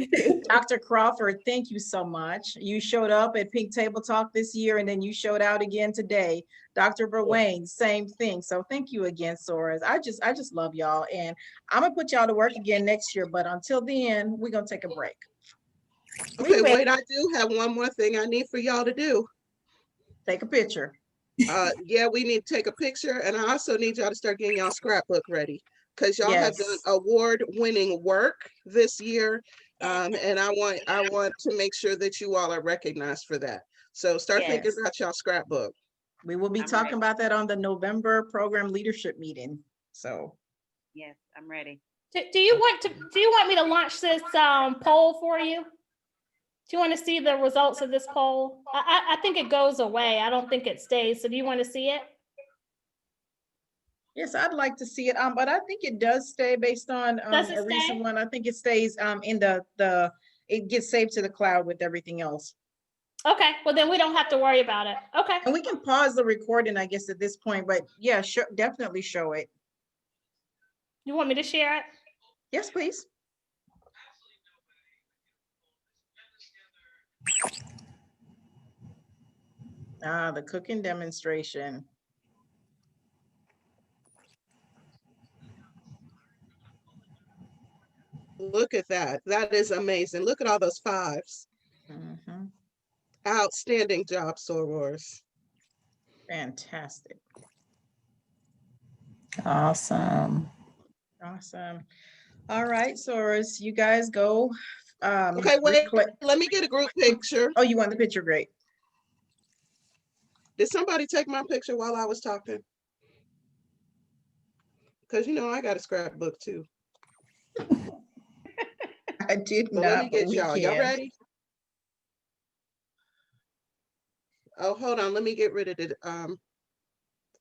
Dr. Crawford, thank you so much. You showed up at Pink Table Talk this year, and then you showed out again today. Dr. Verwain, same thing. So thank you again, Soras. I just love y'all, and I'm gonna put y'all to work again next year, but until then, we're gonna take a break. Okay, wait, I do have one more thing I need for y'all to do. Take a picture. Yeah, we need to take a picture, and I also need y'all to start getting y'all scrapbook ready, because y'all have done award-winning work this year, and I want to make sure that you all are recognized for that. So start thinking about y'all scrapbook. We will be talking about that on the November program leadership meeting. So yes, I'm ready. Do you want me to launch this poll for you? Do you want to see the results of this poll? I think it goes away. I don't think it stays. So do you want to see it? Yes, I'd like to see it. But I think it does stay based on a recent one. I think it stays in it gets saved to the cloud with everything else. Okay, well then we don't have to worry about it. Okay. And we can pause the recording, I guess, at this point, but yeah, definitely show it. You want me to share it? Yes, please. Ah, the cooking demonstration. Look at that. That is amazing. Look at all those fives. Mhm. Outstanding job, sorors. Fantastic. Awesome. Awesome. All right, sorors, you guys go. Okay, wait, let me get a group picture. Oh, you want the picture? Great. Did somebody take my picture while I was talking? Because you know I got a scrapbook too. I did But not. let me get but we y'all. Y'all can. ready? Oh, hold on. Let me get rid of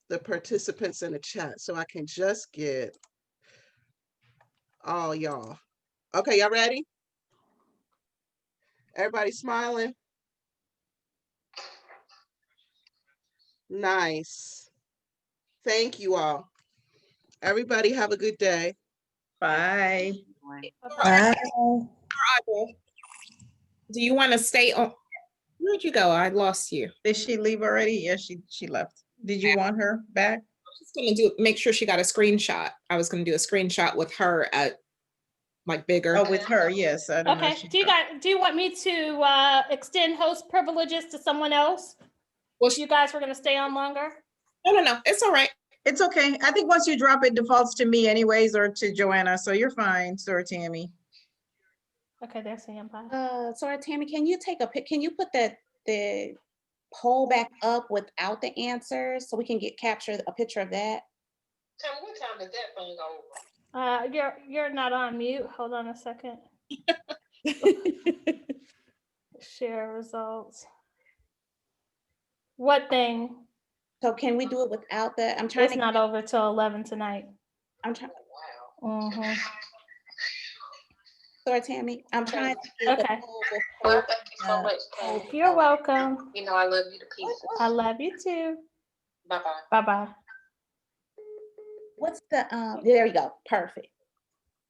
the participants in the chat so I can just get all y'all. Okay, y'all ready? Everybody smiling? Nice. Thank you all. Everybody have a good day. Bye. Bye. Do you want to stay on? Where'd you go? I lost you. Did she leave already? Yes, she left. Did you want her back? Just gonna make sure she got a screenshot. I was gonna do a screenshot with her at like bigger. Oh, with her, yes. I don't know. Okay, do you want me to extend host privileges to someone else? Well, you guys were gonna stay on longer? No, it's all right. It's okay. I think once you drop it, defaults to me anyways, or to Joanna, so you're fine, Sir Tammy. Okay, there's Sam. Bye. Sorry, Tammy, can you take a pic? Can you put the poll back up without the answers so we can capture a picture of that? Tammy, what time does that thing over? You're not on mute. Hold on a second. Share results. What thing? So can we do it without that? I'm trying It's not over till 11 tonight. I'm trying. Wow. Mm-hmm. Sorry, Tammy. I'm trying to get Okay. the poll Well, before, thank you so much, Tammy. You're welcome. You know I love you to pieces. I love you too. Bye-bye. Bye-bye. What's the there you go. Perfect.